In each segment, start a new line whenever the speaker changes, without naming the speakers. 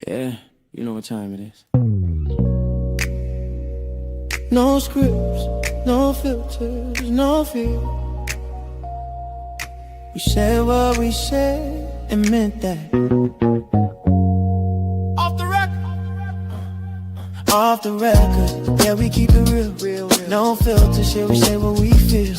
Yeah, you know what time it is. No scripts, no filters, no fear. We said what we said and meant that. Off the record. Off the record, yeah, we keep it real. No filter shit, we say what we feel.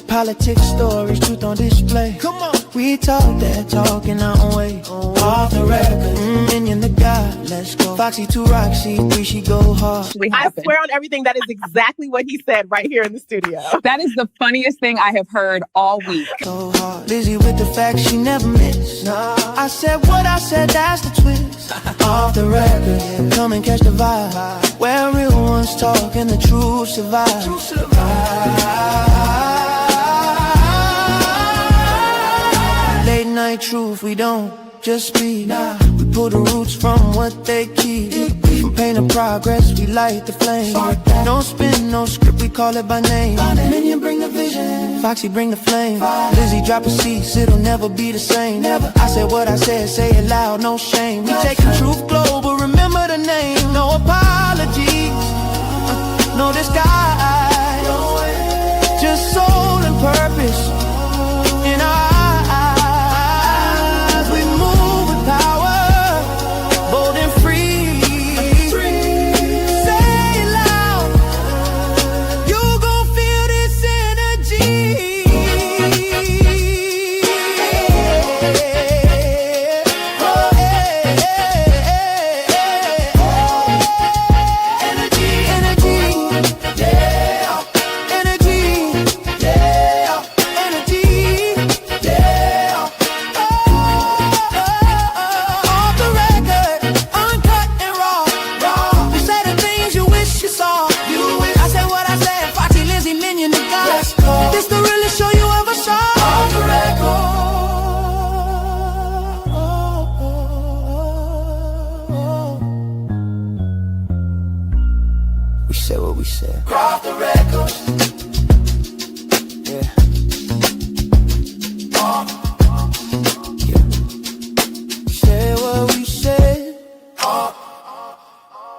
Politics, stories, truth on display. Come on. We talk that talk in our own way. Off the record, minion the God, let's go. Foxy 2 Roxy 3, she go hard.
I swear on everything, that is exactly what he said right here in the studio.
That is the funniest thing I have heard all week.
So hard, Lizzie with the facts, she never miss. Nah. I said what I said, that's the twist. Off the record, yeah. Come and catch the vibe. Where real ones talk and the truth survive. Late night truth, we don't just speak. Nah. We pull the roots from what they keep. From pain to progress, we light the flame. No spin, no script, we call it by name. Minion bring the vision, Foxy bring the flame. Lizzie drop a cease, it'll never be the same. Never. I said what I said, say it loud, no shame. We taking truth global, remember the name. No apologies, no disguise. Just soul and purpose in our eyes. We move with power, bold and free. Say it loud, you gon' feel this energy. Off the record. Yeah. Yeah. We said what we said. Off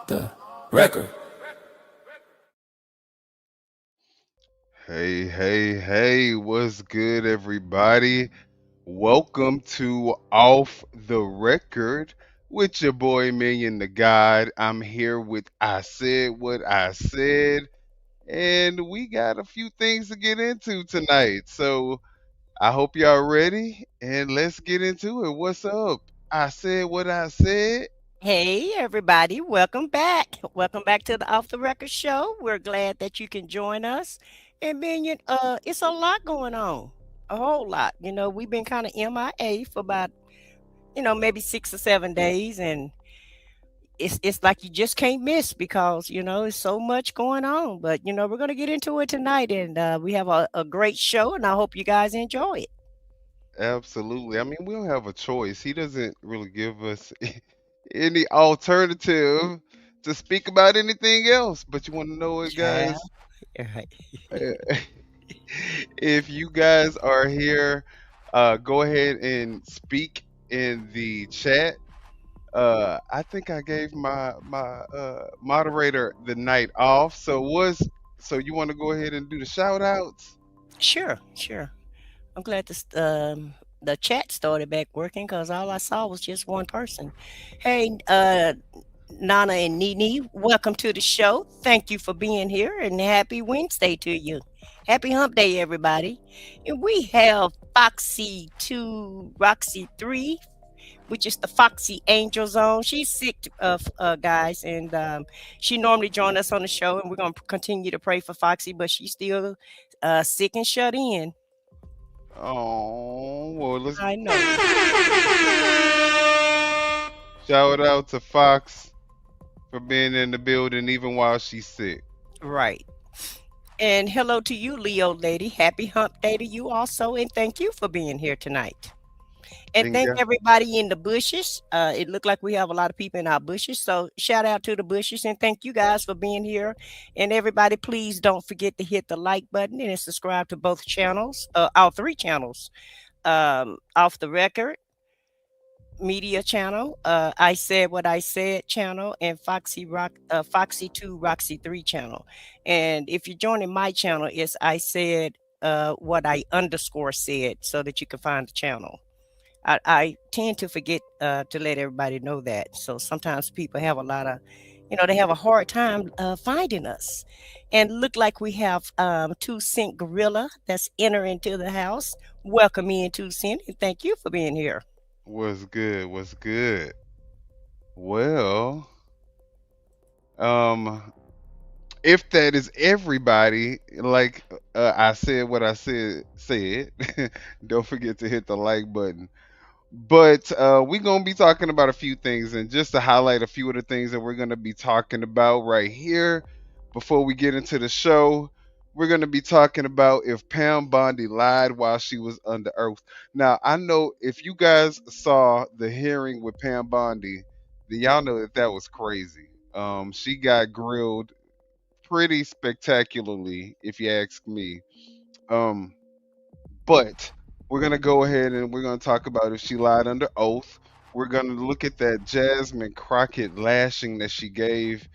the record.
Hey, what's good, everybody? Welcome to Off the Record with your boy Million the God. I'm here with I Said What I Said, and we got a few things to get into tonight. So I hope y'all ready, and let's get into it. What's up? I said what I said.
Hey, everybody. Welcome back. Welcome back to the Off the Record show. We're glad that you can join us. And Minion, it's a lot going on. A whole lot. You know, we've been kind of MIA for about, maybe 6 or 7 days. And it's like you just can't miss because, there's so much going on. But, we're going to get into it tonight. And we have a great show. And I hope you guys enjoy it.
Absolutely. I mean, we don't have a choice. He doesn't really give us any alternative to speak about anything else. But you want to know what, guys?
Right.
If you guys are here, go ahead and speak in the chat. I think I gave my moderator the night off. So you want to go ahead and do the shout outs?
Sure. I'm glad the chat started back working because all I saw was just one person. Hey, Nana and Nene, welcome to the show. Thank you for being here and happy Wednesday to you. Happy hump day, everybody. And we have Foxy 2, Roxy 3, which is the Foxy Angel Zone. She's sick, guys, and she normally joins us on the show, and we're going to continue to pray for Foxy, but she's still sick and shut in.
Oh, well, let's
I know.
shout out to Fox for being in the building even while she's sick.
Right. And hello to you, Leo lady. Happy hump day to you also, and thank you for being here tonight. And thank everybody in the bushes. It looked like we have a lot of people in our bushes. So shout out to the bushes and thank you guys for being here. And everybody, please don't forget to hit the like button and subscribe to both channels, our 3 channels. Off the Record, Media channel, I Said What I Said channel, and Foxy 2, Roxy 3 channel. And if you're joining my channel, it's I Said What I underscore said, so that you can find the channel. I tend to forget to let everybody know that. So sometimes people have a lot of, they have a hard time finding us. And look like we have 2 Cent Gorilla that's entering to the house. Welcome in, 2 Cent, and thank you for being here.
What's good? What's good? Well, um, if that is everybody, like I said what I said, don't forget to hit the like button. But we're going to be talking about a few things, and just to highlight a few of the things that we're going to be talking about right here before we get into the show, we're going to be talking about if Pam Bondi lied while she was under oath. Now, I know if you guys saw the hearing with Pam Bondi, then y'all know that that was crazy. She got grilled pretty spectacularly, if you ask me. Um, but we're gonna go ahead and we're gonna talk about if she lied under oath. We're gonna look at that Jasmine Crockett lashing that she gave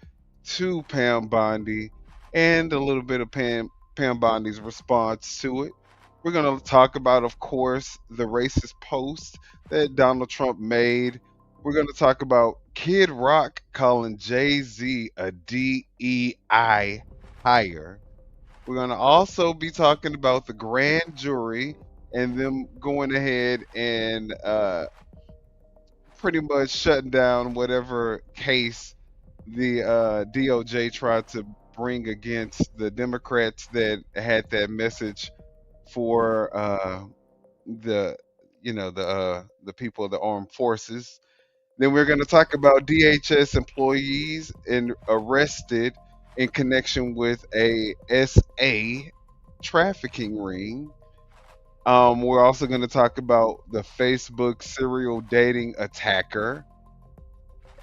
to Pam Bondi, and a little bit of Pam Bondi's response to it. We're gonna talk about, of course, the racist post that Donald Trump made. We're gonna talk about Kid Rock calling Jay Z a DEI hire. We're going to also be talking about the grand jury and them going ahead and pretty much shutting down whatever case the DOJ tried to bring against the Democrats that had that message for the the people of the armed forces. Then we're going to talk about DHS employees and arrested in connection with a SA trafficking ring. We're also going to talk about the Facebook serial dating attacker.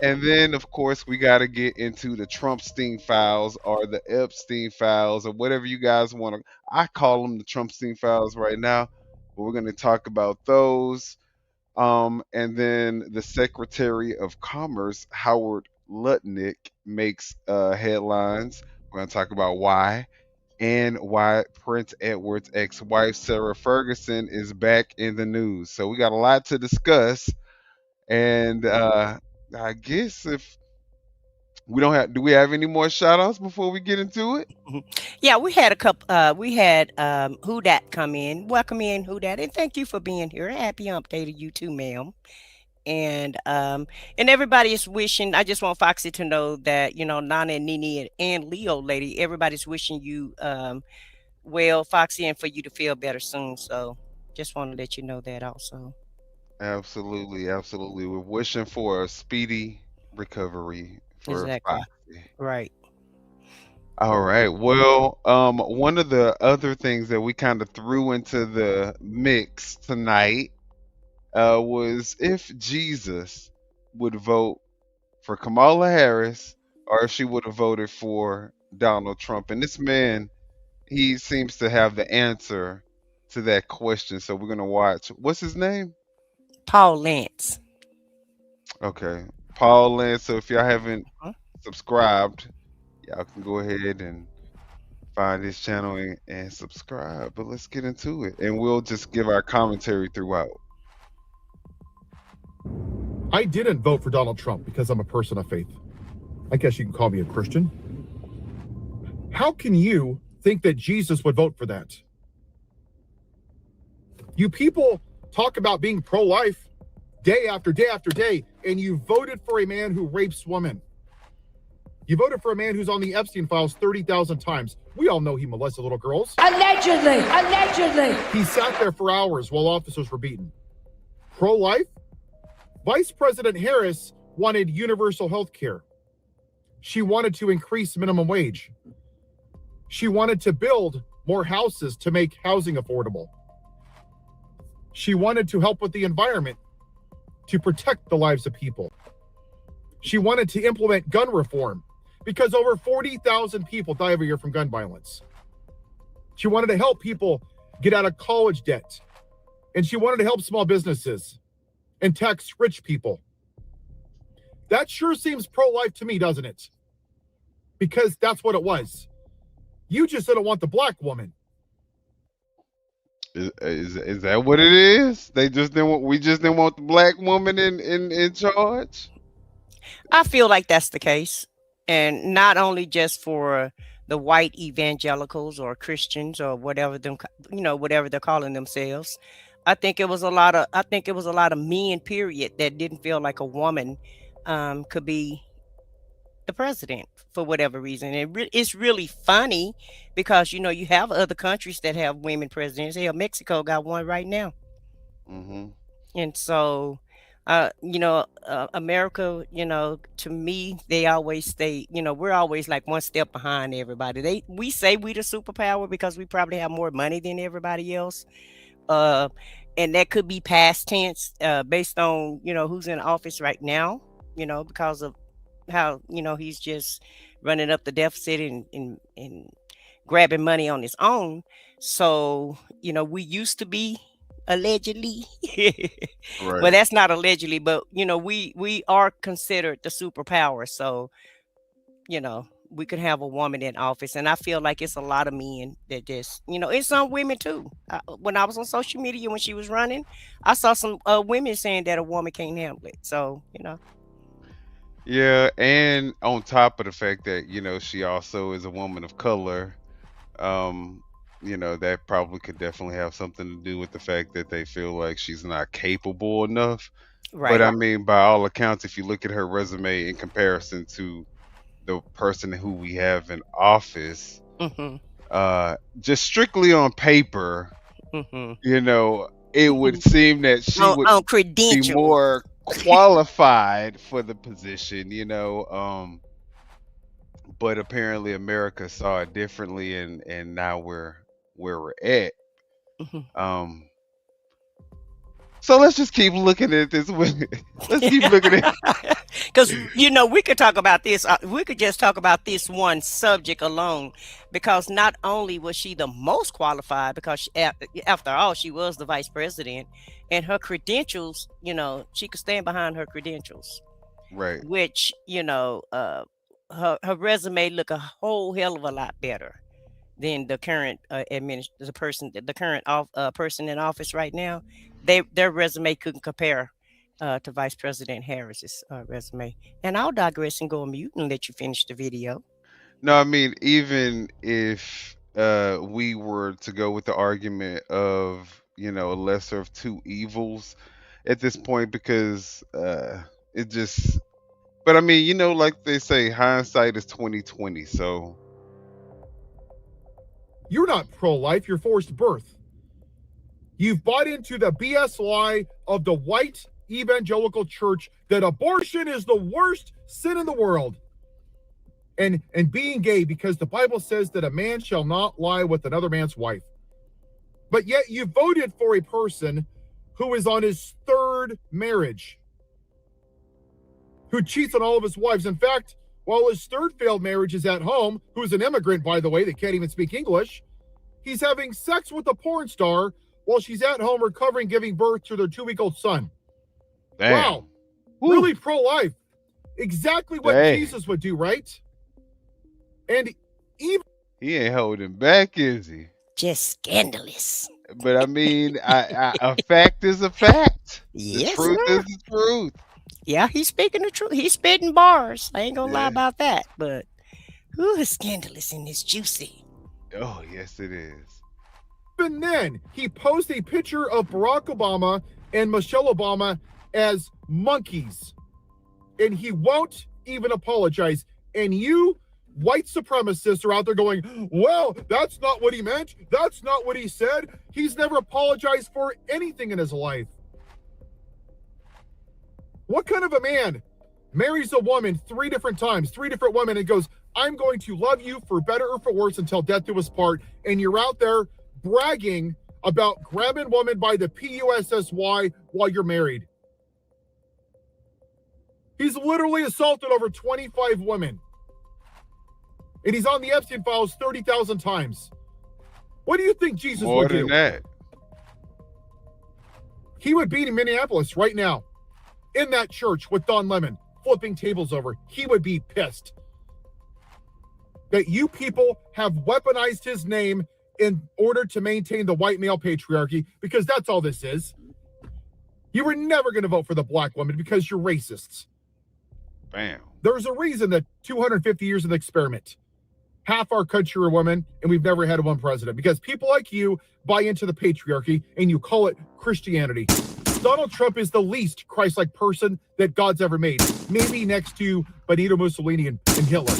And then, of course, we got to get into the Trumpstein files or the Epstein files or whatever you guys want to. I call them the Trumpstein files right now, but we're going to talk about those. And then the Secretary of Commerce, Howard Lutnick, makes headlines. We're going to talk about why, and why Prince Edward's ex-wife, Sarah Ferguson, is back in the news. So we got a lot to discuss. And I guess if we don't have, do we have any more shout outs before we get into it?
Yeah, we had a couple. We had Who Dat come in. Welcome in, Who Dat, and thank you for being here. Happy Hump Day to you too, ma'am. And everybody is wishing. I just want Foxy to know that Nana and Nene and Leo lady. Everybody's wishing you well, Foxy, and for you to feel better soon. So just want to let you know that also.
Absolutely, absolutely. We're wishing for a speedy recovery for
Exactly.
Foxy.
Right.
All right. Well, one of the other things that we kind of threw into the mix tonight was if Jesus would vote for Kamala Harris or if she would have voted for Donald Trump. And this man, he seems to have the answer to that question. So we're going to watch. What's his name?
Paul Lance.
Okay. Paul Lance. So if y'all haven't
Huh?
subscribed, y'all can go ahead and find his channel and subscribe. But let's get into it. And we'll just give our commentary throughout.
I didn't vote for Donald Trump because I'm a person of faith. I guess you can call me a Christian. How can you think that Jesus would vote for that? You people talk about being pro-life day after day after day, and you voted for a man who rapes women. You voted for a man who's on the Epstein files 30,000 times. We all know he molested little girls.
Allegedly, allegedly.
He sat there for hours while officers were beaten. Pro-life? Vice President Harris wanted universal health care. She wanted to increase minimum wage. She wanted to build more houses to make housing affordable. She wanted to help with the environment to protect the lives of people. She wanted to implement gun reform because over 40,000 people die every year from gun violence. She wanted to help people get out of college debt. And she wanted to help small businesses. and text rich people. That sure seems pro-life to me, doesn't it? Because that's what it was. You just didn't want the black woman.
Is that what it is? They just didn't want, we just didn't want the black woman in charge?
I feel like that's the case. And not only just for the white evangelicals or Christians or whatever them, whatever they're calling themselves. I think it was a lot of men, period, that didn't feel like a woman could be the president for whatever reason. It's really funny because, you have other countries that have women presidents. Hell, Mexico got one right now.
Mm-hmm.
And so, America, to me, they always stay, we're always like one step behind everybody. We say we the superpower because we probably have more money than everybody else. And that could be past tense, based on, who's in office right now, because of how, he's just running up the deficit and grabbing money on his own. So, we used to be allegedly,
Right.
but that's not allegedly, but we are considered the superpower. So, we could have a woman in office, and I feel like it's a lot of men that just, it's some women too. When I was on social media when she was running, I saw some women saying that a woman can't handle it. So,
Yeah, and on top of the fact that, she also is a woman of color, that probably could definitely have something to do with the fact that they feel like she's not capable enough. But I
right.
mean, by all accounts, if you look at her resume in comparison to the person who we have in office,
Mm-hmm.
just strictly on paper,
Mm-hmm.
it would seem that she would
On
be
credentials.
more qualified for the position, but apparently America saw it differently, and now we're where we're at.
Mhm.
So let's just keep looking at this. Let's keep looking at.
Because we could talk about this. We could just talk about this one subject alone, because not only was she the most qualified, because after all, she was the vice president, and her credentials, she could stand behind her credentials,
Right.
which her resume look a whole hell of a lot better than the current person in office right now. Their resume couldn't compare to Vice President Harris's resume. And I'll digress and go on mute and let you finish the video.
No, I mean, even if we were to go with the argument of, a lesser of two evils at this point, because it just. But I mean, like they say, hindsight is 20/20. So
You're not pro-life, you're forced birth. You've bought into the BS lie of the white evangelical church that abortion is the worst sin in the world. And being gay, because the Bible says that a man shall not lie with another man's wife. But yet you voted for a person who is on his third marriage, who cheats on all of his wives. In fact, while his third failed marriage is at home, who's an immigrant, by the way, that can't even speak English, he's having sex with a porn star while she's at home recovering, giving birth to their 2-week-old son.
damn.
Wow.
Whew.
Really pro-life. Exactly what
Dang.
Jesus would do, right? And even
He ain't holding back, is he?
Just scandalous.
But I mean, a fact is a fact. The
Yes,
truth
sir.
is the truth.
Yeah, he's speaking the truth. He's spitting bars. I ain't gonna lie
Yeah.
about that. But it's scandalous and it's juicy.
Oh, yes, it is.
then, he posed a picture of Barack Obama and Michelle Obama as monkeys. And he won't even apologize. And you white supremacists are out there going, well, that's not what he meant. That's not what he said. He's never apologized for anything in his life. What kind of a man marries a woman 3 different times, 3 different women, and goes, I'm going to love you for better or for worse until death do us part, and you're out there bragging about grabbing women by the PUSSY while you're married? He's literally assaulted over 25 women. And he's on the Epstein files 30,000 times. What do you think Jesus
More
would
than
do?
that.
He would be in Minneapolis right now. in that church with Don Lemon flipping tables over, he would be pissed that you people have weaponized his name in order to maintain the white male patriarchy, because that's all this is. You were never going to vote for the black woman because you're racists.
Bam.
There's a reason that 250 years of the experiment, half our country are women, and we've never had one president, because people like you buy into the patriarchy and you call it Christianity. Donald Trump is the least Christ-like person that God's ever made, maybe next to Benito Mussolini and Hitler.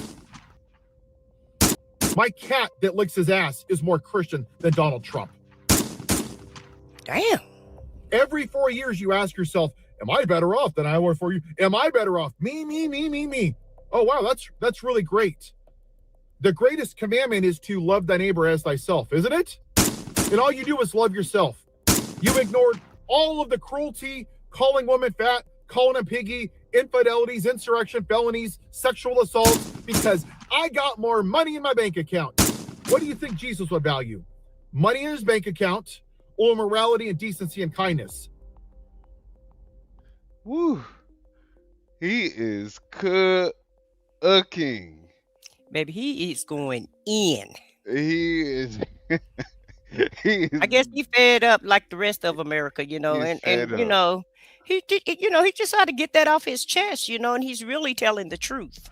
My cat that licks his ass is more Christian than Donald Trump.
Damn.
Every 4 years you ask yourself, am I better off than I was 4 years? Am I better off? Me. Oh, wow, that's really great. The greatest commandment is to love thy neighbor as thyself, isn't it? And all you do is love yourself. You ignored all of the cruelty, calling women fat, calling them piggy, infidelities, insurrection, felonies, sexual assaults, because I got more money in my bank account. What do you think Jesus would value? Money in his bank account, or morality and decency and kindness?
Woo. He is cooking.
Baby, he is going in.
He is. He is.
I guess he fed up like the rest of America,
He's
and
fed
you
up.
know, he just had to get that off his chest, and he's really telling the truth.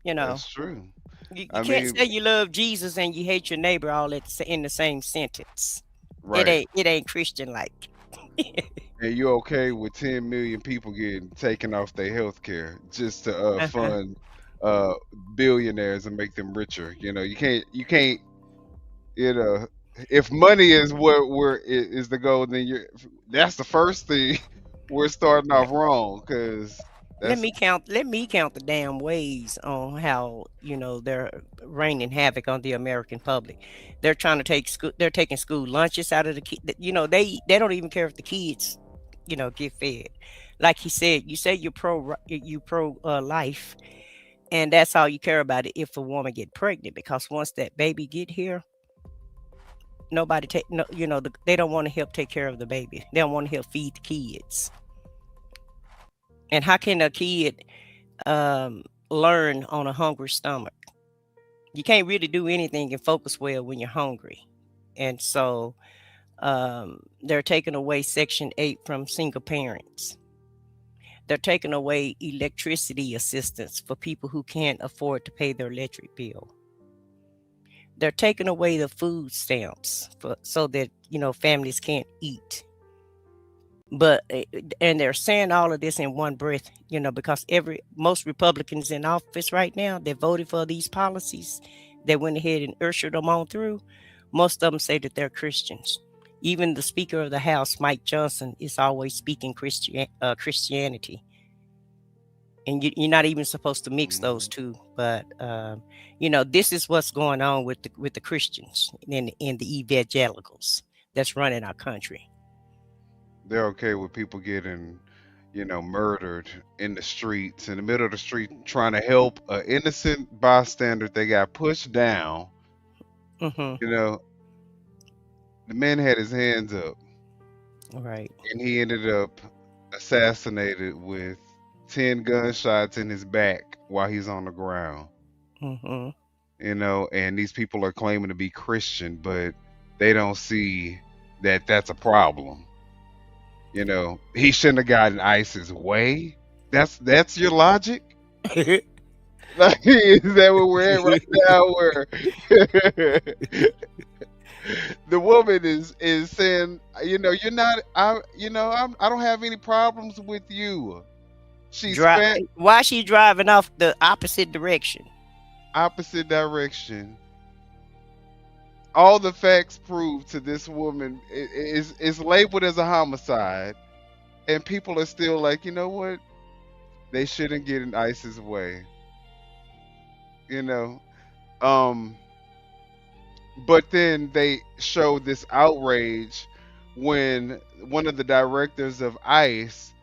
That's true.
You
I
can't
mean,
say you love Jesus and you hate your neighbor all in the same sentence.
right.
It ain't Christian like.
And you okay with 10 million people getting taken off their health care just to
Uh-huh.
fund billionaires and make them richer? You can't if money is is the goal, then that's the first thing we're starting off wrong, because
Let
that's
me count the damn ways on how they're raining havoc on the American public. They're trying to they're taking school lunches out of the kids. They don't even care if the kids get fed. Like he said, you say you're pro life, and that's all you care about it if a woman get pregnant, because once that baby get here, nobody they don't want to help take care of the baby. They don't want to help feed the kids. And how can a kid learn on a hungry stomach? You can't really do anything and focus well when you're hungry. And so they're taking away Section 8 from single parents. They're taking away electricity assistance for people who can't afford to pay their electric bill. They're taking away the food stamps so that families can't eat. But and they're saying all of this in one breath, because most Republicans in office right now that voted for these policies, that went ahead and ushered them on through, most of them say that they're Christians. Even the Speaker of the House, Mike Johnson, is always speaking Christianity. And you're not even supposed to mix those two. But this is what's going on with the Christians and the evangelicals that's running our country.
they're okay with people getting, murdered in the streets, in the middle of the street, trying to help an innocent bystander. They got pushed down.
Mm-hmm.
The man had his hands up,
Right.
and he ended up assassinated with 10 gunshots in his back while he's on the ground.
Mm-hmm.
And these people are claiming to be Christian, but they don't see that that's a problem. He shouldn't have gotten ISIS way. That's your logic? Like, is that where we're at right now? Where the woman is saying, you're not, I don't have any problems with you. She's fat,
Why she driving off the opposite direction?
opposite direction. All the facts prove to this woman is labeled as a homicide, and people are still like, you know what? They shouldn't get in ISIS way. But then they show this outrage when one of the directors of ICE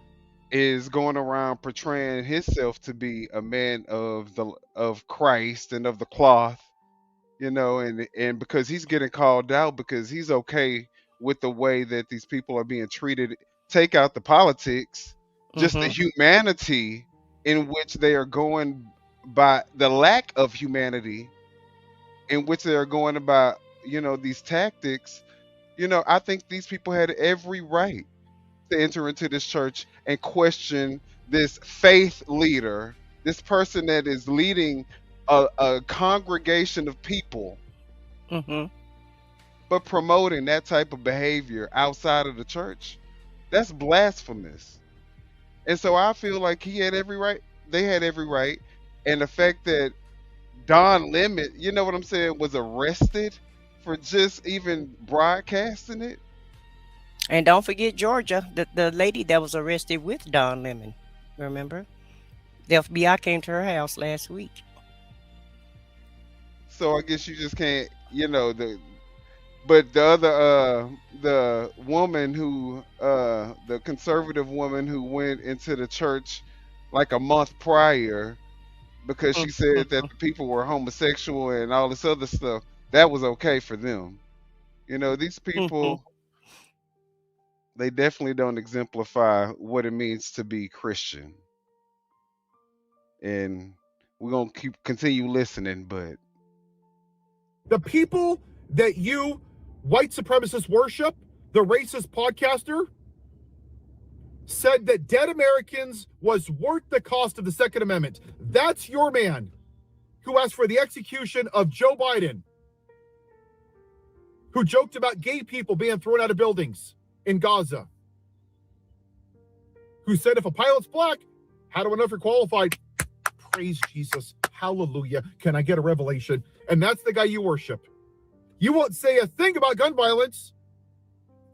is going around portraying himself to be a man of Christ and of the cloth, and because he's getting called out because he's okay with the way that these people are being treated. Take out the politics. just the humanity in which they are going by, the lack of humanity in which they are going about, these tactics. I think these people had every right to enter into this church and question this faith leader, this person that is leading a congregation of people, but promoting that type of behavior outside of the church. That's blasphemous. And so I feel like he had every right. They had every right. And the fact that Don Lemon, you know what I'm saying, was arrested for just even broadcasting it.
And don't forget Georgia, the lady that was arrested with Don Lemon. Remember? The FBI came to her house last week.
So I guess you just can't, but the other, the woman who, the conservative woman who went into the church like a month prior because she said that the people were homosexual and all this other stuff, that was okay for them. These people, they definitely don't exemplify what it means to be Christian. And we're going to continue listening, but
The people that you white supremacists worship, the racist podcaster, said that dead Americans was worth the cost of the Second Amendment. That's your man who asked for the execution of Joe Biden, who joked about gay people being thrown out of buildings in Gaza, who said if a pilot's black, how do I know if you're qualified? Praise Jesus. Hallelujah. Can I get a revelation? And that's the guy you worship. You won't say a thing about gun violence.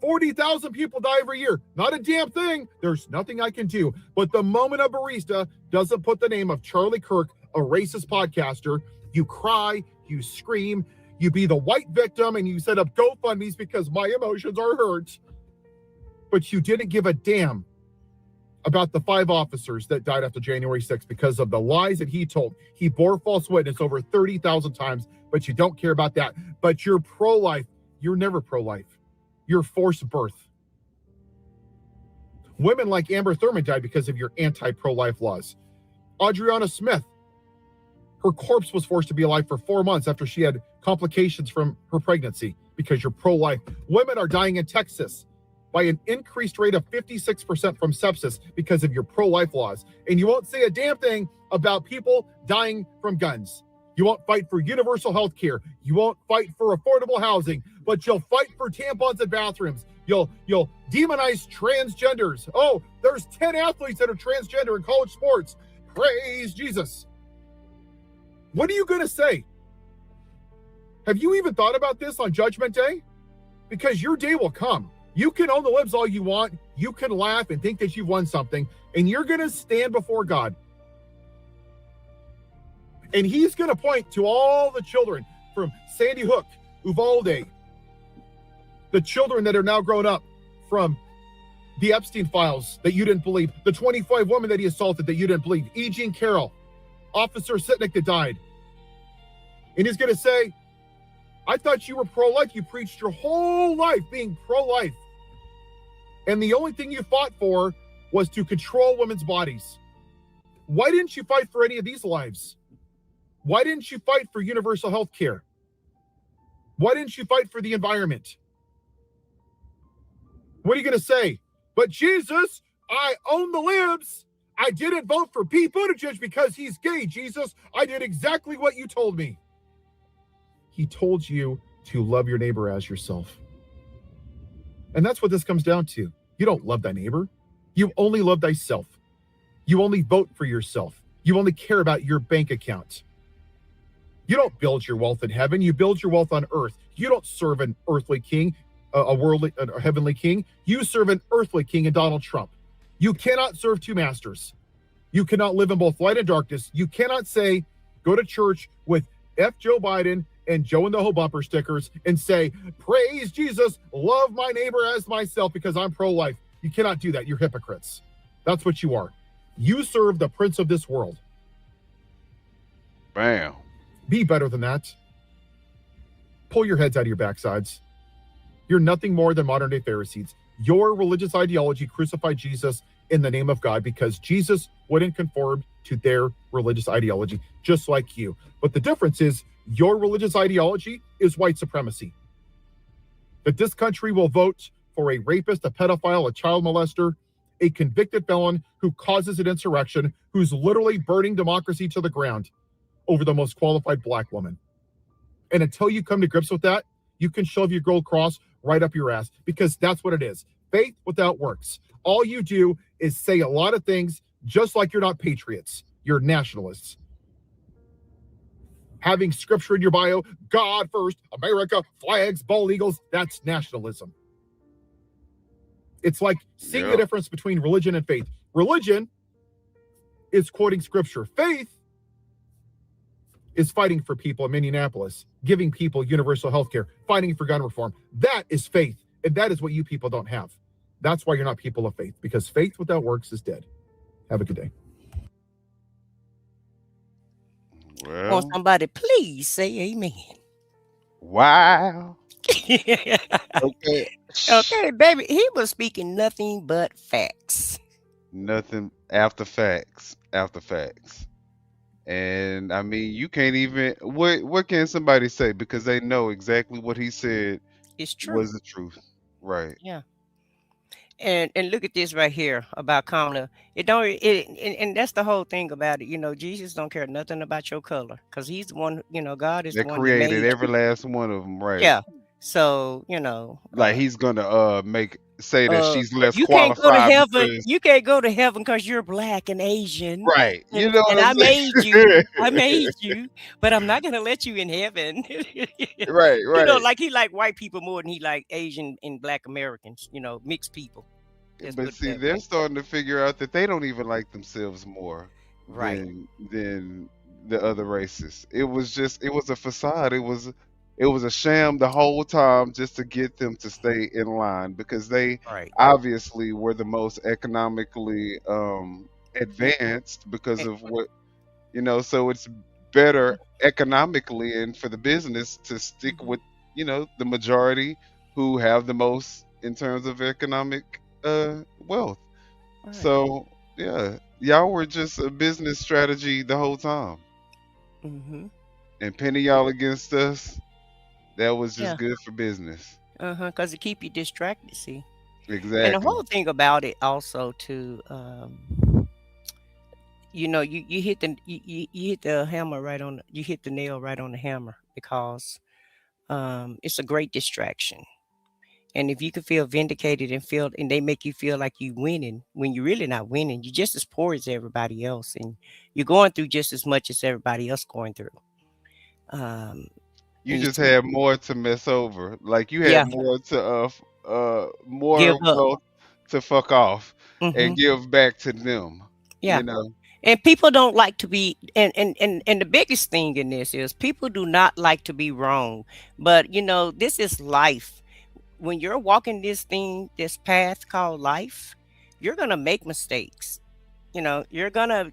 40,000 people die every year. Not a damn thing. There's nothing I can do. But the moment a barista doesn't put the name of Charlie Kirk, a racist podcaster, you cry, you scream, you be the white victim, and you set up GoFundMes because my emotions are hurt. But you didn't give a damn about the 5 officers that died after January 6th because of the lies that he told. He bore false witness over 30,000 times, but you don't care about that. But you're pro-life. You're never pro-life. You're forced birth. Women like Amber Thurman died because of your anti-pro-life laws. Adriana Smith, her corpse was forced to be alive for 4 months after she had complications from her pregnancy because you're pro-life. Women are dying in Texas by an increased rate of 56% from sepsis because of your pro-life laws. And you won't say a damn thing about people dying from guns. You won't fight for universal health care. You won't fight for affordable housing, but you'll fight for tampons and bathrooms. You'll demonize transgenders. Oh, there's 10 athletes that are transgender in college sports. Praise Jesus. What are you going to say? Have you even thought about this on Judgment Day? Because your day will come. You can own the libs all you want. You can laugh and think that you've won something, and you're going to stand before God. And he's going to point to all the children from Sandy Hook, Uvalde, the children that are now grown up from the Epstein files that you didn't believe, the 25 women that he assaulted that you didn't believe, E. Jean Carroll, Officer Sitnick that died. And he's going to say, I thought you were pro-life. You preached your whole life being pro-life. And the only thing you fought for was to control women's bodies. Why didn't you fight for any of these lives? Why didn't you fight for universal health care? Why didn't you fight for the environment? What are you going to say? But Jesus, I own the libs. I didn't vote for Pete Buttigieg because he's gay, Jesus. I did exactly what you told me. He told you to love your neighbor as yourself. And that's what this comes down to. You don't love thy neighbor. You only love thyself. You only vote for yourself. You only care about your bank account. You don't build your wealth in heaven. You build your wealth on earth. You don't serve an earthly king, a heavenly king. You serve an earthly king in Donald Trump. You cannot serve two masters. You cannot live in both light and darkness. You cannot say, go to church with F Joe Biden and Joe and the Ho bumper stickers and say, praise Jesus, love my neighbor as myself because I'm pro-life. You cannot do that. You're hypocrites. That's what you are. You serve the prince of this world.
Bam.
Be better than that. Pull your heads out of your backsides. You're nothing more than modern day Pharisees. Your religious ideology crucified Jesus in the name of God because Jesus wouldn't conform to their religious ideology, just like you. But the difference is your religious ideology is white supremacy. That this country will vote for a rapist, a pedophile, a child molester, a convicted felon who causes an insurrection, who's literally burning democracy to the ground over the most qualified black woman. And until you come to grips with that, you can shove your gold cross right up your ass, because that's what it is. Faith without works. All you do is say a lot of things just like you're not patriots. You're nationalists. Having scripture in your bio, God first, America, flags, bald eagles, that's nationalism. It's like seeing the difference between religion and faith. Religion is quoting scripture. Faith is fighting for people in Minneapolis, giving people universal health care, fighting for gun reform. That is faith, and that is what you people don't have. That's why you're not people of faith, because faith without works is dead. Have a good day.
Will
Well,
somebody please say amen?
wow.
Okay,
Okay.
baby, he was speaking nothing but facts.
Nothing after facts. After facts. And I mean, you can't even what can somebody say, because they know exactly what he said
It's true.
was the truth. Right.
Yeah. And look at this right here about Kamala. It don't it and that's the whole thing about it. You know, Jesus don't care nothing about your color, because he's the one. You know, God is the
That
one that made
created
you.
every last one of them, right?
Yeah. So you know,
Like he's gonna say that she's less
you can't go to
qualified
heaven.
because
You can't go to heaven because you're black and Asian.
right. You know
And
what
I
I'm
made
saying?
you. I made you, but I'm not gonna let you in heaven.
Right,
You know,
right.
like he like white people more than he like Asian and black Americans. You know, mixed people. Let's
But
put it
see,
that
they're
way.
starting to figure out that they don't even like themselves more
Right.
than the other races. It was a facade. It was a sham the whole time just to get them to stay in line, because they
Right.
obviously were the most economically advanced because of what so it's better economically and for the business to stick with the majority who have the most in terms of economic wealth.
Right.
So yeah, y'all were just a business strategy the whole time,
Mm-hmm.
and pinning y'all against us, that was just
Yeah.
good for business.
Because it keep you distracted. See, and the
Exactly.
whole thing about it also too. You know, you hit you hit the hammer right on. You hit the nail right on the hammer, because it's a great distraction. And if you can feel vindicated and they make you feel like you winning when you're really not winning, you're just as poor as everybody else, and you're going through just as much as everybody else going through. Um,
You
and you
just
see,
had more to mess over. Like you had
yeah,
more to
give
more
up.
wealth to fuck off
Hmm.
and give back to them.
Yeah,
You know.
and people don't like to be, and the biggest thing in this is people do not like to be wrong. But you know, this is life. When you're walking this path called life, you're gonna make mistakes. You know, you're gonna,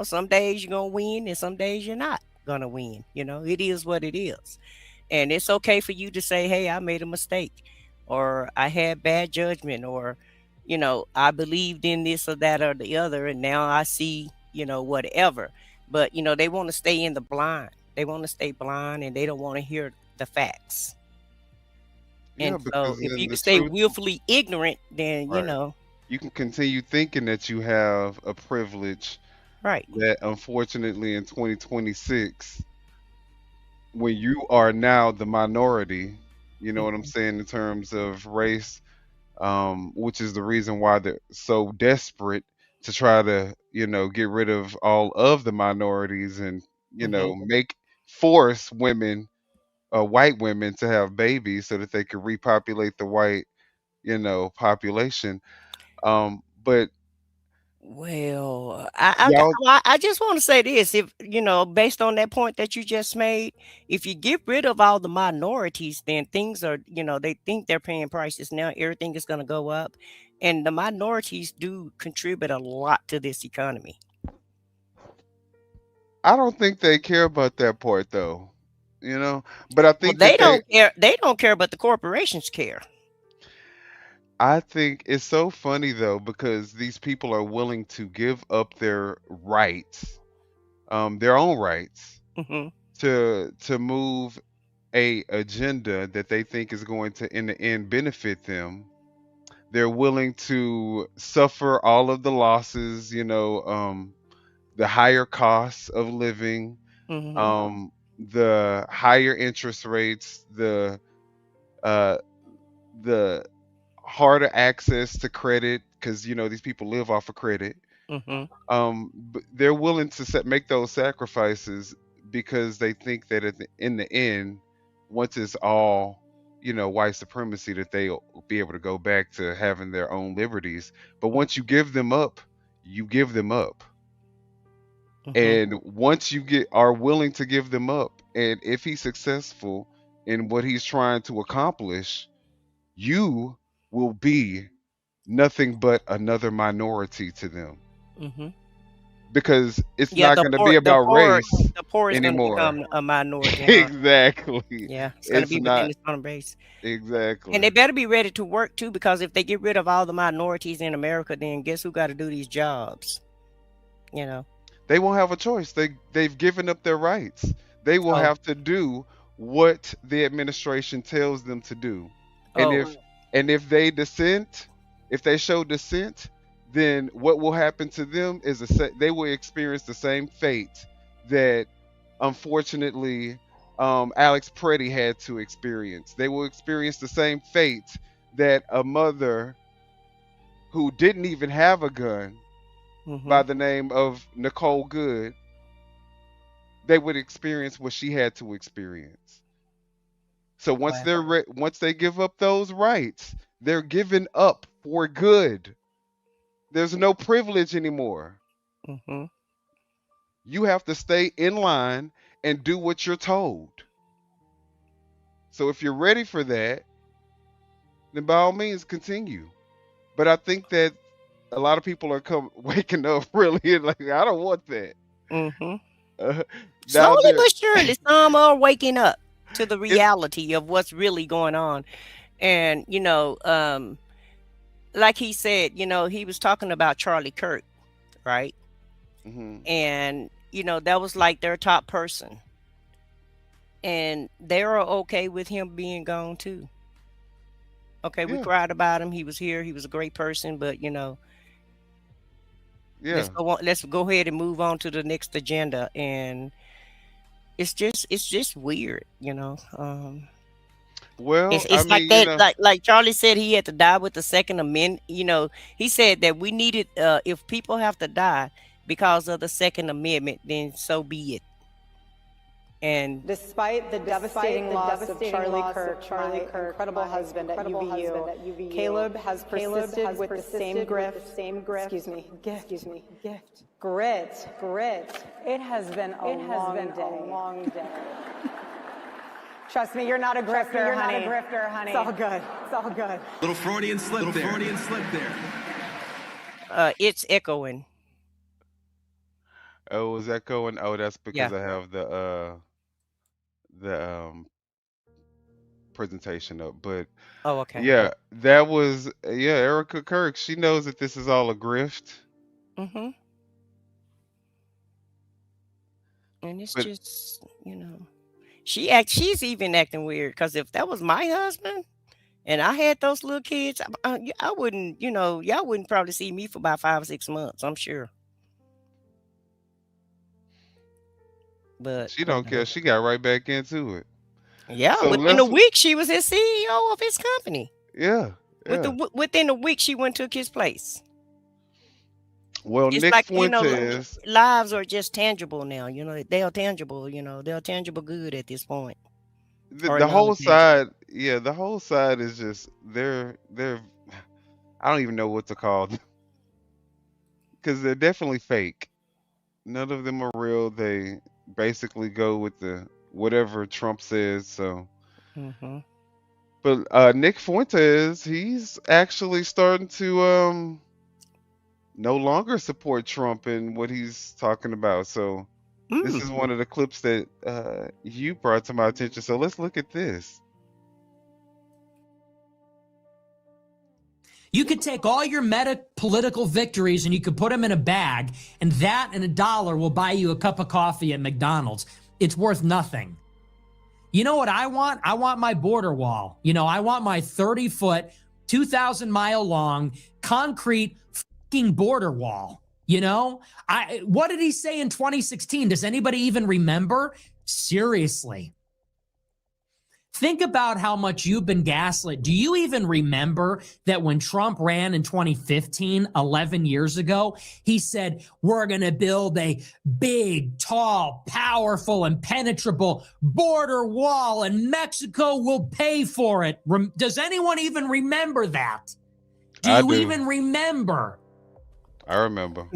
some days you're gonna win and some days you're not gonna win. You know, it is what it is. And it's okay for you to say, hey, I made a mistake, or I had bad judgment, or, I believed in this or that or the other, and now I see, whatever. But, they want to stay in the blind. They want to stay blind, and they don't want to hear the facts.
Yeah,
And so
because
if
then
you
the
can stay
truth,
willfully ignorant, then,
right? You can continue thinking that you have a privilege
right.
that unfortunately in 2026, when you are now the minority, you know what I'm
Hmm.
saying, in terms of race, which is the reason why they're so desperate to try to, get rid of all of the minorities and,
Hmm.
make force women, white women to have babies so that they could repopulate the white, population. But
Well,
y'all,
I just want to say this. If, based on that point that you just made, if you get rid of all the minorities, then things are, they think they're paying prices now. Everything is going to go up. And the minorities do contribute a lot to this economy.
I don't think they care about that part though, but I
Well,
think that
they don't care, but the corporations care.
I think it's so funny though because these people are willing to give up their own rights,
Mm-hmm.
to move a agenda that they think is going to in the end benefit them. They're willing to suffer all of the losses, the higher costs of living,
Mm-hmm.
the higher interest rates, uh the harder access to credit because these people live off of credit.
Mm-hmm.
But they're willing to make those sacrifices because they think that in the end, once it's all white supremacy, that they'll be able to go back to having their own liberties. But once you give them up, you give them up.
Mm-hmm.
And once you are willing to give them up, and if he's successful in what he's trying to accomplish, you will be nothing but another minority to them,
Mm-hmm.
because it's
Yeah,
not
the
going to
poor,
be about race
the poor is going to
anymore.
become a minority, huh?
Exactly.
Yeah, it's going to
It's
be within
not
this own base, and
exactly.
they better be ready to work too, because if they get rid of all the minorities in America, then guess who got to do these jobs? You know.
They won't have a choice. They've given up their rights. They will
Oh,
have to do what the administration tells them to do. And
oh.
if if they show dissent, then what will happen to them is they will experience the same fate that unfortunately Alex Preddy had to experience. They will experience the same fate that a mother who didn't even have a gun
Mm-hmm.
by the name of Nicole Good, they would experience what she had to experience. So
Wow.
once they give up those rights, they're given up for good. There's no privilege anymore.
Mm-hmm.
You have to stay in line and do what you're told. So if you're ready for that, then by all means continue. But I think that a lot of people are waking up really like I don't want that.
Mm-hmm.
Uh, now
Slowly
there,
but surely, some are waking up to the
it's
reality of what's really going on. And, like he said, he was talking about Charlie Kirk, right?
mhm,
And, that was like their top person. And they're okay with him being gone too. Okay, we
yeah,
cried about him. He was here. He was a great person, but let's
yeah.
go on. Let's go ahead and move on to the next agenda. And it's just weird.
Well, I
It's like
mean,
that, like Charlie said, he had to die with the Second Amendment. He said that we needed, if people have to die because of the Second Amendment, then so be it. And
Despite the devastating loss of Charlie Kirk, my incredible husband at UVU, Caleb has persisted with the same grit. It has been a long day. Trust me, you're not a grifter, honey. It's all good.
Little Freudian slip there.
it's echoing.
oh, is that going? Oh, that's
Yeah.
because I have the presentation up. But
Oh, okay.
yeah, that was Erica Kirk. She knows that this is all a grift.
Mm-hmm. And it's
But
just, she's even acting weird, because if that was my husband and I had those little kids, I wouldn't, y'all wouldn't probably see me for about 5 or 6 months, I'm sure. But
she don't care. She got right back into it.
yeah,
So
within a
let's
week she was his CEO of his company.
yeah, yeah.
Within a week she went and took his place.
Well,
It's
Nick
like,
Fuentes,
lives are just tangible now. They are tangible. They're tangible good at this point, or
the whole
non-tangible.
side, yeah, the whole side is just they're I don't even know what to call them because they're definitely fake. None of them are real. They basically go with the whatever Trump says. So,
Hmm.
but Nick Fuentes, he's actually starting to no longer support Trump and what he's talking about. So this
Mm.
is one of the clips that you brought to my attention. So let's look at this.
You could take all your meta political victories and you could put them in a bag, and that and $1 will buy you a cup of coffee at McDonald's. It's worth nothing. You know what I want? I want my border wall. I want my 30-foot, 2,000-mile long concrete fucking border wall. What did he say in 2016? Does anybody even remember? Seriously. Think about how much you've been gaslit. Do you even remember that when Trump ran in 2015, 11 years ago, he said, we're going to build a big, tall, powerful, impenetrable border wall and Mexico will pay for it. Does anyone even remember that? Do you even remember?
I remember.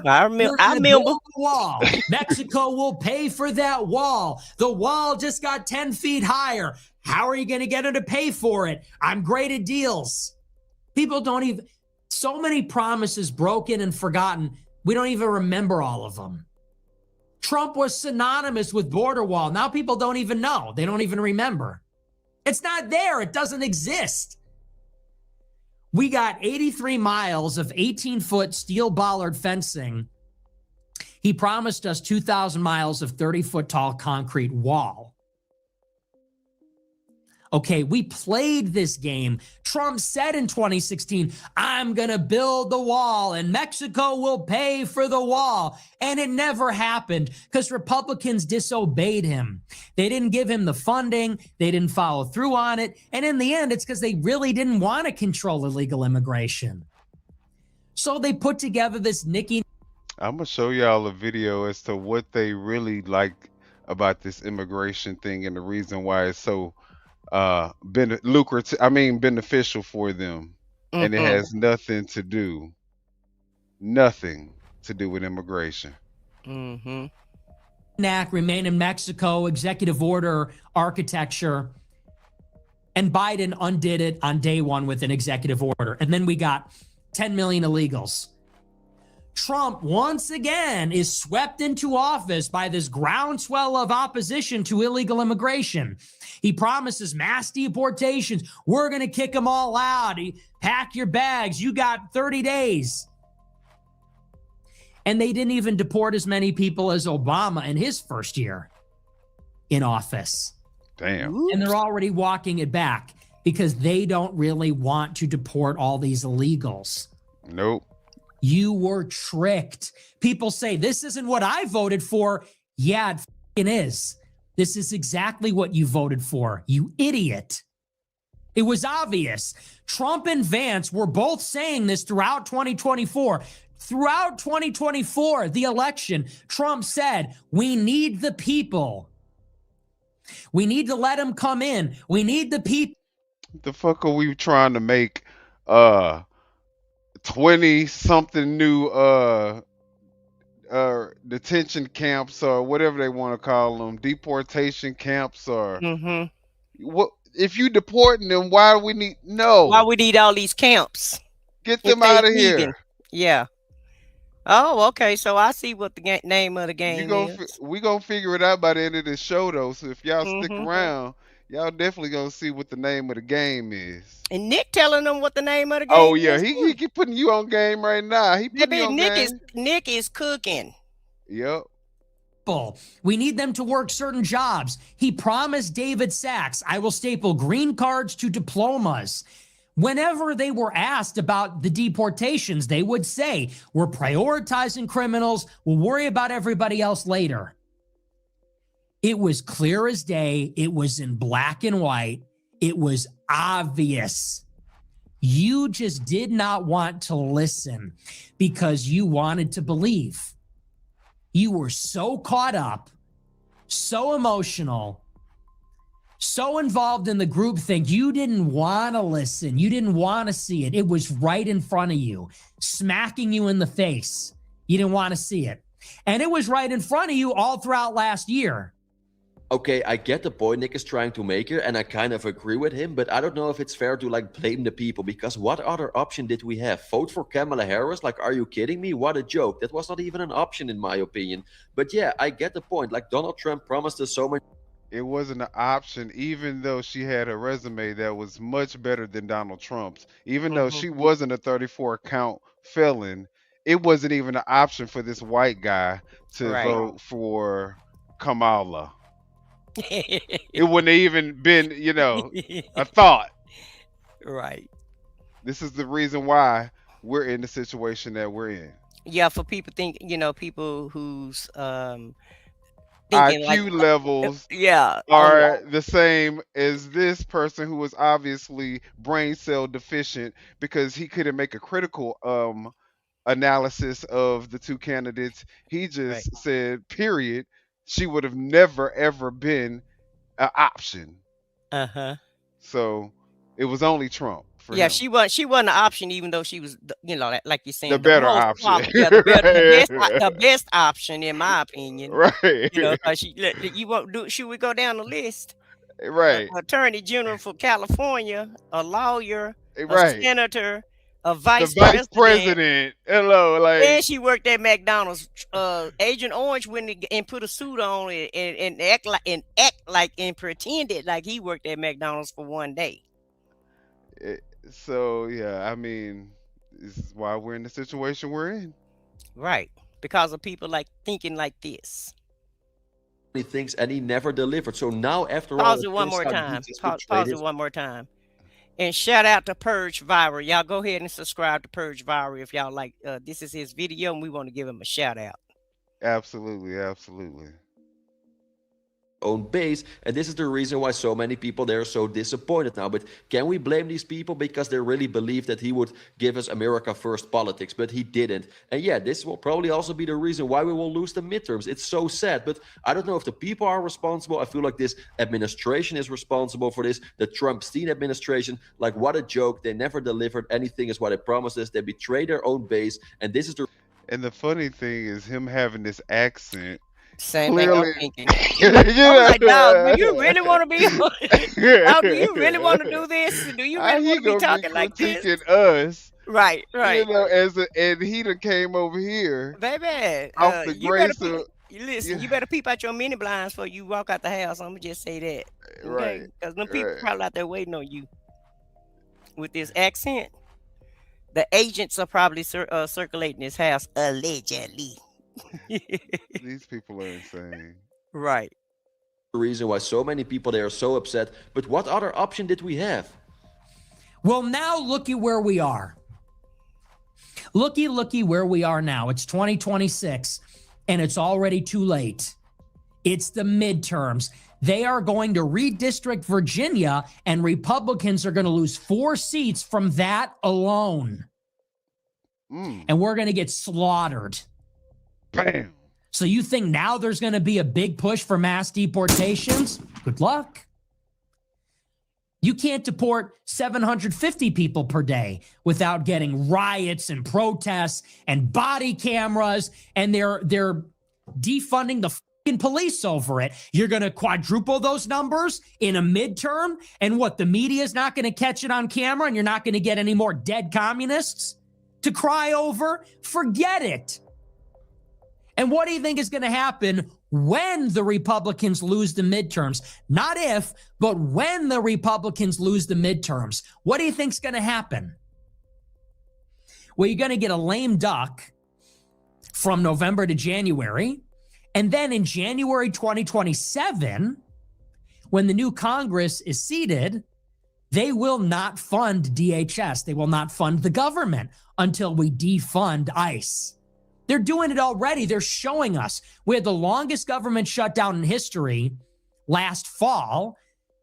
I remember.
Wall. Mexico will pay for that wall. The wall just got 10 feet higher. How are you going to get her to pay for it? I'm great at deals. People don't even, so many promises broken and forgotten. We don't even remember all of them. Trump was synonymous with border wall. Now people don't even know. They don't even remember. It's not there. It doesn't exist. We got 83 miles of 18-foot steel bollard fencing. He promised us 2,000 miles of 30-foot tall concrete wall. Okay, we played this game. Trump said in 2016, I'm going to build the wall and Mexico will pay for the wall. And it never happened because Republicans disobeyed him. They didn't give him the funding. They didn't follow through on it. And in the end, it's because they really didn't want to control illegal immigration. So they put together this Nikki.
I'm going to show y'all a video as to what they really like about this immigration thing and the reason why it's so beneficial for them. And it has nothing to do with immigration.
NAC, remain in Mexico, executive order architecture, and Biden undid it on day one with an executive order. And then we got 10 million illegals. Trump once again is swept into office by this groundswell of opposition to illegal immigration. He promises mass deportations. We're going to kick them all out. Pack your bags. You got 30 days. And they didn't even deport as many people as Obama in his first year in office.
Damn.
And they're already walking it back because they don't really want to deport all these illegals.
Nope.
You were tricked. People say, this isn't what I voted for. Yeah, it f***ing is. This is exactly what you voted for, you idiot. It was obvious. Trump and Vance were both saying this throughout 2024. Throughout 2024, the election, Trump said, we need the people. We need to let them come in. We need the people.
The fuck are we trying to make 20-something new detention camps or whatever they want to call them, deportation camps or what? If you deporting them, why do we need
why we need all these camps?
Get them out of here.
Even. Yeah. Oh, okay. So I see what the name of the game is.
We gonna figure it out by the end of this show, though. So if y'all stick around, y'all definitely gonna see what the name of the game is.
And Nick telling them what the name of the game is.
Oh yeah, he keep putting you on game right now. He putting you on game.
Nick is cooking.
Yep.
We need them to work certain jobs. He promised David Sachs, I will staple green cards to diplomas. Whenever they were asked about the deportations, they would say, we're prioritizing criminals. We'll worry about everybody else later. It was clear as day. It was in black and white. It was obvious. You just did not want to listen because you wanted to believe. You were so caught up, so emotional, so involved in the group thing. You didn't want to listen. You didn't want to see it. It was right in front of you, smacking you in the face. You didn't want to see it. And it was right in front of you all throughout last year.
Okay, I get the point Nick is trying to make here, and I kind of agree with him, but I don't know if it's fair to blame the people, because what other option did we have? Vote for Kamala Harris? Are you kidding me? What a joke. That was not even an option in my opinion. But yeah, I get the point. Donald Trump promised us so much.
it wasn't an option, even though she had a resume that was much better than Donald Trump's. Even though
Hmm.
she wasn't a 34 count felon, it wasn't even an option for this white guy to
Right.
vote for Kamala. It wouldn't have even been, a thought.
Right.
This is the reason why we're in the situation that we're in.
Yeah, for people people who's thinking like,
IQ levels
yeah, oh yeah,
are the same as this person who was obviously brain cell deficient because he couldn't make a critical analysis of the two candidates. He
right.
just said, period. She would have never ever been an option.
Uh-huh.
So it was only Trump for
Yeah,
him.
she wasn't an option, even though she was, like you're
The
saying, the
better
most
option.
yeah, the best option in my opinion.
Right.
Because you won't do. Should we go down the list?
Right.
Attorney General for California, a lawyer, a
Right.
senator, a
The
vice
vice
president.
president. Hello,
And
like
she worked at McDonald's. Agent Orange went and put a suit on and act like and pretended like he worked at McDonald's for one day.
so yeah, I mean, this is why we're in the situation we're in.
Right. Because of people like thinking like this.
Many things, and he never delivered. So now, after all,
Pause
it
it one
turns
more
out
time.
he just
Pause
betrayed
it
his
one more time. And shout out to Purge Viral. Y'all go ahead and subscribe to Purge Viral if y'all like. This is his video, and we want to give him a shout out.
Absolutely, absolutely.
own base, and this is the reason why so many people there are so disappointed now. But can we blame these people because they really believed that he would give us America first politics, but he didn't? And yeah, this will probably also be the reason why we will lose the midterms. It's so sad, but I don't know if the people are responsible. I feel like this administration is responsible for this. The Trump-Epstein administration, like, what a joke. They never delivered anything as what they promised us. They betrayed their own base, and this is the
And the funny thing is him having this accent.
Same thing I'm
Clearly,
thinking.
you
I'm like, dog,
know,
do you really want to be dog, do you really want to do this? Do you
how
really
he
want to be
gonna be
talking like this?
critiquing us?
Right, right.
And he done came over here
Baby,
off the
you better
grace of
listen,
yeah,
you better peep out your mini blinds before you walk out the house. I'm gonna just say that.
right,
Okay? Because them people
right.
probably out there waiting on you with this accent. The agents are probably circulating his house allegedly.
These people are insane.
Right.
reason why so many people there are so upset. But what other option did we have?
Well, now looky where we are. Looky where we are now. It's 2026, and it's already too late. It's the midterms. They are going to redistrict Virginia, and Republicans are going to lose 4 seats from that alone. And we're going to get slaughtered.
Bam.
So you think now there's going to be a big push for mass deportations? Good luck. You can't deport 750 people per day without getting riots and protests and body cameras, and they're defunding the fucking police over it. You're going to quadruple those numbers in a midterm, and what, the media is not going to catch it on camera, and you're not going to get any more dead communists to cry over? Forget it. And what do you think is going to happen when the Republicans lose the midterms? Not if, but when the Republicans lose the midterms. What do you think is going to happen? Well, you're going to get a lame duck from November to January. And then in January 2027, when the new Congress is seated, they will not fund DHS. They will not fund the government until we defund ICE. They're doing it already. They're showing us. We had the longest government shutdown in history last fall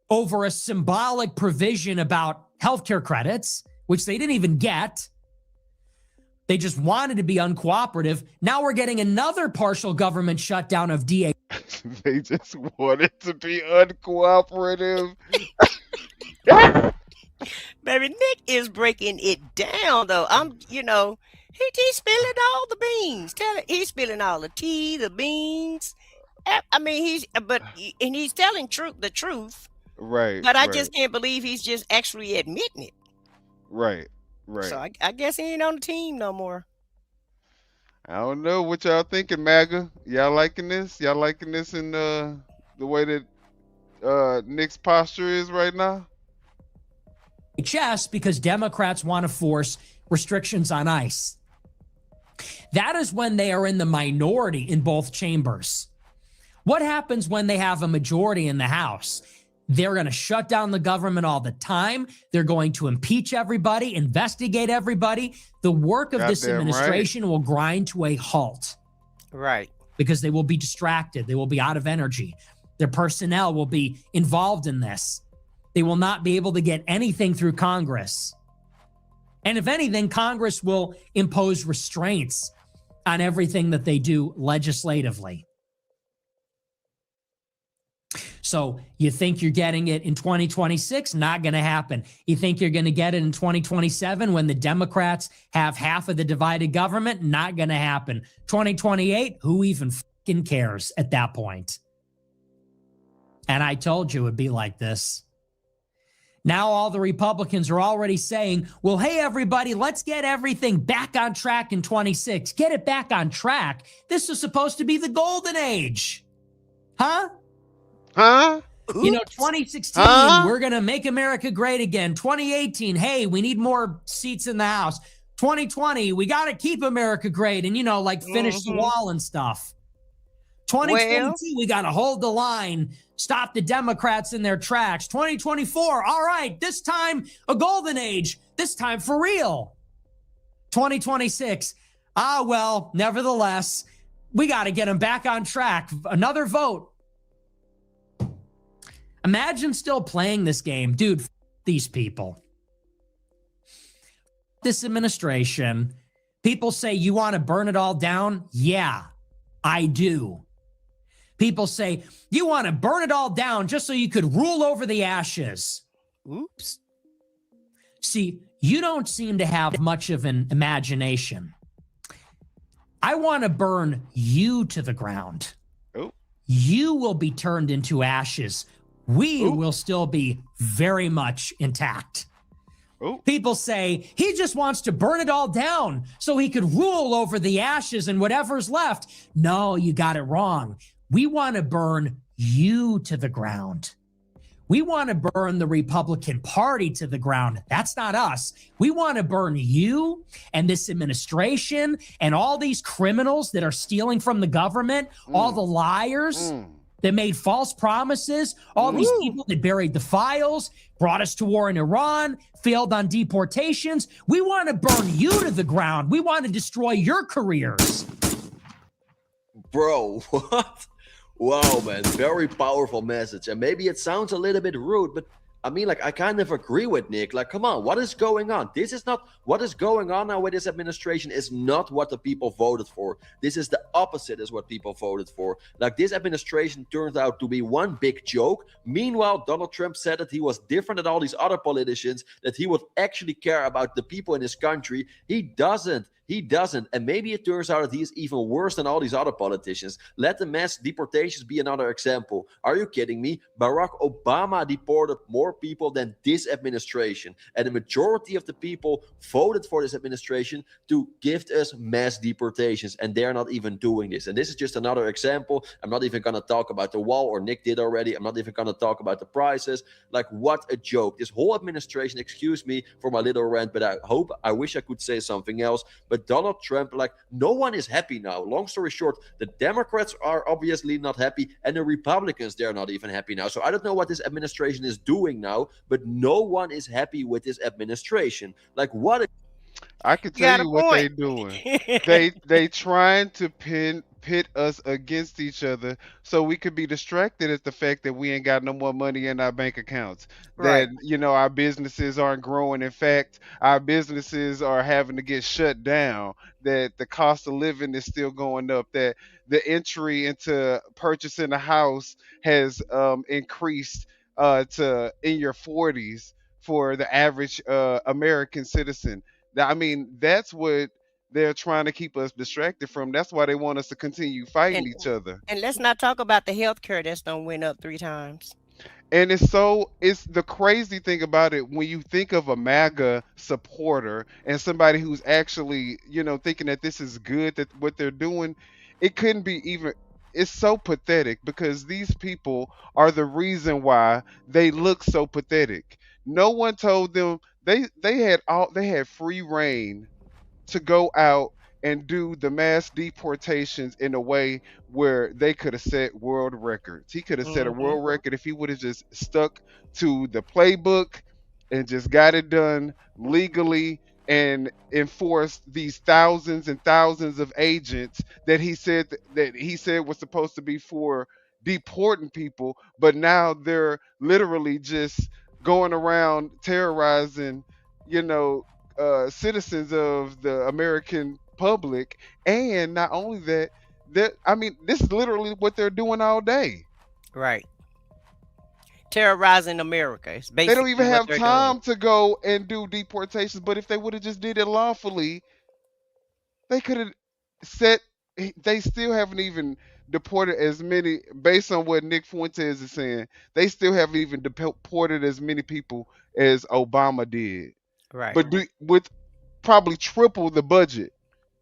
over a symbolic provision about healthcare credits, which they didn't even get. They just wanted to be uncooperative. Now we're getting another partial government shutdown of DHS.
They just wanted to be uncooperative.
Baby, Nick is breaking it down, though. He's spilling all the beans. He's spilling all the tea, the beans. I mean, he's telling the truth.
Right.
But I
right,
just can't believe he's just actually admitting it.
right.
So I guess he ain't on the team no more.
I don't know what y'all thinking, MAGA. Y'all liking this? Y'all liking this in the way that Nick's posture is right now?
Chess because Democrats want to force restrictions on ICE. That is when they are in the minority in both chambers. What happens when they have a majority in the House? They're going to shut down the government all the time. They're going to impeach everybody, investigate everybody. The work of this
Goddamn
administration will grind to a halt.
Right.
Because they will be distracted. They will be out of energy. Their personnel will be involved in this. They will not be able to get anything through Congress. And if anything, Congress will impose restraints on everything that they do legislatively. So you think you're getting it in 2026? Not going to happen. You think you're going to get it in 2027 when the Democrats have half of the divided government? Not going to happen. 2028? Who even fucking cares at that point? And I told you it would be like this. Now all the Republicans are already saying, well, hey, everybody, let's get everything back on track in 26. Get it back on track. This is supposed to be the golden age. Huh?
Huh?
You know, 2016, we're going to make America great again. 2018, hey, we need more seats in the House. 2020, we got to keep America great and, you know, like finish the wall and stuff. 2022, we got to hold the line, stop the Democrats in their tracks. 2024, all right, this time a golden age, this time for real. 2026, well, nevertheless, we got to get them back on track. Another vote. Imagine still playing this game. Dude, these people. This administration, people say, you want to burn it all down? Yeah, I do. People say, you want to burn it all down just so you could rule over the ashes.
Oops.
See, you don't seem to have much of an imagination. I want to burn you to the ground.
Oh.
You will be turned into ashes. We will still be very much intact. People say he just wants to burn it all down so he could rule over the ashes and whatever's left. No, you got it wrong. We want to burn you to the ground. We want to burn the Republican Party to the ground. That's not us. We want to burn you and this administration and all these criminals that are stealing from the government, all the liars that made false promises, all these people that buried the files, brought us to war in Iran, failed on deportations. We want to burn you to the ground. We want to destroy your careers.
Bro, what? Wow, man, very powerful message. And maybe it sounds a little bit rude, but I mean, like, I kind of agree with Nick. Like, come on, what is going on? This is not what is going on now with this administration is not what the people voted for. This is the opposite is what people voted for. Like, this administration turns out to be one big joke. Meanwhile, Donald Trump said that he was different than all these other politicians, that he would actually care about the people in his country. He doesn't. He doesn't. And maybe it turns out that he is even worse than all these other politicians. Let the mass deportations be another example. Are you kidding me? Barack Obama deported more people than this administration. And the majority of the people voted for this administration to give us mass deportations. And they're not even doing this. And this is just another example. I'm not even going to talk about the wall, or Nick did already. I'm not even going to talk about the prices. Like, what a joke. This whole administration, excuse me for my little rant, but I wish I could say something else. But Donald Trump, like, no one is happy now. Long story short, the Democrats are obviously not happy, and the Republicans, they're not even happy now. So I don't know what this administration is doing now, but no one is happy with this administration. Like, what?
I can tell you what they're doing. They trying to pit us against each other so we could be distracted at the fact that we ain't got no more money in our bank accounts.
Right.
That, you know, our businesses aren't growing. In fact, our businesses are having to get shut down. That the cost of living is still going up. That the entry into purchasing a house has increased to in your 40s for the average American citizen. I mean, that's what they're trying to keep us distracted from. That's why they want us to continue fighting each other.
And let's not talk about the health care that's done went up 3 times.
And it's the crazy thing about it, when you think of a MAGA supporter and somebody who's actually, you know, thinking that this is good, that what they're doing, it couldn't be even, it's so pathetic because these people are the reason why they look so pathetic. No one told them they had free reign to go out and do the mass deportations in a way where they could have set world records. He could have set a world record if he would have just stuck to the playbook and just got it done legally and enforced these thousands and thousands of agents that he said was supposed to be for deporting people, but now they're literally just going around terrorizing, you know, citizens of the American public. And not only that, I mean, this is literally what they're doing all day.
Right. Terrorizing America. It's
They don't
basically
even
what
have
they're
time
doing.
to go and do deportations. But if they would have just did it lawfully, they could have set. They still haven't even deported as many, based on what Nick Fuentes is saying. They still haven't even deported as many people as Obama did.
Right.
But with probably triple the budget.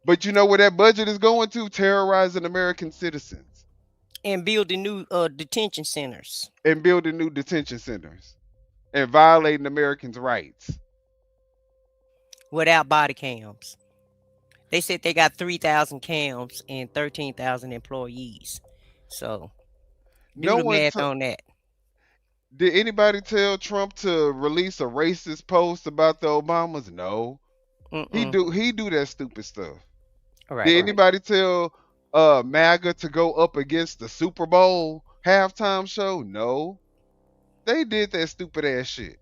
But you know where that budget is going to? Terrorizing American citizens
And building new detention centers.
and building new detention centers and violating Americans' rights.
Without body cams. They said they got 3,000 cams and 13,000 employees. So do
No
the
one
math on that.
did anybody tell Trump to release a racist post about the Obamas? No. He do that stupid stuff.
Right.
Did anybody tell MAGA to go up against the Super Bowl halftime show? No. They did that stupid ass shit.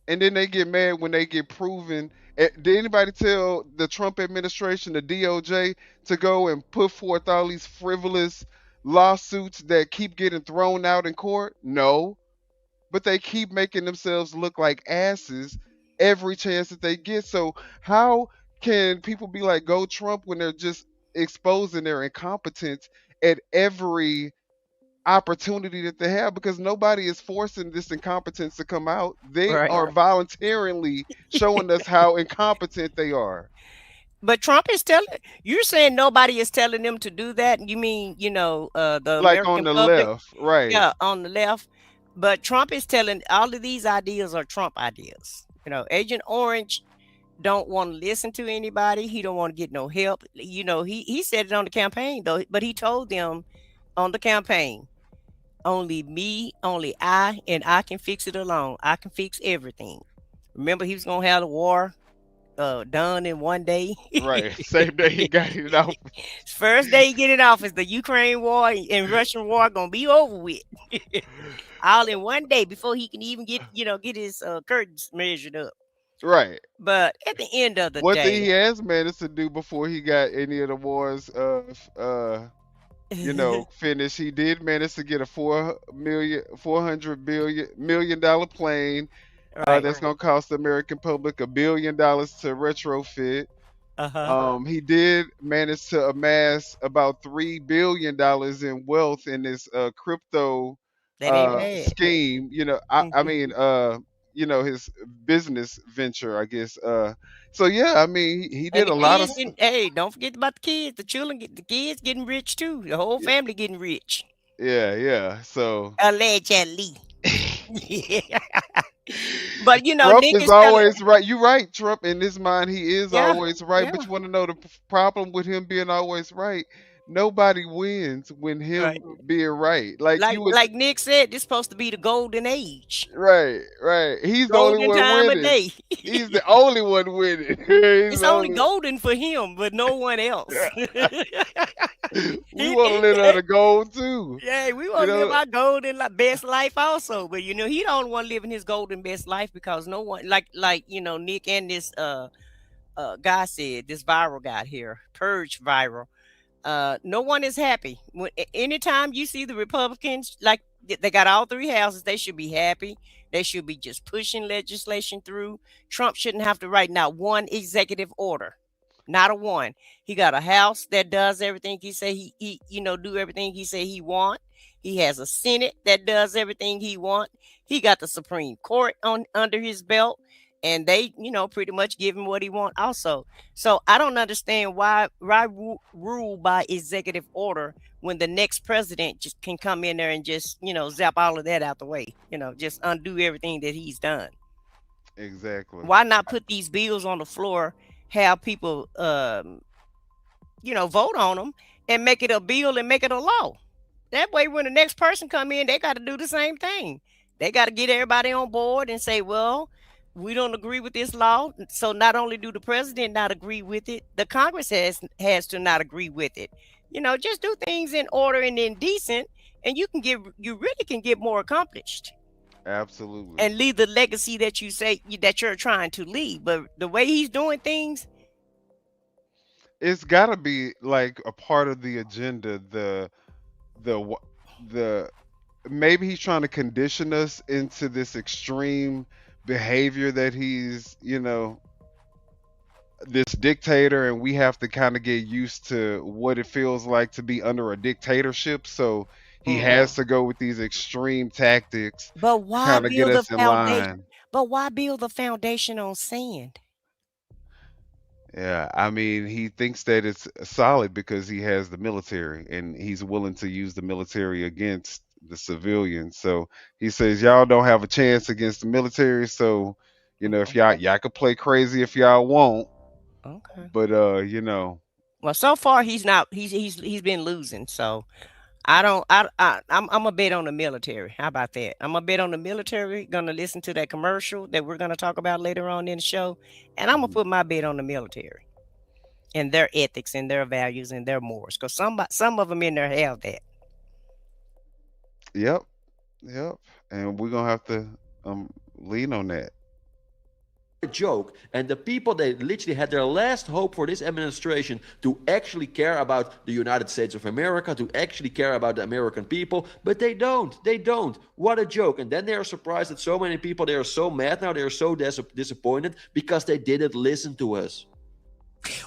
And then they get mad when they get proven. Did anybody tell the Trump administration, the DOJ, to go and put forth all these frivolous lawsuits that keep getting thrown out in court? No. But they keep making themselves look like asses every chance that they get. So how can people be like, go Trump, when they're just exposing their incompetence at every opportunity that they have? Because nobody is forcing this incompetence to come out. They
Right.
are voluntarily showing us how incompetent they are.
But Trump is you're saying nobody is telling them to do that. You mean, the
Like
American
on the
public?
left, right?
Yeah, on the left. But Trump is telling all of these ideas are Trump ideas. Agent Orange don't want to listen to anybody. He don't want to get no help. He said it on the campaign though, but he told them on the campaign, only me, only I, and I can fix it alone. I can fix everything. Remember, he was gonna have the war done in one day.
Right. Same day he got it out.
First day he get in office, the Ukraine war and Russian war gonna be over with. All in one day before he can even get his curtains measured up.
Right.
But at the end of the
One thing
day,
he has managed to do before he got any of the wars finished, he did manage to get a $400 million plane that's gonna cost the American public $1 billion to retrofit. He did manage to amass about $3 billion in wealth in this crypto
that ain't bad.
scheme. I mean, his business venture, I guess. So yeah, I mean, he did
And
a
the
lot of.
kids hey, don't forget about the kids. The kids getting rich too. The whole family getting rich.
Yeah. So
Allegedly. But
Trump
Nick
is always right. You're right, Trump. In his mind, he is
Yeah,
always right.
yeah.
But you want to know the problem with him being always right? Nobody wins when him
Right.
being right. Like you would,
Like Nick said, this supposed to be the golden age.
right. He's the only
Golden
one
time of
winning.
day.
He's the only one winning. He's
It's
the
only golden for him, but no one else.
We want to live out of gold too.
Yeah, we want to
You
live
know?
our golden best life also. But he don't want to live in his golden best life because no one like Nick and this guy said, this viral guy here, Purge viral. No one is happy. Anytime you see the Republicans, like they got all three houses, they should be happy. They should be just pushing legislation through. Trump shouldn't have to write not one executive order, not a one. He got a house that does everything he say he do everything he say he want. He has a Senate that does everything he want. He got the Supreme Court under his belt. and they, pretty much give him what he want also. So I don't understand why rule by executive order when the next president just can come in there and just, zap all of that out the way, just undo everything that he's done.
Exactly.
Why not put these bills on the floor, have people, vote on them and make it a bill and make it a law? That way, when the next person come in, they got to do the same thing. They got to get everybody on board and say, well, we don't agree with this law. So not only do the president not agree with it, the Congress has to not agree with it. Just do things in order and in decent, and you really can get more accomplished.
Absolutely.
And leave the legacy that you say that you're trying to leave. But the way he's doing things,
it's got to be like a part of the agenda. The maybe he's trying to condition us into this extreme behavior that he's, this dictator, and we have to kind of get used to what it feels like to be under a dictatorship. So he has to go with these extreme tactics
but
to
why
kind of get
build the
us in
foundation?
line.
But why build the foundation on sand?
Yeah, I mean, he thinks that it's solid because he has the military and he's willing to use the military against the civilians. So he says, y'all don't have a chance against the military. So, if y'all could play crazy if y'all want.
Okay.
But
Well, so far he's been losing. So I'm a bet on the military. How about that? I'm a bet on the military. Gonna listen to that commercial that we're gonna talk about later on in the show, and I'm gonna put my bet on the military and their ethics and their values and their morals, because some of them in there have that.
Yep. And we're gonna have to lean on that.
A joke, and the people that literally had their last hope for this administration to actually care about the United States of America, to actually care about the American people, but they don't. What a joke. And then they are surprised that so many people, they are so mad now, they are so disappointed because they didn't listen to us.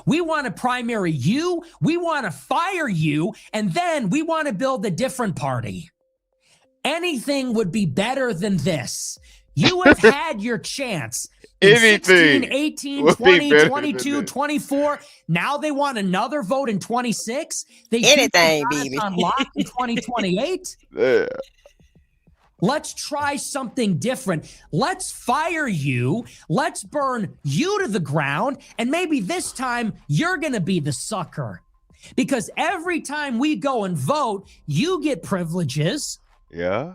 We want to primary you, we want to fire you, and then we want to build a different party. Anything would be better than this. You have had your chance. In 16, 18, 20, 22, 24. Now they want another vote in 26.
Anything, baby.
On lock in 2028.
Yeah.
Let's try something different. Let's fire you. Let's burn you to the ground. And maybe this time you're going to be the sucker. Because every time we go and vote, you get privileges.
Yeah.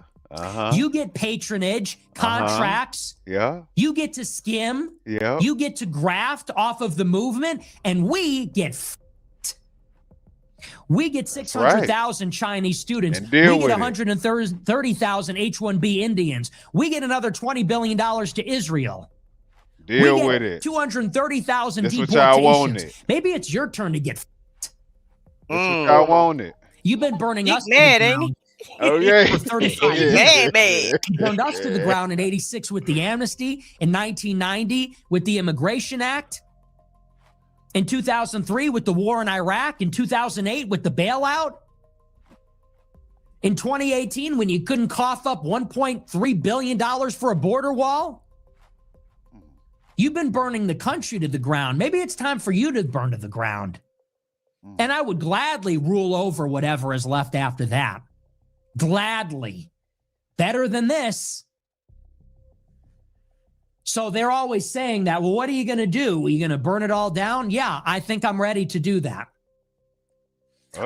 You get patronage, contracts.
Yeah.
You get to skim.
Yeah.
You get to graft off of the movement, and we get f***ed. We get 600,000 Chinese students. We get 130,000 H-1B Indians. We get another $20 billion to Israel.
Deal with it.
230,000 deportations.
What y'all wanted.
Maybe it's your turn to get f***ed.
That's what y'all wanted.
You've been burning us
mad, ain't he?
Okay.
For 35 years.
Man.
He burned us to the ground in 86 with the amnesty, in 1990 with the Immigration Act, in 2003 with the war in Iraq, in 2008 with the bailout, in 2018 when you couldn't cough up $1.3 billion for a border wall. You've been burning the country to the ground. Maybe it's time for you to burn to the ground. And I would gladly rule over whatever is left after that. Gladly. Better than this. So they're always saying that, well, what are you going to do? Are you going to burn it all down? Yeah, I think I'm ready to do that.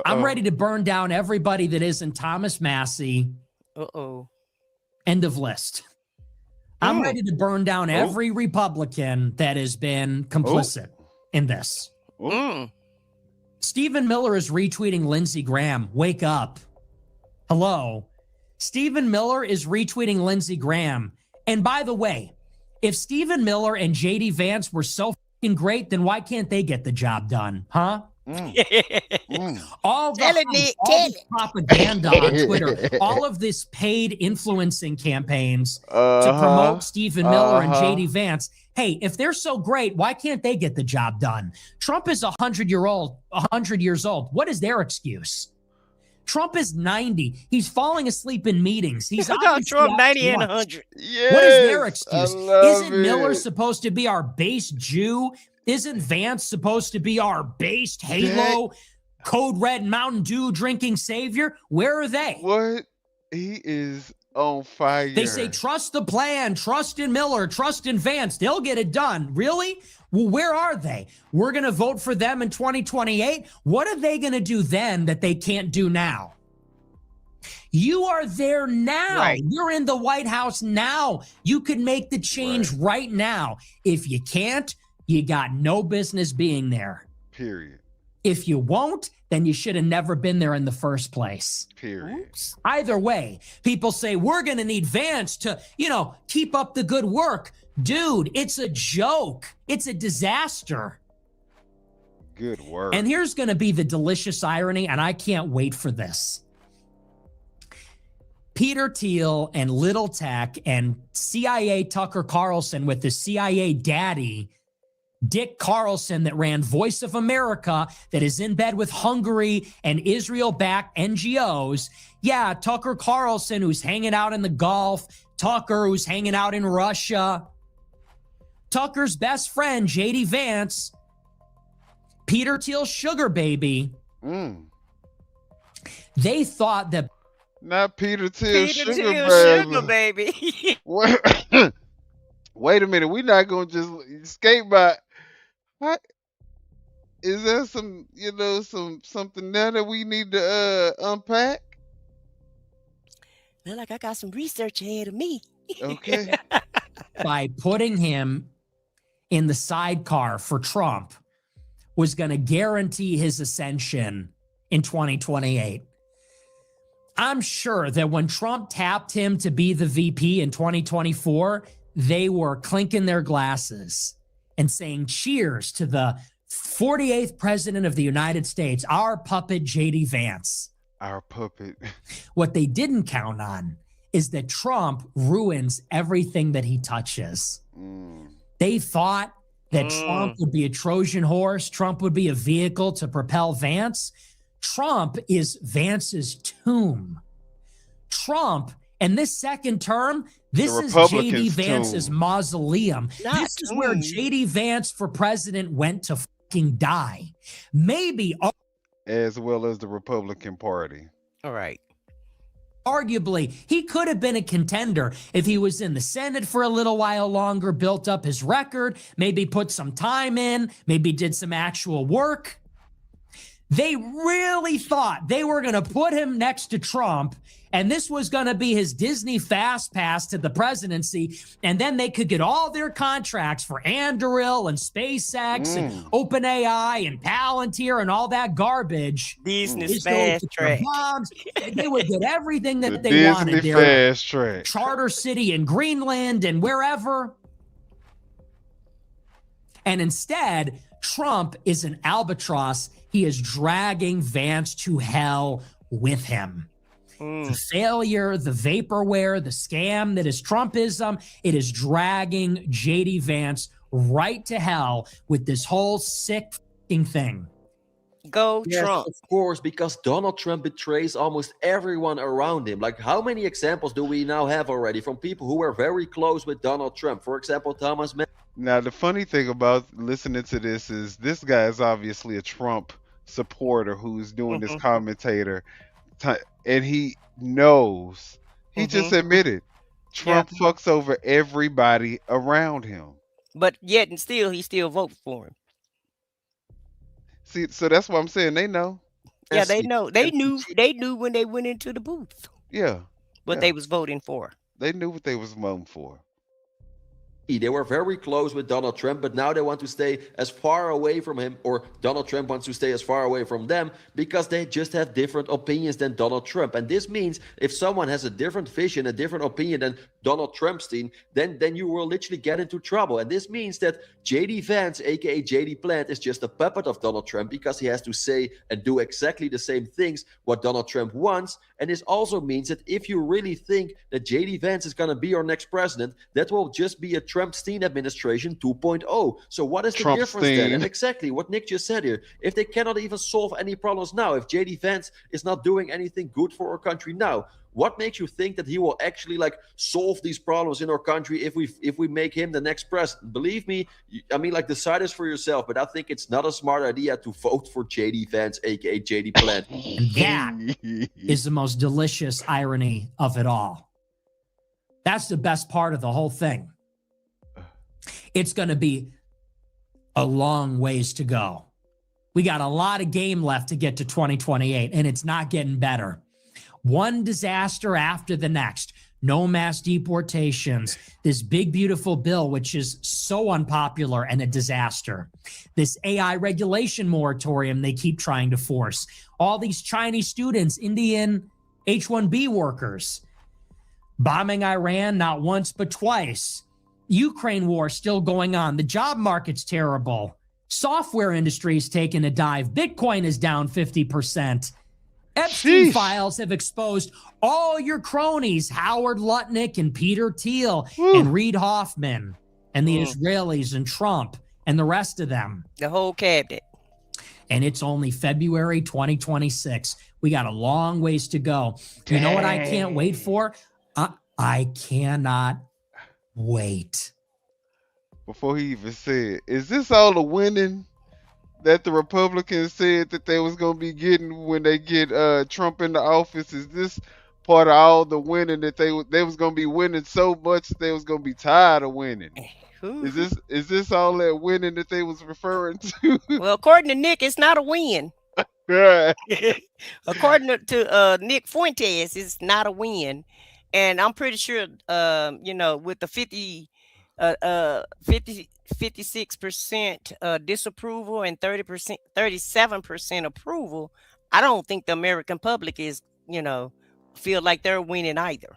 I'm ready to burn down everybody that isn't Thomas Massey. End of list. I'm ready to burn down every Republican that has been complicit in this. Stephen Miller is retweeting Lindsey Graham. Wake up. Hello. Stephen Miller is retweeting Lindsey Graham. And by the way, if Stephen Miller and JD Vance were so fucking great, then why can't they get the job done? Huh? All this propaganda on Twitter, all of this paid influencing campains to promote Stephen Miller and JD Vance. Hey, if they're so great, why can't they get the job done? Trump is 100 years old. What is their excuse? Trump is 90. He's falling asleep in meetings. He's
Look
obviously
Trump
out
90
to
and
lunch.
100.
Yes,
What is their
I
excuse?
love
Isn't Miller
it.
supposed to be our base Jew? Isn't Vance supposed to be our based Halo, Code Red Mountain Dew drinking savior? Where are they?
What? He is on fire.
They say, trust the plan, trust in Miller, trust in Vance. They'll get it done. Really? Well, where are they? We're going to vote for them in 2028. What are they going to do then that they can't do now? You are there now.
Right.
You're in the White House now. You can make the change right now. If you can't, you got no business being there.
Period.
If you won't, then you should have never been there in the first place.
Period.
Oops.
Either way, people say we're going to need Vance to, keep up the good work. Dude, it's a joke. It's a disaster.
Good work.
And here's going to be the delicious irony, and I can't wait for this. Peter Thiel and Little Tech and CIA Tucker Carlson with the CIA daddy, Dick Carlson, that ran Voice of America, that is in bed with Hungary and Israel-backed NGOs. Yeah, Tucker Carlson, who's hanging out in the Gulf. Tucker, who's hanging out in Russia. Tucker's best friend, J.D. Vance. Peter Thiel's sugar baby. They thought that...
Not Peter Thiel,
Peter
sugar
Thiel,
baby.
sugar baby.
Wait a minute. We're not going to just escape by... What? Is there some, something there that we need to unpack?
Feel like I got some research ahead of me.
Okay.
by putting him in the sidecar for Trump was going to guarantee his ascension in 2028. I'm sure that when Trump tapped him to be the VP in 2024, they were clinking their glasses and saying cheers to the 48th president of the United States, our puppet, J.D. Vance.
Our puppet.
What they didn't count on is that Trump ruins everything that he touches. They thought that Trump would be a Trojan horse. Trump would be a vehicle to propel Vance. Trump is Vance's tomb. Trump, and this second term, this is J.D. Vance's mausoleum. This is where J.D. Vance for president went to fucking die. Maybe.
As well as the Republican Party.
All right.
Arguably, he could have been a contender if he was in the Senate for a little while longer, built up his record, maybe put some time in, maybe did some actual work. They really thought they were going to put him next to Trump, and this was going to be his Disney fast pass to the presidency, and then they could get all their contracts for Anduril and SpaceX and OpenAI and Palantir and all that garbage.
Disney's fast track.
Bombs. They would get everything that they
Disney
wanted.
Fast Track.
Charter City in Greenland and wherever. And instead, Trump is an albatross. He is dragging Vance to hell with him. The failure, the vaporware, the scam that is Trumpism, it is dragging J.D. Vance right to hell with this whole sick thing.
Go
Yes,
Trump.
of course, because Donald Trump betrays almost everyone around him. Like, how many examples do we now have already from people who were very close with Donald Trump? For example, Thomas Mann.
Now, the funny thing about listening to this is this guy is obviously a Trump supporter who's doing this commentator, and he knows. He just admitted Trump fucks over everybody around him.
But yet and still, he still votes for him.
See, so that's what I'm saying. They know.
Yeah, they know. They knew when they went into the booth
Yeah.
what they was voting for.
They knew what they was voting for.
They were very close with Donald Trump, but now they want to stay as far away from him, or Donald Trump wants to stay as far away from them because they just have different opinions than Donald Trump. And this means if someone has a different vision, a different opinion than Donald Trumpstein, then you will literally get into trouble. And this means that J.D. Vance, aka J.D. Plant, is just a puppet of Donald Trump because he has to say and do exactly the same things what Donald Trump wants. And this also means that if you really think that J.D. Vance is going to be our next president, that will just be a trap Trumpstein administration 2.0. So what is the difference then?
Trumpstein.
And exactly what Nick just said here. If they cannot even solve any problems now, if J.D. Vance is not doing anything good for our country now, what makes you think that he will actually like solve these problems in our country if we make him the next president? Believe me, I mean, like, decide this for yourself, but I think it's not a smart idea to vote for J.D. Vance, aka J.D. Plant.
And that is the most delicious irony of it all. That's the best part of the whole thing. It's going to be a long ways to go. We got a lot of game left to get to 2028, and it's not getting better. One disaster after the next. No mass deportations. This big, beautiful bill, which is so unpopular and a disaster. This AI regulation moratorium they keep trying to force. All these Chinese students, Indian H-1B workers. Bombing Iran not once but twice. Ukraine war still going on. The job market's terrible. Software industry is taking a dive. Bitcoin is down 50%. Epstein files have exposed all your cronies, Howard Lutnick and Peter Thiel and Reid Hoffman and the Israelis and Trump and the rest of them.
The whole cabinet.
And it's only February 2026. We got a long ways to go. You know what I can't wait for? I cannot wait.
Before he even said, is this all the winning that the Republicans said that they was going to be getting when they get Trump in the office? Is this part of all the winning that they was going to be winning so much that they was going to be tired of winning? Is this all that winning that they was referring to?
Well, according to Nick, it's not a win. According to Nick Fuentes, it's not a win. And I'm pretty sure, with the 56% disapproval and 37% approval, I don't think the American public is, feel like they're winning either.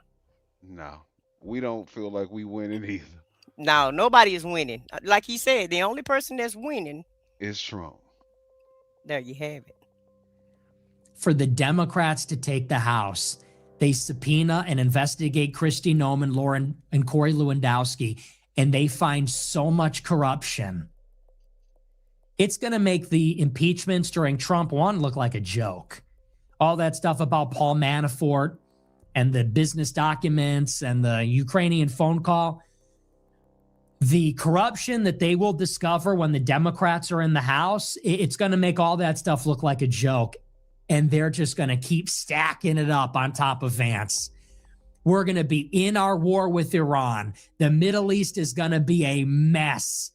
No, we don't feel like we winning either.
No, nobody is winning. Like he said, the only person that's winning
is Trump.
There you have it.
For the Democrats to take the House, they subpoena and investigate Kristi Noem, Lauren, and Corey Lewandowski, and they find so much corruption. It's going to make the impeachments during Trump 1 look like a joke. All that stuff about Paul Manafort and the business documents and the Ukrainian phone call. The corruption that they will discover when the Democrats are in the House, it's going to make all that stuff look like a joke. And they're just going to keep stacking it up on top of Vance. We're going to be in our war with Iran. The Middle East is going to be a mess.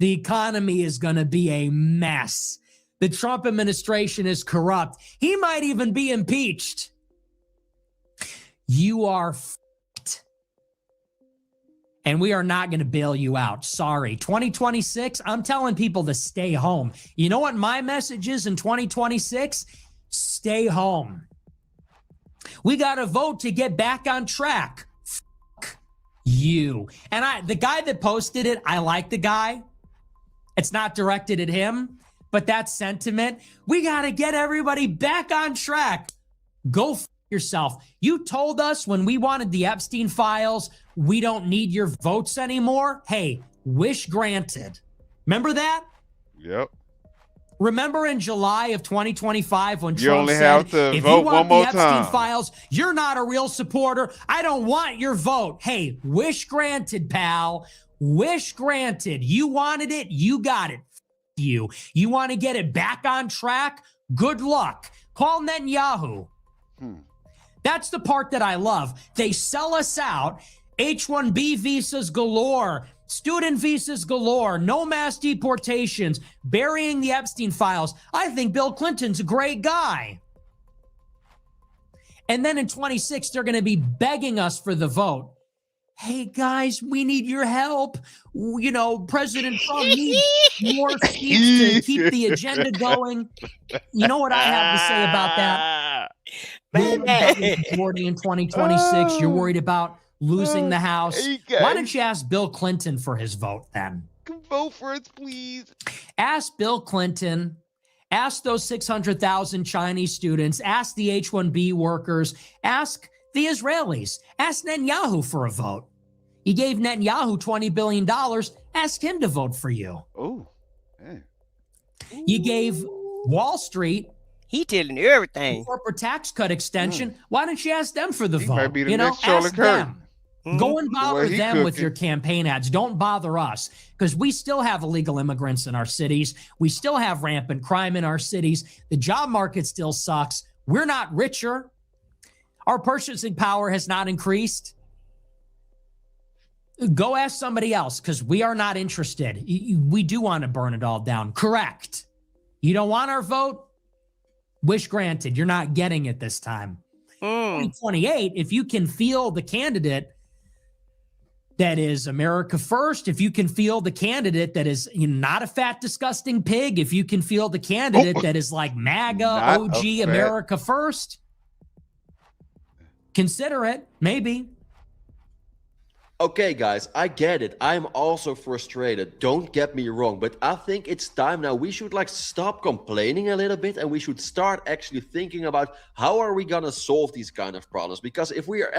The economy is going to be a mess. The Trump administration is corrupt. He might even be impeached. You are f***ed. And we are not going to bail you out. Sorry. 2026, I'm telling people to stay home. You know what my message is in 2026? Stay home. We got to vote to get back on track. Fuck you. And the guy that posted it, I like the guy. It's not directed at him, but that sentiment, we got to get everybody back on track. Go f yourself. You told us when we wanted the Epstein files, we don't need your votes anymore. Hey, wish granted. Remember that?
Yep.
Remember in July of 2025 when
you
Trump
only
said,
have to
if
vote
you want
one more
the Epstein
time.
files, you're not a real supporter. I don't want your vote. Hey, wish granted, pal. Wish granted. You wanted it. You got it. You want to get it back on track? Good luck. Call Netanyahu. That's the part that I love. They sell us out. H-1B visas galore. Student visas galore, no mass deportations, burying the Epstein files. I think Bill Clinton's a great guy. And then in 26, they're going to be begging us for the vote. Hey, guys, we need your help. You know, President Trump needs more seats to keep the agenda going. You know what I have to say about that? Majority in 2026, you're worried about losing the House.
Hey,
why don't you ask Bill Clinton for his vote then?
Vote for us, please.
Ask Bill Clinton. Ask those 600,000 Chinese students. Ask the H-1B workers. Ask the Israelis. Ask Netanyahu for a vote. You gave Netanyahu $20 billion. Ask him to vote for you.
Oh, hey.
You gave Wall Street
He telling you everything.
corporate tax cut extension. Why don't you ask them for the
He
vote?
might be the
You know,
next Charlie
ask
Kirk.
them. Go and
The way
bother
he
them with
cooking.
your campaign ads. Don't bother us, because we still have illegal immigrants in our cities. We still have rampant crime in our cities. The job market still sucks. We're not richer. Our purchasing power has not increased. Go ask somebody else, because we are not interested. We do want to burn it all down. Correct. You don't want our vote? Wish granted. You're not getting it this time. 2028, if you can field the candidate that is America first, if you can field the candidate that is not a fat, disgusting pig, if you can field the candidate that is like MAGA,
Not a
OG,
fat-
America first, consider it, maybe.
Okay, guys, I get it. I'm also frustrated. Don't get me wrong, but I think it's time now. We should stop complaining a little bit, and we should start actually thinking about how are we gonna solve these kind of problems. Because if we're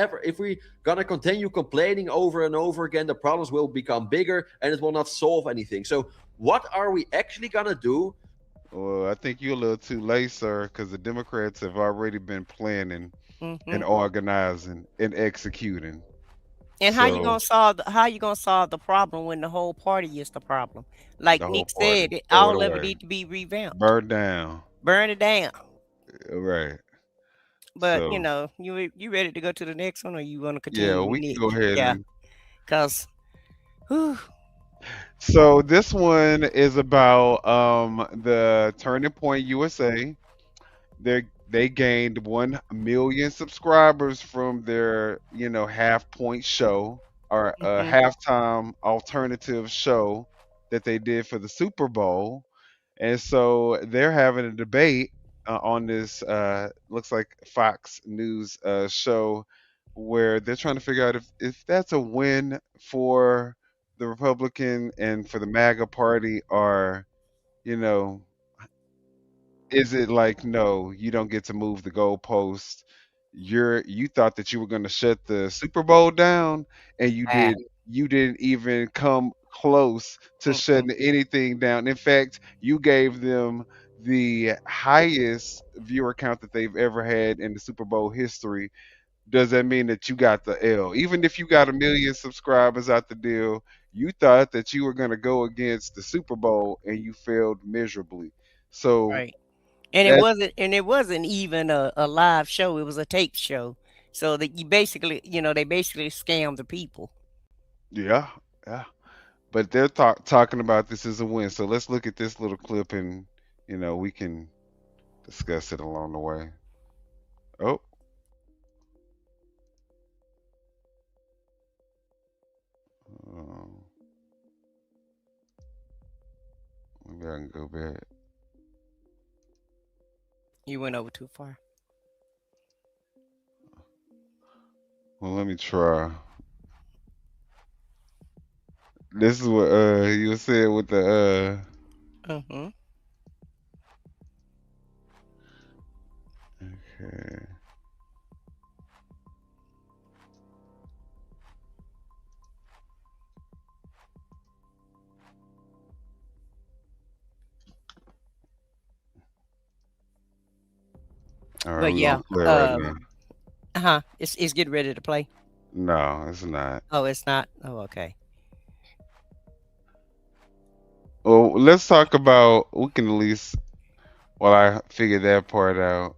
gonna continue complaining over and over again, the problems will become bigger and it will not solve anything. So what are we actually gonna do?
Well, I think you're a little too late, sir, because the Democrats have already been planning and organizing and executing.
And how you gonna solve the problem when the whole party is the problem? Like
The whole
Nick
party.
said,
Throw
all
it
of it
away.
need to be revamped.
Burn down.
Burn it down.
Right.
But
So,
you ready to go to the next one, or you want to
yeah,
continue with
we can
Nick?
go ahead
Yeah,
and.
because
So this one is about the Turning Point USA. They gained 1 million subscribers from their half point show, or a halftime alternative show that they did for the Super Bowl. And so they're having a debate on this looks like Fox News show, where they're trying to figure out if that's a win for the Republican and for the MAGA party, or you know is it like, no, you don't get to move the goalpost. You thought that you were going to shut the Super Bowl down, and you didn't even come close to shutting anything down. In fact, you gave them the highest viewer count that they've ever had in the Super Bowl history. Does that mean that you got the L? Even if you got 1 million subscribers out the deal, you thought that you were going to go against the Super Bowl, and you failed miserably. So
right, and
that
it wasn't even a live show. It was a tape show. So that they basically scammed the people.
Yeah, yeah. But they're talking about this as a win. So let's look at this little clip, and we can discuss it along the way. Oh, um, maybe I can go back.
You went over too far.
Well, let me try. This is what you said with the
Mm-hmm.
okay. All right,
But
I'm
yeah,
gonna play it right now.
it's getting ready to play.
No, it's not.
Oh, it's not. Oh, okay.
Well, let's talk about. We can at least, while I figure that part out.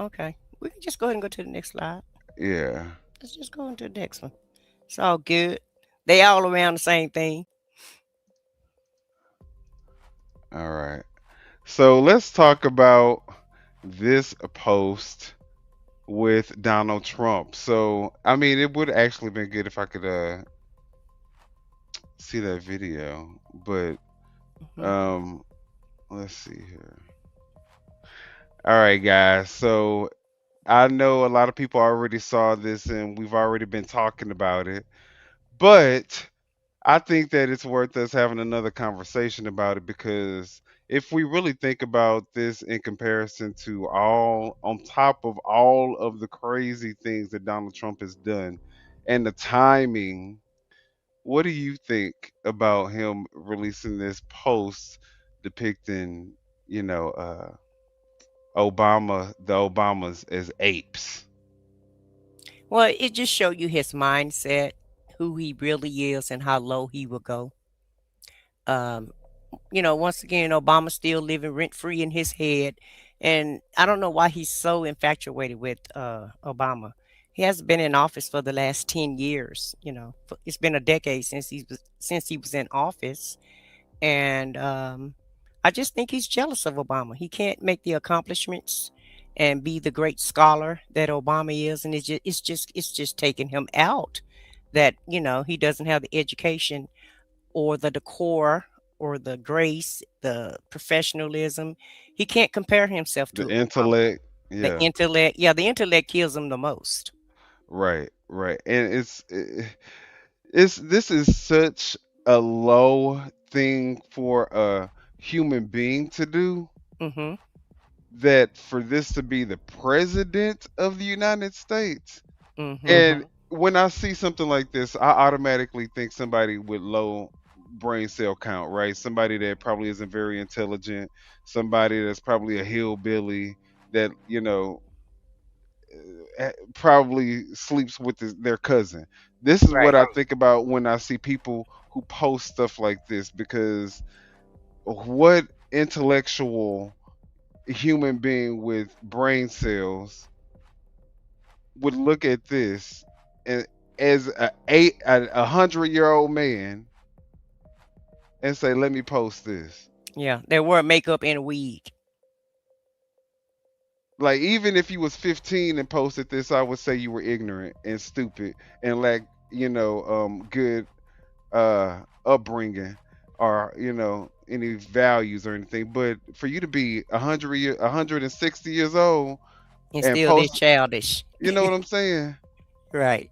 Okay, we can just go ahead and go to the next slide.
Yeah.
Let's just go into the next one. It's all good. They all around the same thing.
All right. So let's talk about this post with Donald Trump. So, I mean, it would actually been good if I could see that video, but um let's see here. All right, guys. So, I know a lot of people already saw this and we've already been talking about it, but I think that it's worth us having another conversation about it, because if we really think about this in comparison to on top of all of the crazy things that Donald Trump has done, and the timing what do you think about him releasing this post depicting, you know, the Obamas as apes?
Well, it just show you his mindset, who he really is, and how low he will go. Um, once again, Obama's still living rent free in his head, and I don't know why he's so infatuated with Obama. He hasn't been in office for the last 10 years. It's been a decade since he was in office, and I just think he's jealous of Obama. He can't make the accomplishments and be the great scholar that Obama is, and it's just taking him out. That he doesn't have the education or the decor or the grace, the professionalism. He can't compare himself
The
to Obama.
intellect,
The
yeah,
intellect, yeah, the intellect kills him the most.
right, right. And it's this is such a low thing for a human being to do,
Hmm.
that for this to be the president of the United States.
Hmm.
And when I see something like this, I automatically think somebody with low brain cell count, right? Somebody that probably isn't very intelligent, somebody that's probably a hillbilly that, probably sleeps with their cousin. This is what
Right.
I think about when I see people who post stuff like this, because what intellectual human being with brain cells would look at this and as a 100-year-old man and say, "Let me post this."
Yeah, they wear makeup and a wig.
Like, even if you was 15 and posted this, I would say you were ignorant and stupid and lack, good upbringing, or any values or anything. But for you to be 160 years old
And
and
still they're
post,
childish.
you know what I'm saying?
Right.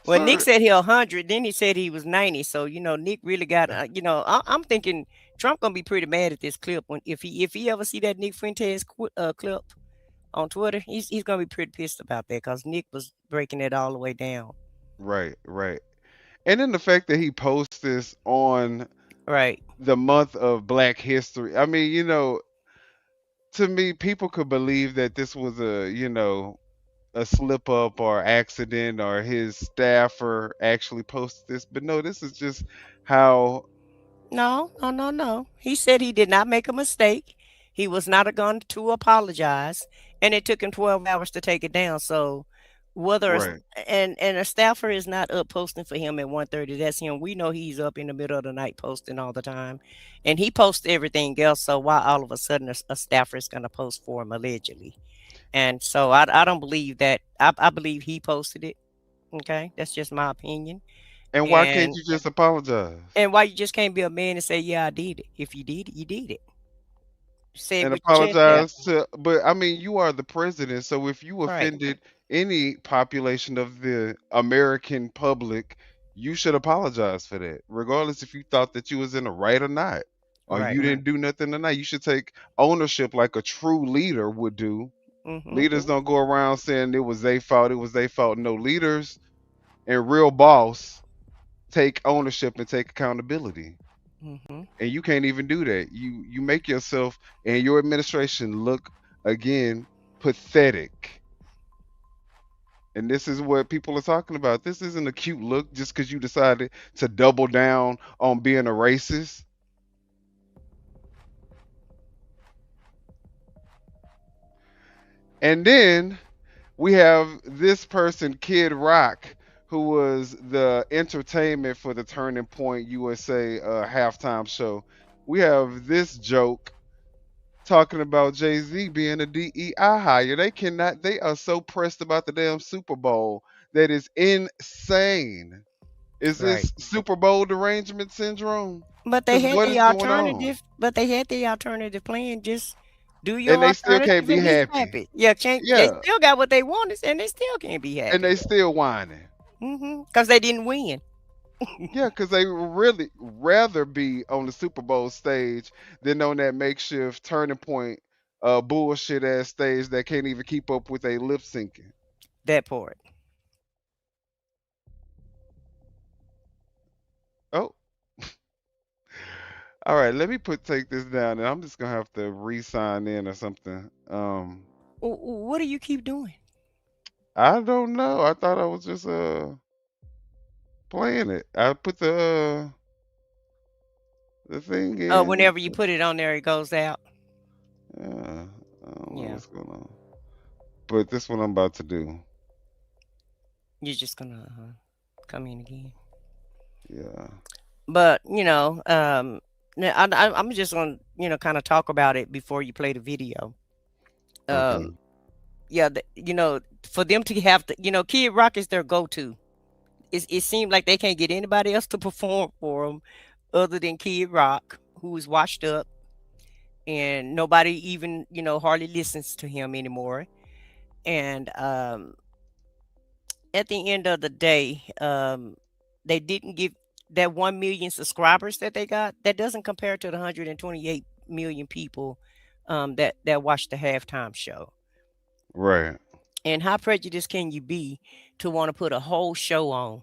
Well, Nick
So
said he 100, then he said he was 90. So, Nick really got, I'm thinking Trump gonna be pretty mad at this clip when if he ever see that Nick Fuentes clip on Twitter, he's gonna be pretty pissed about that because Nick was breaking it all the way down.
right, right. And then the fact that he posts this on
Right.
the month of Black History. I mean, to me, people could believe that this was a slip up or accident, or his staffer actually posted this. But no, this is just how.
No, no, no, no. He said he did not make a mistake. He was not going to apologize, and it took him 12 hours to take it down. So, whether
Right,
and a staffer is not up posting for him at 1:30. That's him. We know he's up in the middle of the night posting all the time, and he posts everything else. So why all of a sudden a staffer is going to post for him allegedly? And so I don't believe that. I believe he posted it. Okay, that's just my opinion.
and why can't
And
you just apologize
and why you just can't be a man and say, "Yeah, I did it." If you did it, you did it. Say it
and
with your chest out.
apologize to? But I mean, you are the president, so if you
Right,
offended any population of the American public, you should apologize for that, regardless if you thought that you was in the right or not, or
right.
you didn't do nothing or not. You should take ownership like a true leader would do.
Mhm,
Leaders don't go around saying it was their fault, it was their fault. No, leaders and real boss take ownership and take accountability.
mhm,
And you can't even do that. You make yourself and your administration look, again, pathetic. And this is what people are talking about. This isn't a cute look just because you decided to double down on being a racist. And then we have this person, Kid Rock, who was the entertainment for the Turning Point USA halftime show. We have this joke talking about Jay Z being a DEI hire. They are so pressed about the damn Super Bowl that is insane. Is
right.
this Super Bowl derangement syndrome?
But they
Because
had
what
the
is going on?
alternative. But they had the alternative plan. Just do
And
your
they still can't
alternative
be
and be
happy.
happy. Yeah, can't they
Yeah.
still got what they wanted, and they still can't be
And
happy.
they still whining.
Because they didn't win.
Yeah, because they really rather be on the Super Bowl stage than on that makeshift Turning Point bullshit ass stage that can't even keep up with a lip syncing.
That part.
All right, let me take this down, and I'm just gonna have to re-sign in or something.
What do you keep doing?
I don't know. I thought I was just playing it. I put the thing in.
Whenever you put it on there, it goes out.
Yeah, I don't know
Yeah,
what's going on. But this what I'm about to do.
you're just gonna come in again.
Yeah.
But now I'm just gonna kind of talk about it before you play the video.
Okay.
Yeah, for them to have to, Kid Rock is their go-to. It seemed like they can't get anybody else to perform for them other than Kid Rock, who is washed up, and nobody even hardly listens to him anymore. And at the end of the day, they didn't give that 1 million subscribers that they got. That doesn't compare to the 128 million people that watched the halftime show.
Right.
And how prejudiced can you be to want to put a whole show on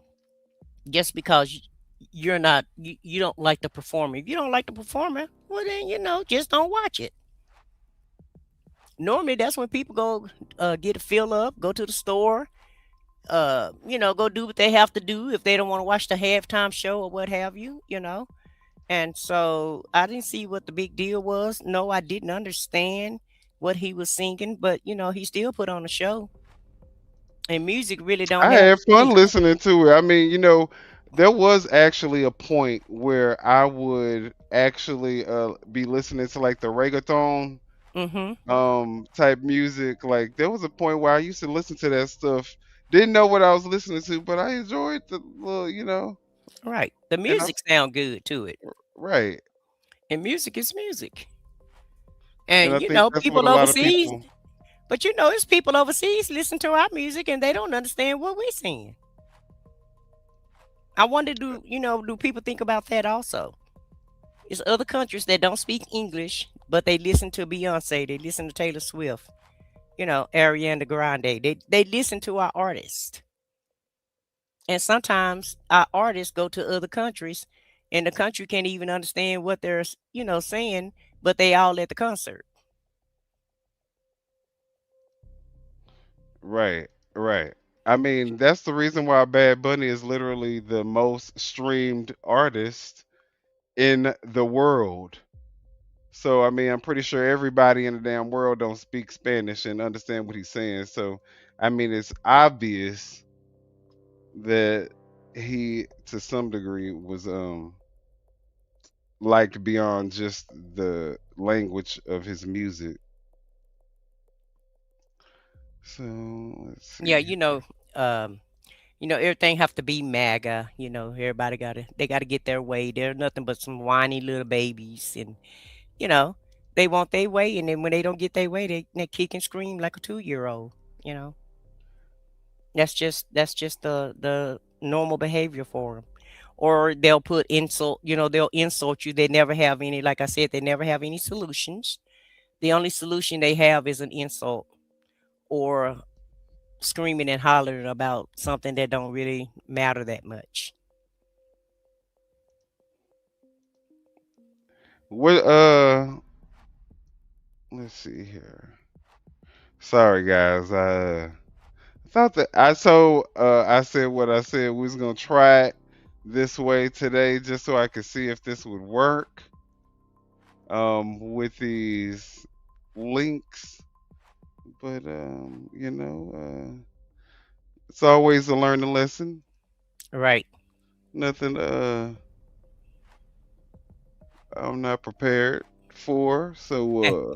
just because you don't like the performer? If you don't like the performer, well then just don't watch it. Normally that's when people go get a fill up, go to the store, go do what they have to do if they don't want to watch the halftime show or what have you. And so I didn't see what the big deal was. No, I didn't understand what he was singing, but he still put on a show. And music really don't
I
have
had
to
fun
be.
listening to it. I mean, there was actually a point where I would actually be listening to like the reggaeton
Mm-hmm.
type music. Like there was a point where I used to listen to that stuff. Didn't know what I was listening to, but I enjoyed the little.
Right. The
And I
music sound good to it.
right.
And music is music.
And
And
I think that's what a
people
lot of
overseas,
people.
but it's people overseas listen to our music and they don't understand what we're saying. I wonder, do people think about that also? It's other countries that don't speak English, but they listen to Beyonce, they listen to Taylor Swift, Ariana Grande. They listen to our artists. And sometimes our artists go to other countries and the country can't even understand what they're, saying, but they all at the concert.
Right. Right. I mean, that's the reason why Bad Bunny is literally the most streamed artist in the world. So I mean, I'm pretty sure everybody in the damn world don't speak Spanish and understand what he's saying. So I mean, it's obvious that he, to some degree, was liked beyond just the language of his music. So let's
Yeah,
see.
um, everything have to be MAGA. Everybody they gotta get their way. They're nothing but some whiny little babies, and you know, they want their way, and then when they don't get their way, they kick and scream like a 2-year-old. You know, that's just the normal behavior for them. Or they'll put insult. They'll insult you. They never have any. Like I said, they never have any solutions. The only solution they have is an insult or screaming and hollering about something that don't really matter that much.
What let's see here. Sorry guys. Thought that I said what I said. We was gonna try it this way today just so I could see if this would work. With these links. But it's always a learning lesson.
Right.
Nothing I'm not prepared for. So we're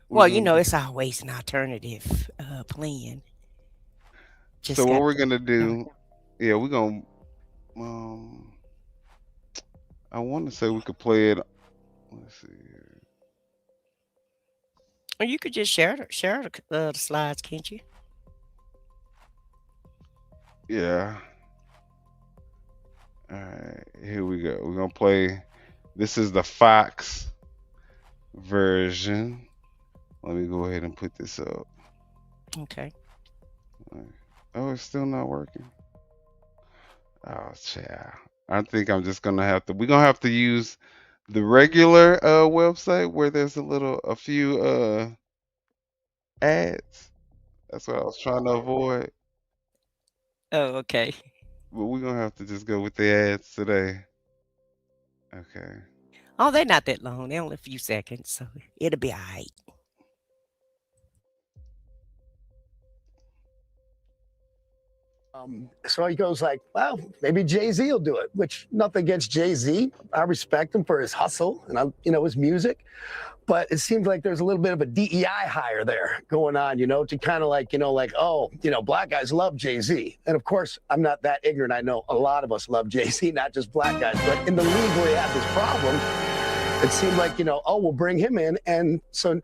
Well,
gonna
it's always an alternative plan.
so
Just
what
got
we're
to,
gonna
you know.
do, yeah, we're gonna um I wanna say we could play it. Let's see here.
Or you could just share the slides, can't you?
Yeah. Alright, here we go. We're gonna play, this is the Fox version. Let me go ahead and put this up.
Okay.
Oh, it's still not working. Oh, child. I think I'm just gonna have to. We're gonna have to use the regular website where there's a few ads. That's what I was trying to avoid.
Oh, okay.
But we're gonna have to just go with the ads today. Okay.
Oh, they're not that long. They're only a few seconds, so it'll be all right.
So he goes like, well, maybe Jay-Z will do it, which nothing against Jay-Z. I respect him for his hustle and, his music. But it seems like there's a little bit of a DEI hire there going on, to kind of like, black guys love Jay-Z. And of course, I'm not that ignorant. I know a lot of us love Jay-Z, not just black guys. But in the league where he had this problem, it seemed like, we'll bring him in. And so,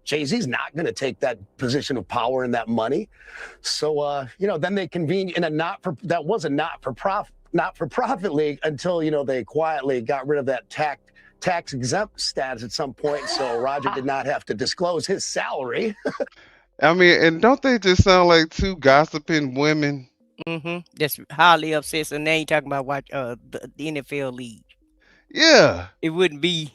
Jay-Z's not going to take that position of power and that money. So, then they convened in a not for profit league until, they quietly got rid of that tax exempt status at some point. So Roger did not have to disclose his salary.
I mean, and don't they just sound like two gossiping women?
Mm-hmm. That's highly obsessed. And they ain't talking about the NFL league.
Yeah.
It wouldn't be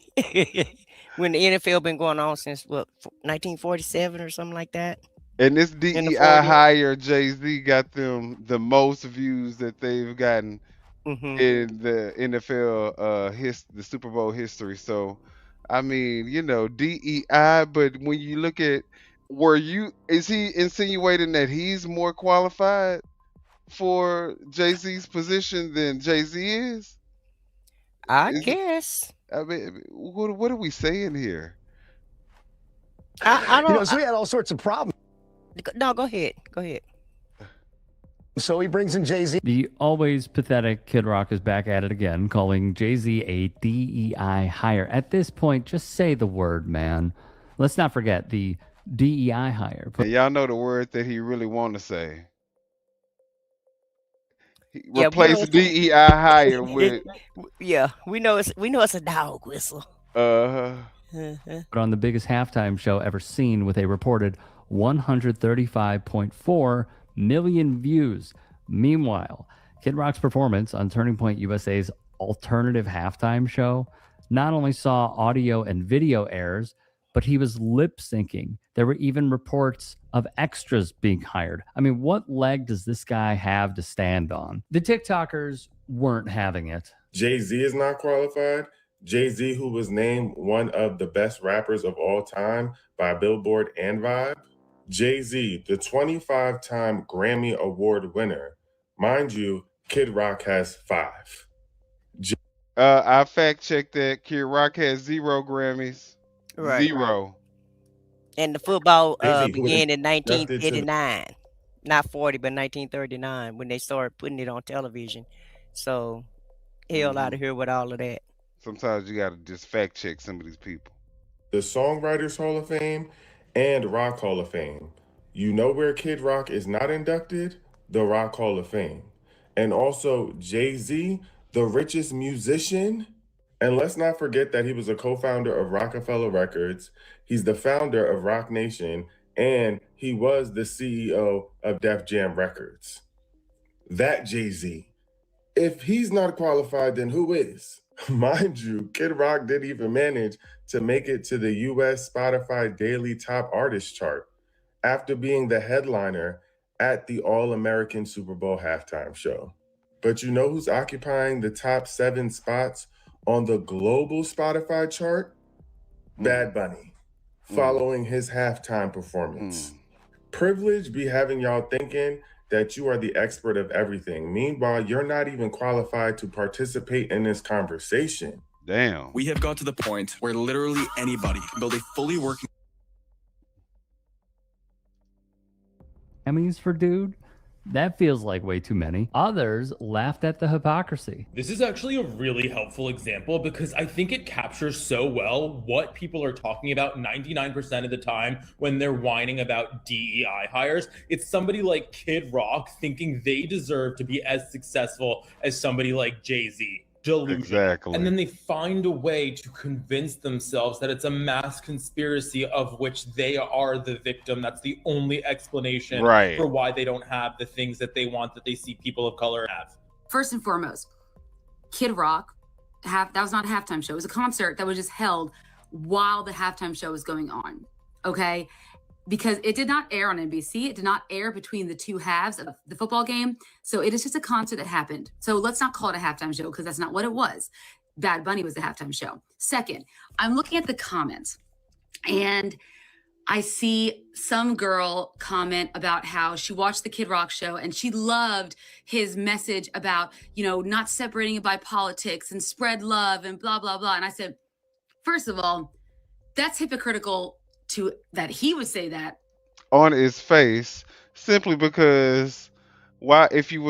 when the NFL been going on since 1947 or something like that.
And this DEI hire Jay-Z got them the most views that they've gotten in the NFL the Super Bowl history. So I mean, DEI, but when you look at is he insinuating that he's more qualified for Jay-Z's position than Jay-Z is?
I guess.
I mean, what are we saying here?
I don't.
So he had all sorts of problems.
No, go ahead. Go ahead.
So he brings in Jay-Z.
The always pathetic Kid Rock is back at it again, calling Jay-Z a DEI hire. At this point, just say the word, man. Let's not forget the DEI hire.
And y'all know the word that he really want to say. Replace DEI hire with.
Yeah, we know it's a dog whistle.
But on the biggest halftime show ever seen, with a reported 135.4 million views. Meanwhile, Kid Rock's performance on Turning Point USA's alternative halftime show not only saw audio and video errors, but he was lip syncing. There were even reports of extras being hired. I mean, what leg does this guy have to stand on? The TikTokers weren't having it.
Jay-Z is not qualified. Jay-Z, who was named one of the best rappers of all time by Billboard and Vibe. Jay-Z, the 25-time Grammy Award winner. Mind you, Kid Rock has 5.
I fact-checked that. Kid Rock has 0 Grammys.
Right.
0.
And the football began in 1939. Not 40, but 1939 when they started putting it on television. So, hell out of here with all of that.
Sometimes you got to just fact-check some of these people.
The Songwriters Hall of Fame and Rock Hall of Fame. You know where Kid Rock is not inducted? The Rock Hall of Fame. And also Jay-Z, the richest musician. And let's not forget that he was a co-founder of Rockefeller Records. He's the founder of Rock Nation, and he was the CEO of Def Jam Records. That Jay-Z. If he's not qualified, then who is? Mind you, Kid Rock didn't even manage to make it to the US Spotify Daily Top Artist chart after being the headliner at the All-American Super Bowl halftime show. But you know who's occupying the top 7 spots on the global Spotify chart? Bad Bunny, following his halftime performance. Privilege be having y'all thinking that you are the expert of everything. Meanwhile, you're not even qualified to participate in this conversation.
Damn.
We have got to the point where literally anybody can build a fully working
Emmys for dude? That feels like way too many. Others laughed at the hypocrisy.
This is actually a really helpful example because I think it captures so well what people are talking about 99% of the time when they're whining about DEI hires. It's somebody like Kid Rock thinking they deserve to be as successful as somebody like Jay-Z. Delusion.
Exactly.
And then they find a way to convince themselves that it's a mass conspiracy of which they are the victim. That's the only explanation for why they don't have the things that they want that they see people of color have.
First and foremost, Kid Rock, that was not a halftime show. It was a concert that was just held while the halftime show was going on. Okay. Because it did not air on NBC. It did not air between the two halves of the football game. So it is just a concert that happened. So let's not call it a halftime show because that's not what it was. Bad Bunny was the halftime show. Second, I'm looking at the comments and I see some girl comment about how she watched the Kid Rock show and she loved his message about, not separating it by politics and spread love and blah, blah, blah. And I said, first of all, that's hypocritical that he would say that.
On his face, simply because why, if you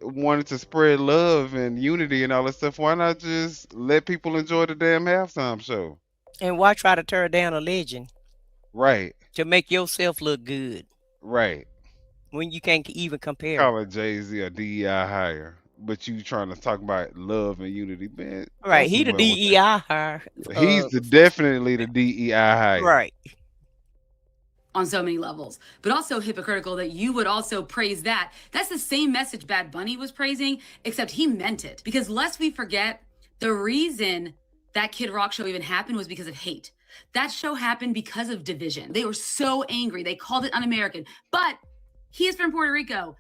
wanted to spread love and unity and all that stuff, why not just let people enjoy the damn halftime show?
And why try to tear down a legend?
Right.
To make yourself look good.
Right.
When you can't even compare.
Call it Jay-Z a DEI hire, but you trying to talk about love and unity, man.
Right. He the DEI hire.
He's definitely the DEI hire.
Right.
On so many levels, but also hypocritical that you would also praise that. That's the same message Bad Bunny was praising, except he meant it. Because lest we forget, the reason that Kid Rock show even happened was because of hate. That show happened because of division. They were so angry. They called it un-American. But he is from Puerto Rico,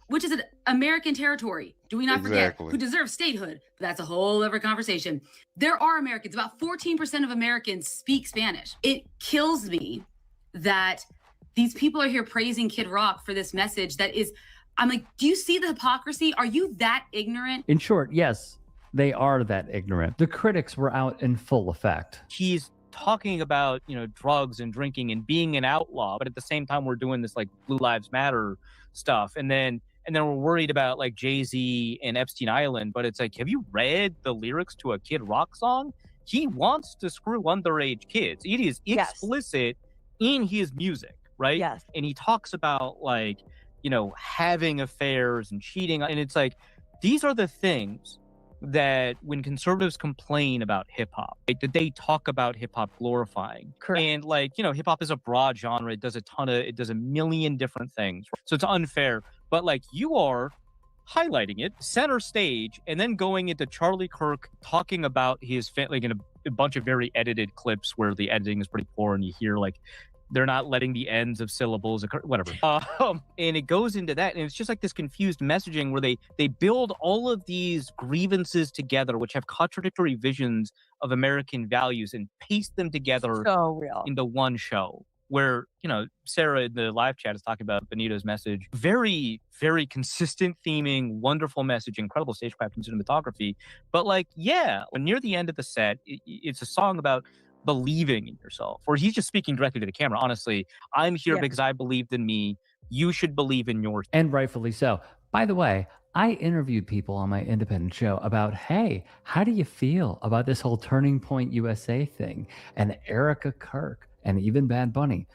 which is an American territory. Do we not forget? Who deserves statehood? But that's a whole other conversation. There are Americans. About 14% of Americans speak Spanish. It kills me that these people are here praising Kid Rock for this message that is, I'm like, do you see the hypocrisy? Are you that ignorant?
In short, yes, they are that ignorant. The critics were out in full effect.
He's talking about, drugs and drinking and being an outlaw, but at the same time, we're doing this like Blue Lives Matter stuff. And then we're worried about like Jay-Z and Epstein Island, but it's like, have you read the lyrics to a Kid Rock song? He wants to screw underage kids. It is explicit in his music, right?
Yes.
And he talks about like, having affairs and cheating. And it's like, these are the things that when conservatives complain about hip hop, that they talk about hip hop glorifying.
Correct.
And like, hip hop is a broad genre. It does a million different things. So it's unfair. But like, you are highlighting it center stage and then going into Charlie Kirk talking about his like in a bunch of very edited clips where the editing is pretty poor and you hear like they're not letting the ends of syllables occur, whatever. And it goes into that, and it's just like this confused messaging where they build all of these grievances together, which have contradictory visions of American values, and paste them together into one show. Where, Sarah in the live chat is talking about Benito's message. Very, very consistent theming, wonderful message, incredible stagecraft and cinematography. But like, when near the end of the set, it's a song about believing in yourself, where he's just speaking directly to the camera. Honestly, I'm here because I believed in me. You should believe in yours.
And rightfully so. By the way, I interviewed people on my independent show about, hey, how do you feel about this whole Turning Point USA thing? And Erica Kirk and even Bad Bunny.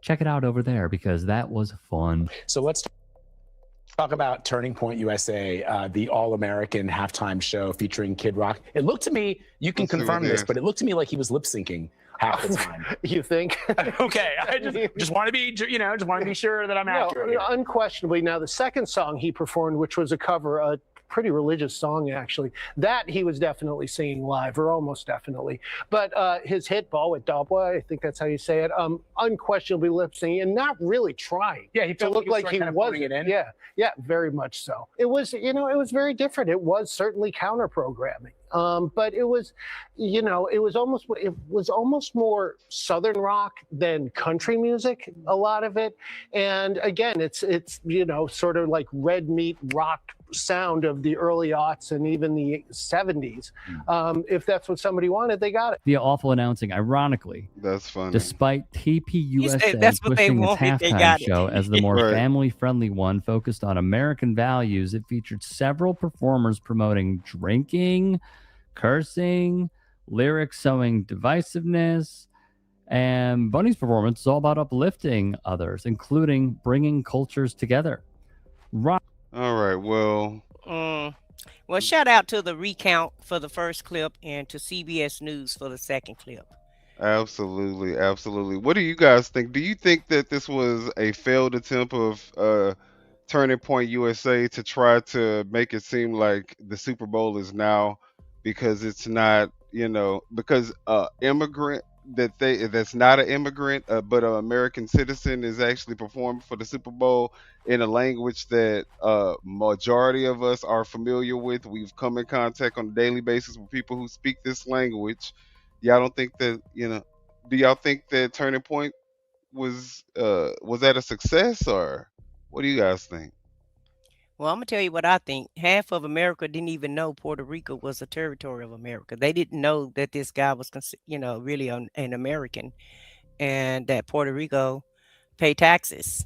Check it out over there because that was fun.
So let's talk about Turning Point USA, the all-American halftime show featuring Kid Rock. It looked to me, you can confirm this, but it looked to me like he was lip-syncing half the time.
You think?
Okay, I just want to be, just want to be sure that I'm accurate.
No, unquestionably. Now, the second song he performed, which was a cover, a pretty religious song, actually, that he was definitely singing live, or almost definitely. But his hit, Ball with Dobwa, I think that's how you say it, unquestionably lip-syncing and not really trying.
Yeah, he felt
looked like he was
it in.
Yeah, very much so. It was, it was very different. It was certainly counter-programming. But it was, it was almost more Southern rock than country music, a lot of it. And again, it's sort of like red meat rock sound of the early aughts and even the 70s. If that's what somebody wanted, they got it.
The awful announcing, ironically,
that's funny.
Despite TPUSA
that's what they
pushing its
wanted, they
halftime
got it.
show as the more family-friendly one focused on American values, it featured several performers promoting drinking, cursing, lyrics showing divisiveness, and Bunny's performance is all about uplifting others, including bringing cultures together.
All right, well,
shout out to the recount for the first clip and to CBS News for the second clip.
absolutely, absolutely. What do you guys think? Do you think that this was a failed attempt of Turning Point USA to try to make it seem like the Super Bowl is now because it's not, because immigrant that's not an immigrant but an American citizen is actually performing for the Super Bowl in a language that majority of us are familiar with. We've come in contact on a daily basis with people who speak this language. Y'all don't think that, do y'all think that Turning Point was that a success, or what do you guys think?
Well, I'm gonna tell you what I think. Half of America didn't even know Puerto Rico was a territory of America. They didn't know that this guy was, really an American, and that Puerto Rico pay taxes.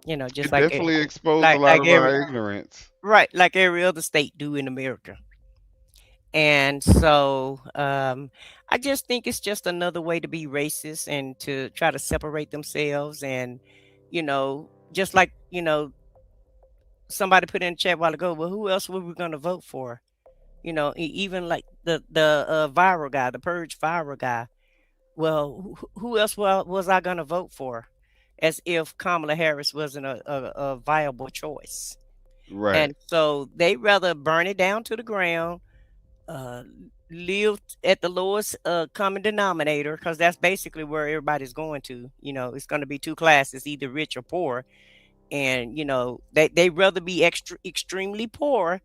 Just
It
like
definitely exposed a
like
lot
like
of
every
our ignorance.
right, like every other state do in America. And so I just think it's just another way to be racist and to try to separate themselves. And, just like, somebody put in the chat a while ago, well, who else were we going to vote for? Even like the viral guy, the purge viral guy. Well, who else was I going to vote for? As if Kamala Harris wasn't a viable choice.
Right.
And so they rather burn it down to the ground, uh, live at the lowest common denominator, because that's basically where everybody's going to. It's going to be two classes, either rich or poor. And they rather be extremely poor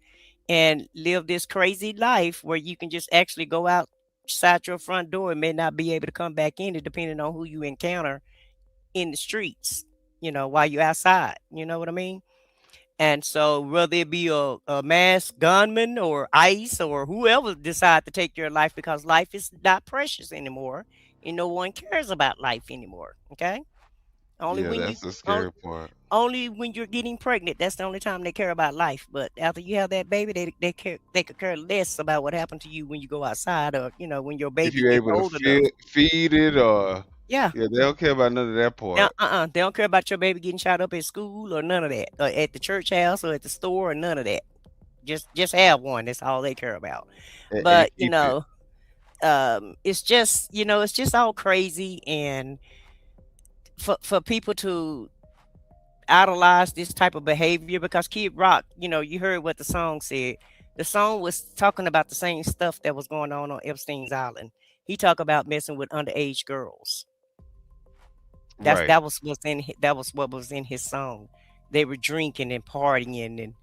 and live this crazy life where you can just actually go outside your front door and may not be able to come back in it, depending on who you encounter in the streets, while you're outside. You know what I mean? And so whether it be a mass gunman or ICE or whoever decide to take your life, because life is not precious anymore and no one cares about life anymore. Okay. Only
Yeah,
when
that's the scary part.
only when you're getting pregnant, that's the only time they care about life. But after you have that baby, they could care less about what happened to you when you go outside, or when your
If
baby
you're
gets
able to
old enough.
feed it, or
Yeah.
yeah, they don't care about none of that part.
They don't care about your baby getting shot up at school or none of that, or at the church house or at the store or none of that. Just have one. That's all they care about.
And
But
keep it.
it's just it's just all crazy. And for people to idolize this type of behavior, because Kid Rock, you heard what the song said. The song was talking about the same stuff that was going on Epstein's Island. He talked about messing with underage girls.
Right.
That was what was in his song. They were drinking and partying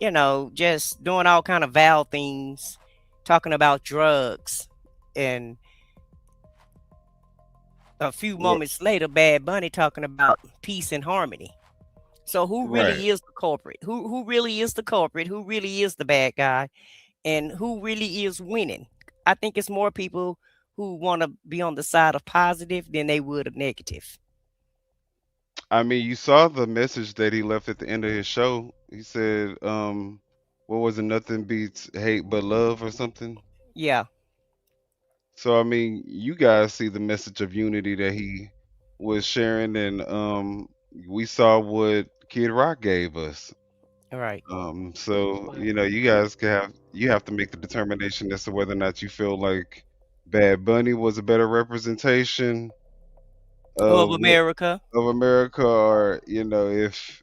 and just doing all kind of vile things, talking about drugs. And a few
Well,
moments later, Bad Bunny talking about peace and harmony. So who
right.
really is the culprit? Who really is the culprit? Who really is the bad guy? And who really is winning? I think it's more people who want to be on the side of positive than they would of negative.
I mean, you saw the message that he left at the end of his show. He said, what was it? Nothing beats hate but love, or something.
Yeah.
So I mean, you guys see the message of unity that he was sharing, and we saw what Kid Rock gave us.
All right.
So you guys you have to make the determination as to whether or not you feel like Bad Bunny was a better representation
Of
of
America.
America, or if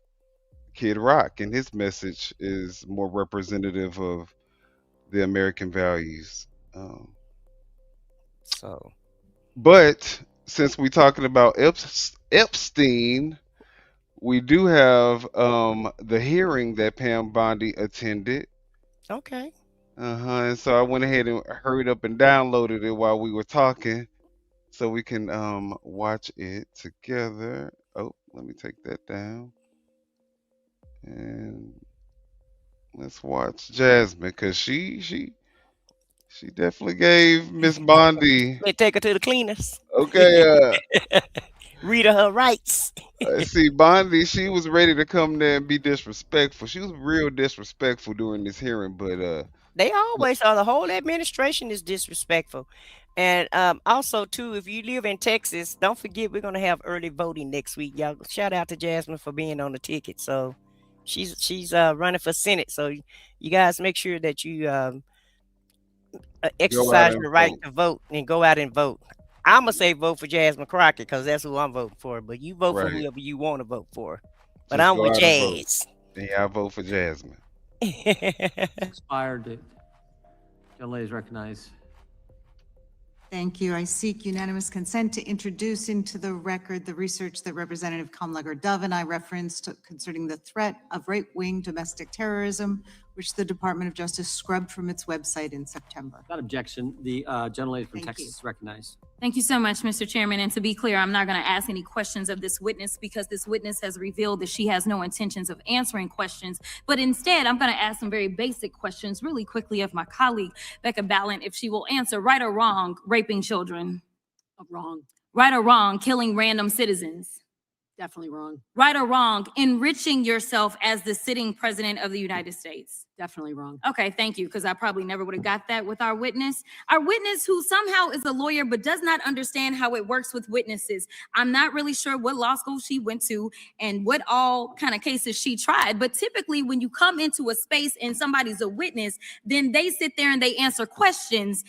Kid Rock and his message is more representative of the American values.
So,
But since we're talking about Epstein, we do have the hearing that Pam Bondi attended.
okay.
And so I went ahead and hurried up and downloaded it while we were talking, so we can watch it together. Oh, let me take that down. And let's watch Jasmine, because she definitely gave Miss Bondi.
They take her to the cleaners.
Okay,
Read her rights.
see, Bondi, she was ready to come there and be disrespectful. She was real disrespectful during this hearing, but
They always are. The whole administration is disrespectful. And also, too, if you live in Texas, don't forget we're going to have early voting next week. Y'all, shout out to Jasmine for being on the ticket. So she's running for Senate. So you guys make sure that you
go out
exercise
and
your right
vote.
to vote and go out and vote. I'm going to say vote for Jasmine Crockett because that's who I'm voting for. But you vote for
Right.
whoever you want to vote for. But
Just
I'm
go
with
out and vote.
Jazz.
Yeah, I vote for Jasmine.
Expired. Gentlelady is recognized.
Thank you. I seek unanimous consent to introduce into the record the research that Representative Kamlager-Dove and I referenced concerning the threat of right-wing domestic terrorism, which the Department of Justice scrubbed from its website in September.
Without objection, the gentlelady from
Thank
Texas
you.
is recognized.
Thank you so much, Mr. Chairman. And to be clear, I'm not going to ask any questions of this witness because this witness has revealed that she has no intentions of answering questions. But instead, I'm going to ask some very basic questions really quickly of my colleague, Becca Ballant, if she will answer right or wrong, raping children.
Wrong.
Right or wrong, killing random citizens.
Definitely wrong.
Right or wrong, enriching yourself as the sitting president of the United States.
Definitely wrong.
Okay, thank you, because I probably never would have got that with our witness. Our witness who somehow is a lawyer but does not understand how it works with witnesses. I'm not really sure what law school she went to and what all kind of cases she tried, but typically when you come into a space and somebody's a witness, then they sit there and they answer questions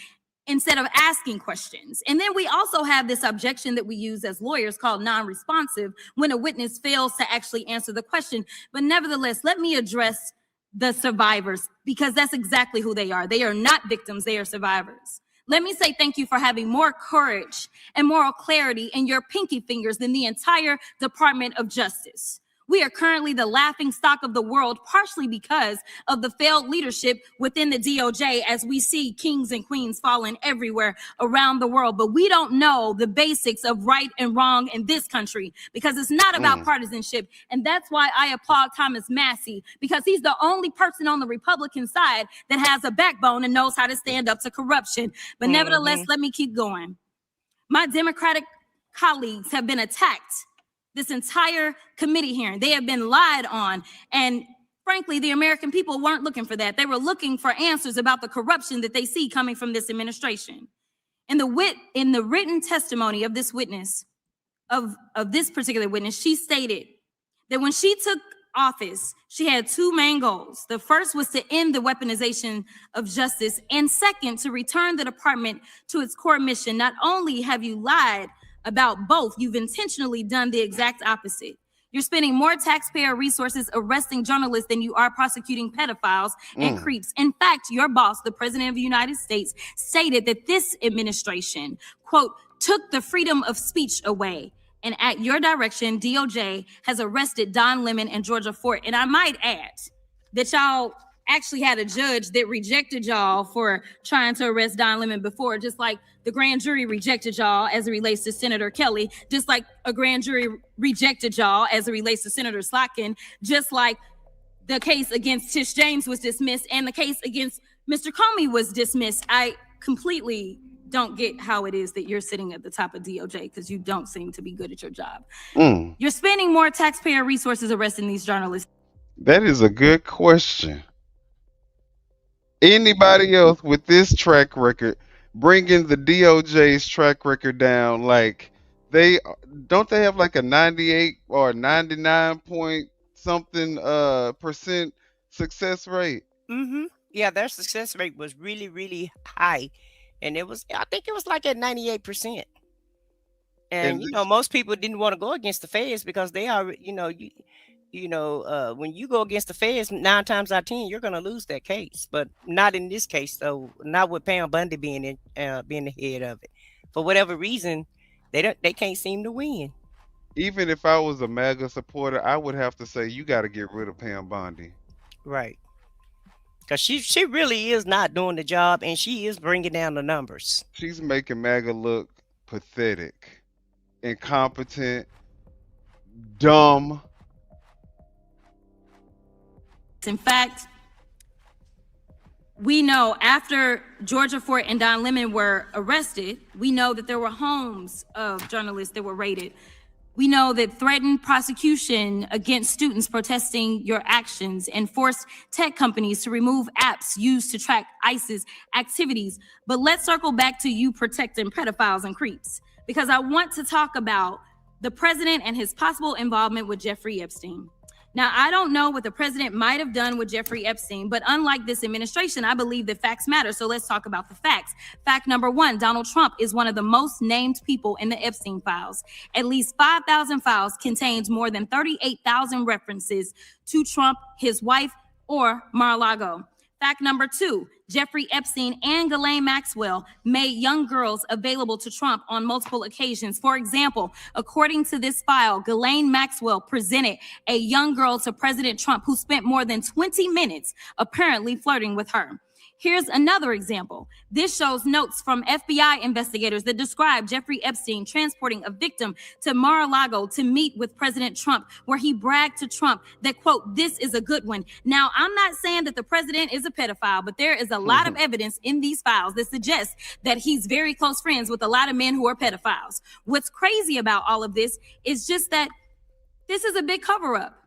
instead of asking questions. And then we also have this objection that we use as lawyers called non-responsive when a witness fails to actually answer the question. But nevertheless, let me address the survivors because that's exactly who they are. They are not victims, they are survivors. Let me say thank you for having more courage and moral clarity in your pinky fingers than the entire Department of Justice. We are currently the laughing stock of the world, partially because of the failed leadership within the DOJ as we see kings and queens falling everywhere around the world. But we don't know the basics of right and wrong in this country because it's not about partisanship. And that's why I applaud Thomas Massey, because he's the only person on the Republican side that has a backbone and knows how to stand up to corruption. But nevertheless, let me keep going. My Democratic colleagues have been attacked this entire committee hearing. They have been lied on. And frankly, the American people weren't looking for that. They were looking for answers about the corruption that they see coming from this administration. In the written testimony of this witness, of this particular witness, she stated that when she took office, she had two main goals. The first was to end the weaponization of justice, and second, to return the department to its core mission. Not only have you lied about both, you've intentionally done the exact opposite. You're spending more taxpayer resources arresting journalists than you are prosecuting pedophiles and creeps. In fact, your boss, the president of the United States, stated that this administration, quote, took the freedom of speech away. And at your direction, DOJ has arrested Don Lemon and Georgia Fort. And I might add that y'all actually had a judge that rejected y'all for trying to arrest Don Lemon before, just like the grand jury rejected y'all as it relates to Senator Kelly, just like a grand jury rejected y'all as it relates to Senator Slotkin, just like the case against Tish James was dismissed and the case against Mr. Comey was dismissed. I completely don't get how it is that you're sitting at the top of DOJ because you don't seem to be good at your job. You're spending more taxpayer resources arresting these journalists.
That is a good question. Anybody else with this track record, bringing the DOJ's track record down, like they have like a 98 or 99 point something percent success rate?
Yeah, their success rate was really, really high. And I think it was like at 98%. And you know, most people didn't want to go against the feds because they are, when you go against the feds 9 times out of 10, you're going to lose that case. But not in this case, though. Not with Pam Bondi being the head of it. For whatever reason, they can't seem to win.
Even if I was a MAGA supporter, I would have to say you got to get rid of Pam Bondi.
Right. Because she really is not doing the job, and she is bringing down the numbers.
She's making MAGA look pathetic, incompetent, dumb.
In fact, we know after Georgia Fort and Don Lemon were arrested, we know that there were homes of journalists that were raided. We know that threatened prosecution against students protesting your actions and forced tech companies to remove apps used to track ISIS activities. But let's circle back to you protecting pedophiles and creeps, because I want to talk about the president and his possible involvement with Jeffrey Epstein. Now, I don't know what the president might have done with Jeffrey Epstein, but unlike this administration, I believe that facts matter. So let's talk about the facts. Fact number one, Donald Trump is one of the most named people in the Epstein files. At least 5,000 files contains more than 38,000 references to Trump, his wife, or Mar-a-Lago. Fact number two, Jeffrey Epstein and Ghislaine Maxwell made young girls available to Trump on multiple occasions. For example, according to this file, Ghislaine Maxwell presented a young girl to President Trump who spent more than 20 minutes apparently flirting with her. Here's another example. This shows notes from FBI investigators that describe Jeffrey Epstein transporting a victim to Mar-a-Lago to meet with President Trump, where he bragged to Trump that, quote, "This is a good one." Now, I'm not saying that the president is a pedophile, but there is a lot of evidence in these files that suggests that he's very close friends with a lot of men who are pedophiles. What's crazy about all of this is just that this is a big cover-up.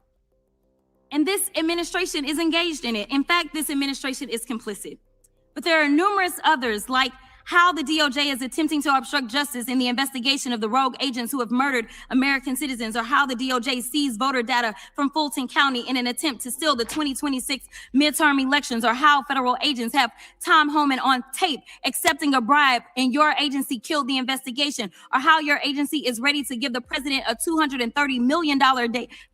And this administration is engaged in it. In fact, this administration is complicit. But there are numerous others, like how the DOJ is attempting to obstruct justice in the investigation of the rogue agents who have murdered American citizens, or how the DOJ seized voter data from Fulton County in an attempt to steal the 2026 midterm elections, or how federal agents have Tom Homan on tape accepting a bribe and your agency killed the investigation, or how your agency is ready to give the president a $230 million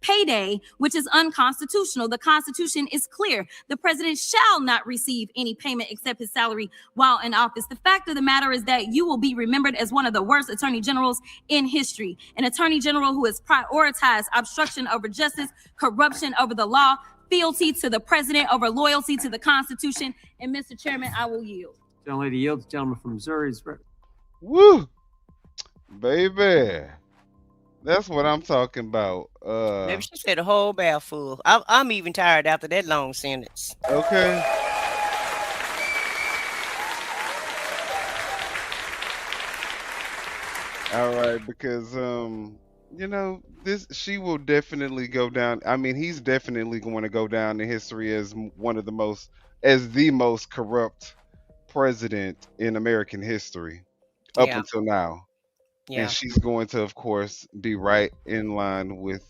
payday, which is unconstitutional. The Constitution is clear. The president shall not receive any payment except his salary while in office. The fact of the matter is that you will be remembered as one of the worst attorney generals in history, an attorney general who has prioritized obstruction over justice, corruption over the law, fealty to the president over loyalty to the Constitution. And Mr. Chairman, I will yield.
Young lady yields. Gentleman from Missouri is ready.
Woo, baby, that's what I'm talking about.
Maybe she said a whole mouthful. I'm even tired after that long sentence.
Okay. All right, because you know, she will definitely go down. I mean, he's definitely going to go down in history as the most corrupt president in American history up
Yeah.
until now.
Yeah.
And she's going to, of course, be right in line with,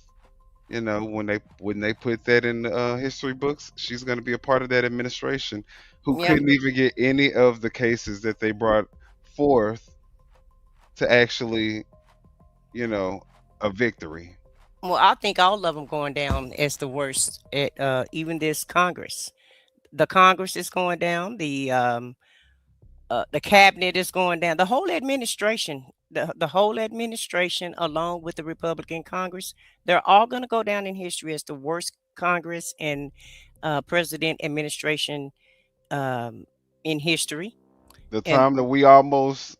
you know, when they put that in history books, she's going to be a part of that administration who
Yeah.
couldn't even get any of the cases that they brought forth to actually, you know, a victory.
Well, I think all of them going down as the worst at even this Congress. The Congress is going down. The cabinet is going down. The whole administration, the whole administration, along with the Republican Congress, they're all going to go down in history as the worst Congress and president administration in history.
The
And
time that we almost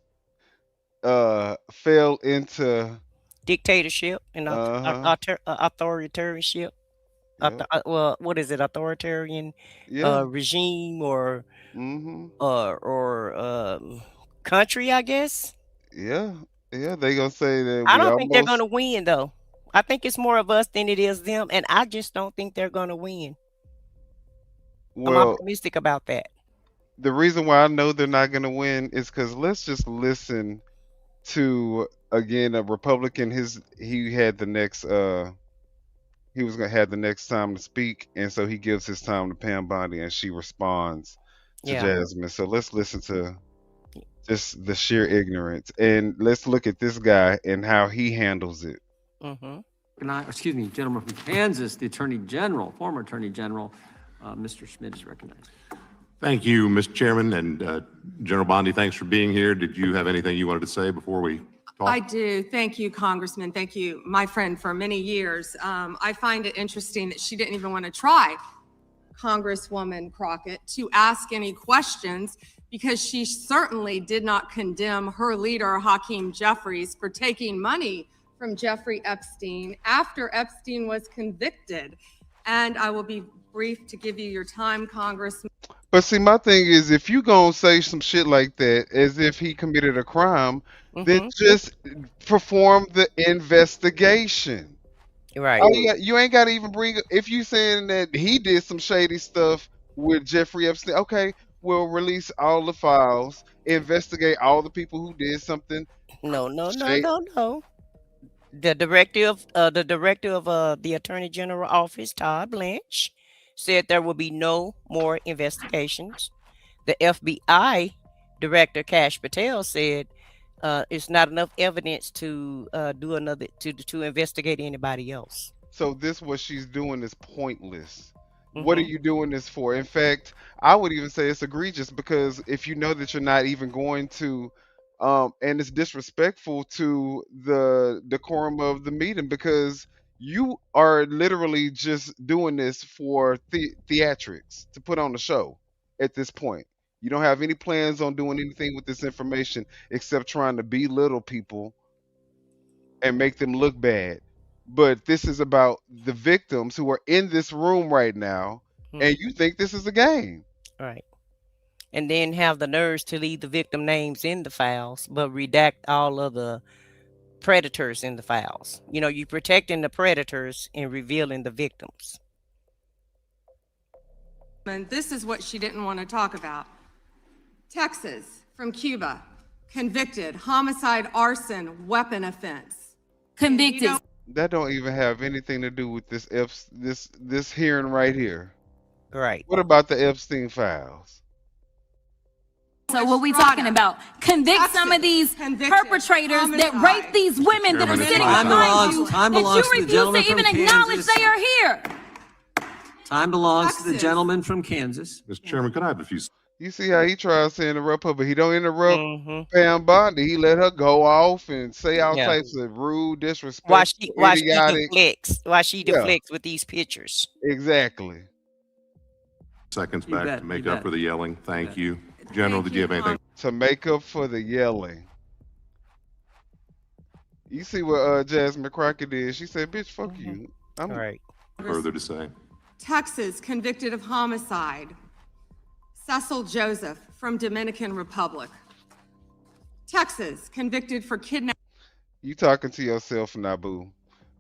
fell into
dictatorship and authoritarianship. Well, what is it? Authoritarian
Yeah.
regime or
Mm-hmm.
country, I guess.
Yeah. Yeah. They gonna say that
I
we
don't think they're
almost.
going to win, though. I think it's more of us than it is them, and I just don't think they're going to win. I'm
Well,
optimistic about that.
the reason why I know they're not gonna win is because let's just listen to again a Republican. He had the next he was gonna have the next time to speak, and so he gives his time to Pam Bondi, and she responds to
Yeah.
Jasmine. So let's listen to just the sheer ignorance, and let's look at this guy and how he handles it.
Mm-hmm.
Excuse me, gentleman from Kansas, the Attorney General, former Attorney General, Mr. Schmidt is recognized.
Thank you, Mr. Chairman, and General Bondi, thanks for being here. Did you have anything you wanted to say before we talk?
I do. Thank you, Congressman. Thank you, my friend, for many years. I find it interesting that she didn't even want to try, Congresswoman Crockett, to ask any questions because she certainly did not condemn her leader, Hakeem Jeffries, for taking money from Jeffrey Epstein after Epstein was convicted. And I will be brief to give you your time, Congressman.
But see, my thing is, if you gonna say some shit like that as if he committed a crime, then just perform the investigation.
Right.
You ain't got to even bring. If you saying that he did some shady stuff with Jeffrey Epstein, okay, we'll release all the files, investigate all the people who did something.
No. The director of the Attorney General office, Todd Blanche, said there will be no more investigations. The FBI director, Kash Patel, said it's not enough evidence to do another to investigate anybody else.
So this what she's doing is pointless. What are
Hmm
you doing this for? In fact, I would even say it's egregious because if you know that you're not even going to, and it's disrespectful to the decorum of the meeting because you are literally just doing this for theatrics to put on a show at this point. You don't have any plans on doing anything with this information except trying to belittle people and make them look bad. But this is about the victims who are in this room right now, and you think this is a game.
Right. And then have the nerves to leave the victim names in the files, but redact all of the predators in the files. You protecting the predators and revealing the victims.
And this is what she didn't want to talk about. Texas, from Cuba, convicted, homicide, arson, weapon offense.
Convicted.
That don't even have anything to do with this hearing right here.
Right.
What about the Epstein files?
So what we talking about? Convict some of these perpetrators that rape these women that are
Chairman,
sitting
time
behind you,
time
that
belongs
you
to the
refuse to
gentleman
even
from
acknowledge
Kansas.
they are here.
Time belongs to the gentleman from Kansas.
Mr. Chairman, could I have a few?
You see how he tries to interrupt her, but he don't interrupt
Mm-hmm.
Pam Bondi. He let her go off and say all
Yeah.
types of rude,
Why
disrespectful,
she
idiotic.
deflects? Why she
Yeah,
deflects with these pictures?
exactly.
Seconds
You
back
bet,
to make
you
up
bet.
for the yelling. Thank you. General, did you have anything?
To make up for the yelling. You see what Jasmine Crockett did? She said, "Bitch, fuck you."
All right.
Further to say?
Texas, convicted of homicide. Cecil Joseph, from Dominican Republic. Texas, convicted for kidnapping.
You talking to yourself, Nabu.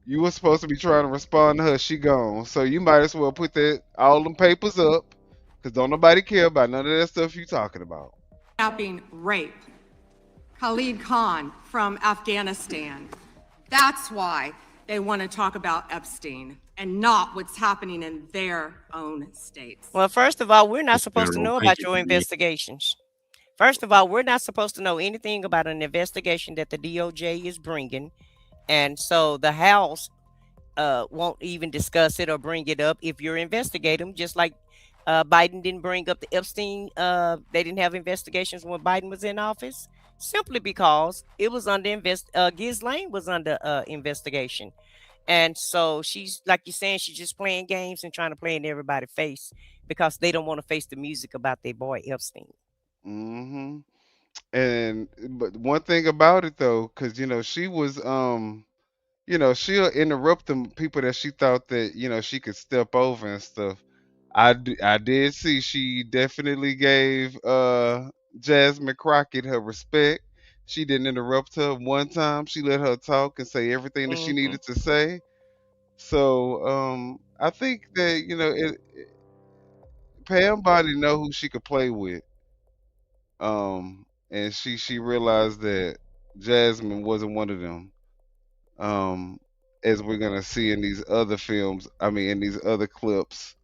You were supposed to be trying to respond to her. She gone. So you might as well put all them papers up, cause don't nobody care about none of that stuff you talking about.
Rape. Khalid Khan from Afghanistan. That's why they want to talk about Epstein and not what's happening in their own states.
Well, first of all, we're not
Mr.
supposed to
General,
know
thank
about
you
your
for being.
investigations. First of all, we're not supposed to know anything about an investigation that the DOJ is bringing, and so the House won't even discuss it or bring it up if you're investigating them. Just like Biden didn't bring up the Epstein. They didn't have investigations when Biden was in office, simply because it was under Ghislaine was under investigation. And so she's, like you're saying, she's just playing games and trying to play in everybody's face because they don't want to face the music about their boy Epstein.
Mm-hmm. But one thing about it though, cause she was she'll interrupt the people that she thought that she could step over and stuff. I did see she definitely gave Jasmine Crockett her respect. She didn't interrupt her one time. She let her talk and say everything that she
Mm-hmm.
needed to say. So I think that Pam Bondi know who she could play with. And she realized that Jasmine wasn't one of them. As we're gonna see in these other films, I mean in these other clips.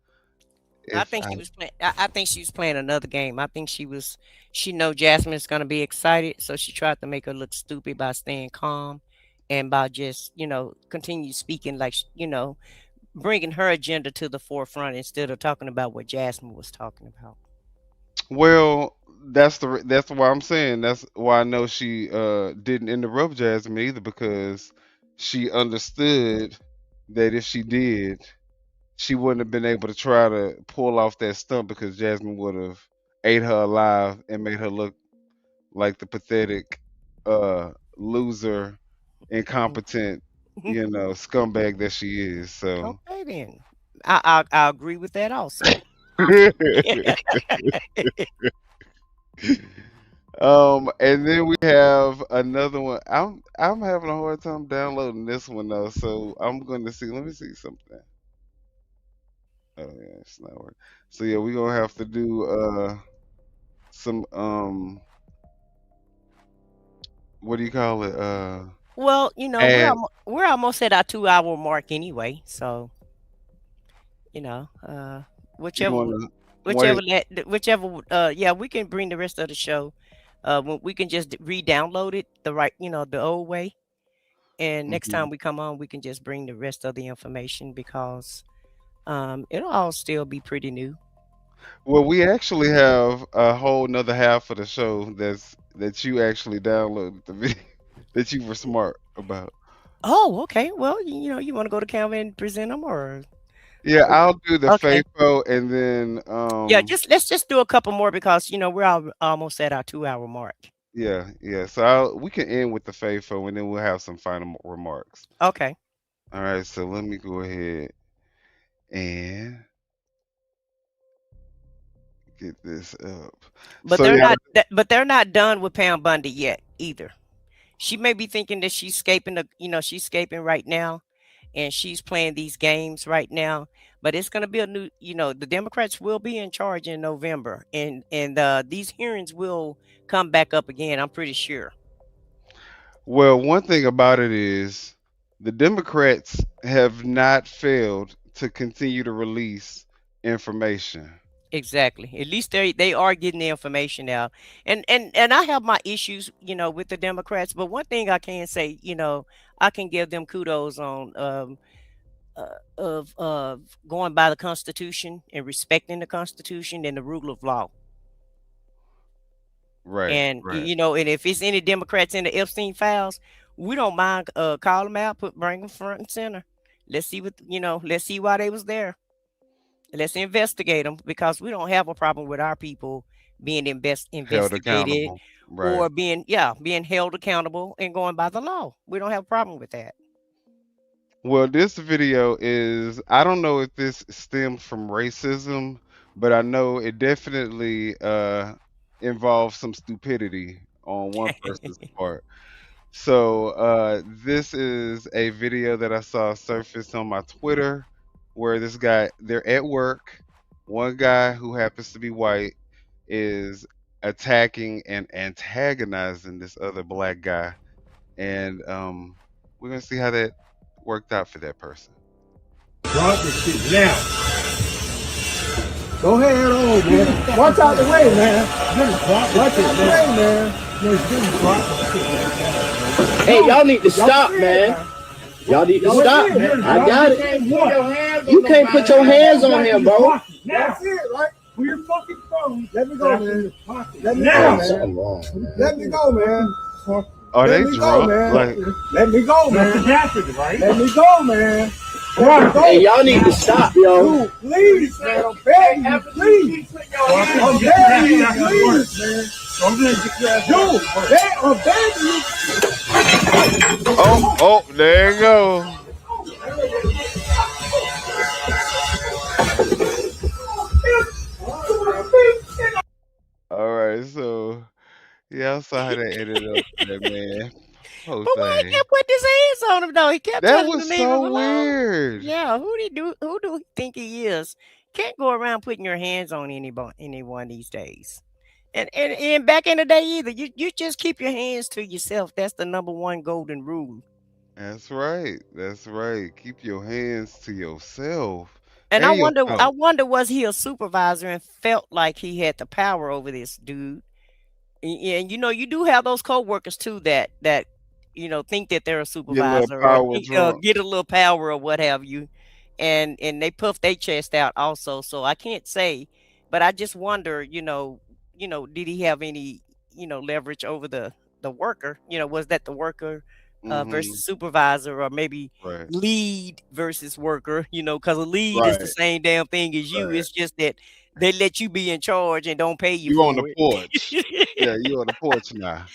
I
If
think
I
she was playing. I think she was playing another game. I think she was. She know Jasmine's gonna be excited, so she tried to make her look stupid by staying calm, and by just continue speaking like bringing her agenda to the forefront instead of talking about what Jasmine was talking about.
Well, that's why I'm saying that's why I know she didn't interrupt Jasmine either because she understood that if she did, she wouldn't have been able to try to pull off that stunt because Jasmine would have ate her alive and made her look like the pathetic loser, incompetent, scumbag that she is. So
Okay, then I agree with that also.
And then we have another one. I'm having a hard time downloading this one though, so I'm going to see. Let me see something. Oh yeah, it's not working. So yeah, we're gonna have to do some what do you call it?
Well, you know,
And
we're almost at our 2 hour mark anyway. So, you know,
you
whichever
want to wait?
yeah, we can bring the rest of the show. We can just re-download it the old way. And next
Mhm.
time we come on, we can just bring the rest of the information because it'll all still be pretty new.
Well, we actually have a whole nother half of the show that you actually downloaded the video that you were smart about.
Oh, okay. Well, you know, you want to go to Calvin and present them, or
Yeah, I'll do the
okay.
FAFO and then
Yeah, let's just do a couple more because you know we're almost at our 2 hour mark.
yeah. So we can end with the FAFO and then we'll have some final remarks.
Okay.
All right, so let me go ahead and get this up.
But
So
they're
yeah,
not done with Pam Bondi yet either. She may be thinking that she's escaping right now, and she's playing these games right now. But it's going to be a new, the Democrats will be in charge in November, and these hearings will come back up again. I'm pretty sure.
well, one thing about it is the Democrats have not failed to continue to release information.
Exactly. At least they are getting the information out. And I have my issues, with the Democrats, but one thing I can say, I can give them kudos on of going by the Constitution and respecting the Constitution and the rule of law.
Right,
And
right.
and if it's any Democrats in the Epstein files, we don't mind call them out, bring them front and center. Let's see let's see why they was there. Let's investigate them because we don't have a problem with our people being
Held
investigated
accountable. Right.
or being held accountable and going by the law. We don't have a problem with that.
Well, this video is, I don't know if this stems from racism, but I know it definitely involves some stupidity on one person's part. So this is a video that I saw surface on my Twitter where they're at work. One guy who happens to be white is attacking and antagonizing this other black guy. And we're going to see how that worked out for that person.
Drop this shit now. Go ahead on, man. Watch out the way, man. Watch out the way, man.
Hey, y'all need to stop, man. Y'all need to stop, man. I got it. You can't put your hands on him, bro.
That's it, right? Put your fucking phone. Let me go, man. Let me go, man.
Something wrong, man.
Let me go, man.
Are they
Let me
drunk?
go, man.
Like,
Let me go, man. Let me go, man.
Hey, y'all need to stop, yo.
Dude, please, man. I'm begging you, please. I'm begging you, please, man. Dude, I'm begging you.
oh, there you go. All right, so yeah, I saw how that ended up there, man. Poor
But why he
thing.
kept putting his hands on him though? He kept
That
telling him
was
to leave him
so
alone.
weird.
Yeah, who do he think he is? Can't go around putting your hands on anyone these days. And back in the day either. You just keep your hands to yourself. That's the number one golden rule.
That's right. That's right. Keep your hands to yourself
And
and your
I
thoughts.
wonder was he a supervisor and felt like he had the power over this dude? And you do have those coworkers too that think that they're a
Get a little
supervisor or
power drunk.
get a little power or what have you, and they puff their chest out also. So I can't say, but I just wonder, did he have any leverage over the worker? Was that the worker
Mm-hmm.
versus supervisor, or maybe
Right.
lead versus worker? Because a lead is the
Right.
same damn thing as you.
Right.
It's just that they let you be in charge and don't pay you
You on
for
the
it.
porch. Yeah, you on the porch now.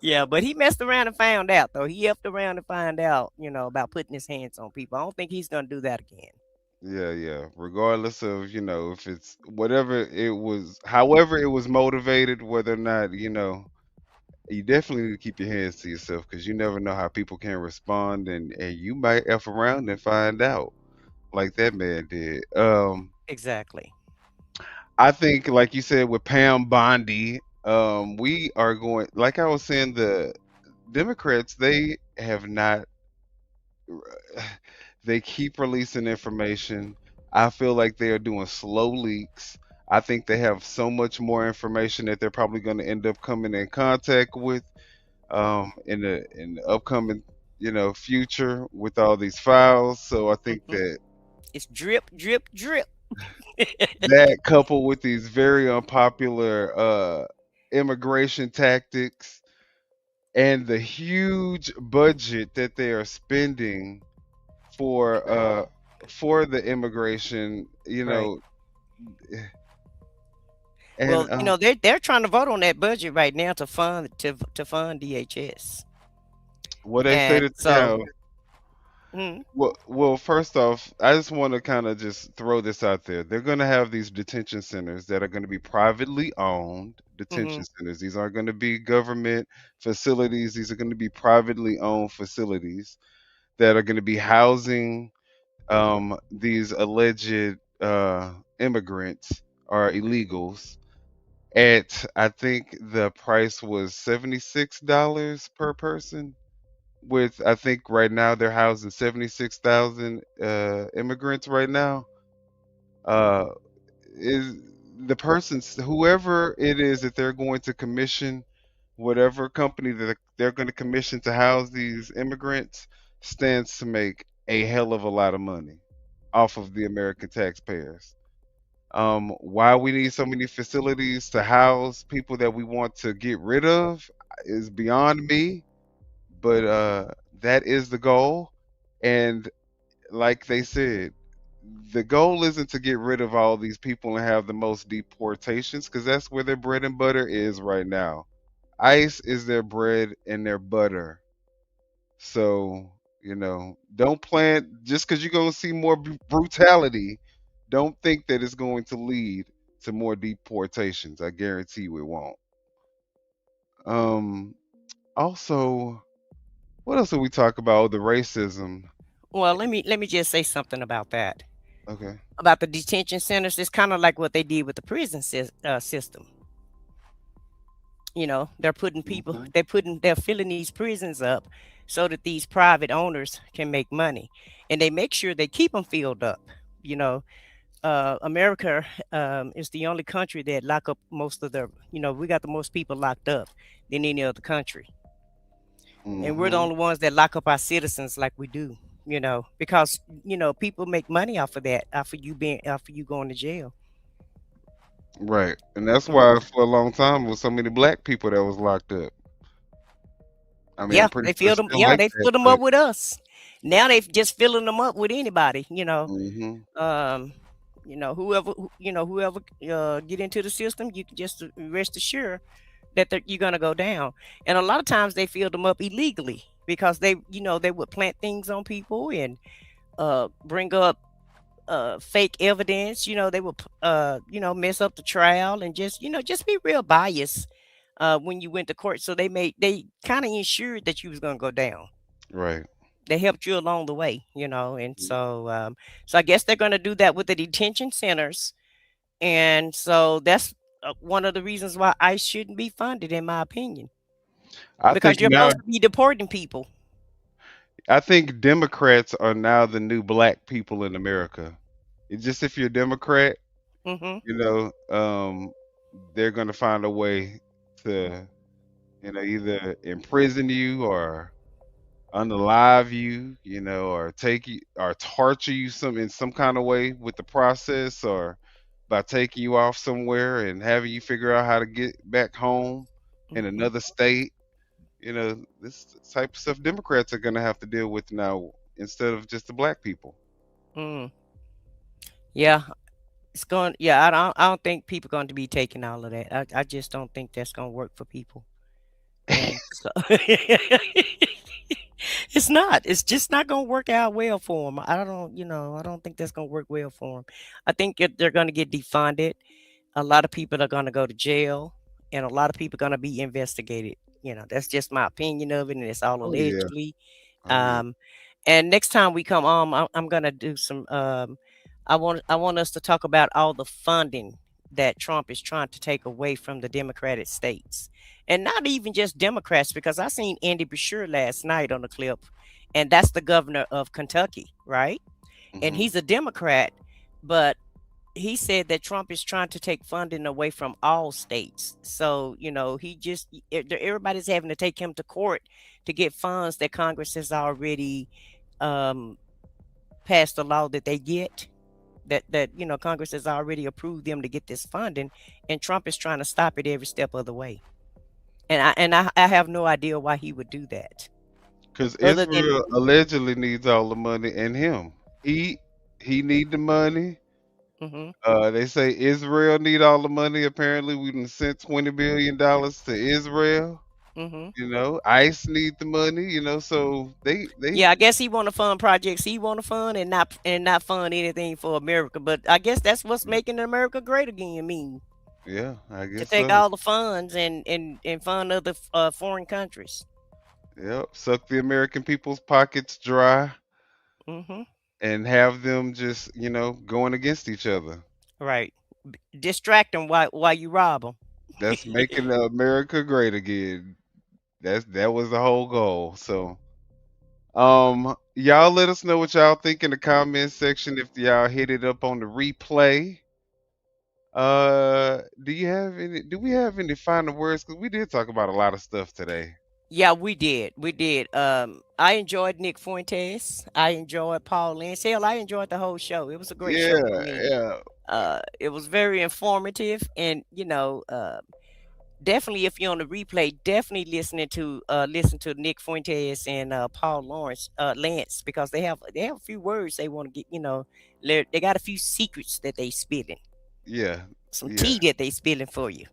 Yeah, but he messed around and found out, though. He effed around and find out, about putting his hands on people. I don't think he's gonna do that again.
Yeah. Regardless of, if it's whatever it was, however it was motivated, whether or not, you definitely need to keep your hands to yourself because you never know how people can respond and you might F around and find out like that man did.
Exactly.
I think, like you said, with Pam Bondi, we are going, like I was saying, the Democrats, they have not. They keep releasing information. I feel like they are doing slow leaks. I think they have so much more information that they're probably going to end up coming in contact with in the upcoming future with all these files. So I think that
It's drip, drip, drip.
that coupled with these very unpopular immigration tactics and the huge budget that they are spending for the immigration,
Right.
and
Well, they're trying to vote on that budget right now to fund DHS.
what they say
And
that
so Mhm.
well, first off, I just want to kind of just throw this out there. They're going to have these detention centers that are going to be privately owned detention
Mhm.
centers. These aren't going to be government facilities. These are going to be privately owned facilities that are going to be housing these alleged immigrants or illegals at, I think the price was $76 per person. With, I think right now they're housing 76,000 immigrants right now. Uh, is the person's whoever it is that they're going to commission, whatever company that they're going to commission to house these immigrants, stands to make a hell of a lot of money off of the American taxpayers. Why we need so many facilities to house people that we want to get rid of is beyond me, but that is the goal. And like they said, the goal isn't to get rid of all these people and have the most deportations, because that's where their bread and butter is right now. ICE is their bread and their butter. So, don't plan just because you're going to see more brutality. Don't think that it's going to lead to more deportations. I guarantee you it won't. Um, Also, what else did we talk about? Oh, the racism.
Well, let me just say something about that.
Okay.
About the detention centers, it's kind of like what they did with the prison system. They're putting people,
Mhm.
they're filling these prisons up so that these private owners can make money, and they make sure they keep them filled up. You know, America is the only country that lock up most of the. We got the most people locked up than any other country, and we're the
Mhm.
only ones that lock up our citizens like we do. Because people make money off of that, after you going to jail.
Right. And that's
Mm.
why for a long time there was so many black people that was locked up. I mean, I'm
Yeah,
pretty
they
sure
filled
it's
them.
still
Yeah,
like
they
that,
filled them
but
up with us. Now they just filling them up with anybody.
mhm.
Um, whoever get into the system, you can just rest assured that you're gonna go down. And a lot of times they fill them up illegally because they would plant things on people and bring up fake evidence. They would mess up the trial and just be real biased when you went to court. So they kind of ensured that you was gonna go down.
Right.
They helped you along the way, and so I guess they're going to do that with the detention centers, and so that's one of the reasons why ICE shouldn't be funded, in my opinion,
I
because
think
you're
now
supposed to be deporting people.
I think Democrats are now the new black people in America. It's just if you're a Democrat,
Hmm.
you know, um, they're gonna find a way to, either imprison you or unalive you, or take you or torture you in some kind of way with the process, or by taking you off somewhere and having you figure out how to get back home in
Hmm.
another state. This type of stuff Democrats are gonna have to deal with now instead of just the black people.
Mm. Yeah, it's going. Yeah, I don't think people going to be taking all of that. I just don't think that's going to work for people. And so it's not. It's just not gonna work out well for them. I don't think that's gonna work well for them. I think they're gonna get defunded. A lot of people are gonna go to jail, and a lot of people are gonna be investigated. That's just my opinion of it, and it's all
Oh yeah.
allegedly.
Oh yeah.
Um, and next time we come on, I'm gonna do some. I want us to talk about all the funding that Trump is trying to take away from the Democratic states. And not even just Democrats, because I seen Andy Beshear last night on the clip, and that's the governor of Kentucky, right? And he's a Democrat, but he said that Trump is trying to take funding away from all states. So, everybody's having to take him to court to get funds that Congress has already passed a law that they get. That Congress has already approved them to get this funding, and Trump is trying to stop it every step of the way. And I have no idea why he would do that.
Because
Other than
Israel allegedly needs all the money, and he need the money. They say Israel need all the money. Apparently, we done sent $20 billion to Israel. ICE need the money. So they
yeah, I guess he want to fund projects he want to fund and not fund anything for America. But I guess that's what's making America great again. I mean,
yeah, I
to
guess
take
so.
all the funds and fund other foreign countries.
Yep, suck the American people's pockets dry
hmm
and have them just going against each other.
Right, distract them while you rob them.
That's making America great again. That was the whole goal. So, y'all let us know what y'all think in the comment section if y'all hit it up on the replay. Do we have any final words? Because we did talk about a lot of stuff today.
Yeah, we did. We did. I enjoyed Nick Fuentes. I enjoyed Paul Lynch. Hell, I enjoyed the whole show. It was a great show for me.
Yeah.
It was very informative, and definitely if you're on the replay, definitely listen to Nick Fuentes and Paul Lance, because they have a few words they want to get. They got a few secrets that they spilling.
Yeah.
Some tea that they spilling for you.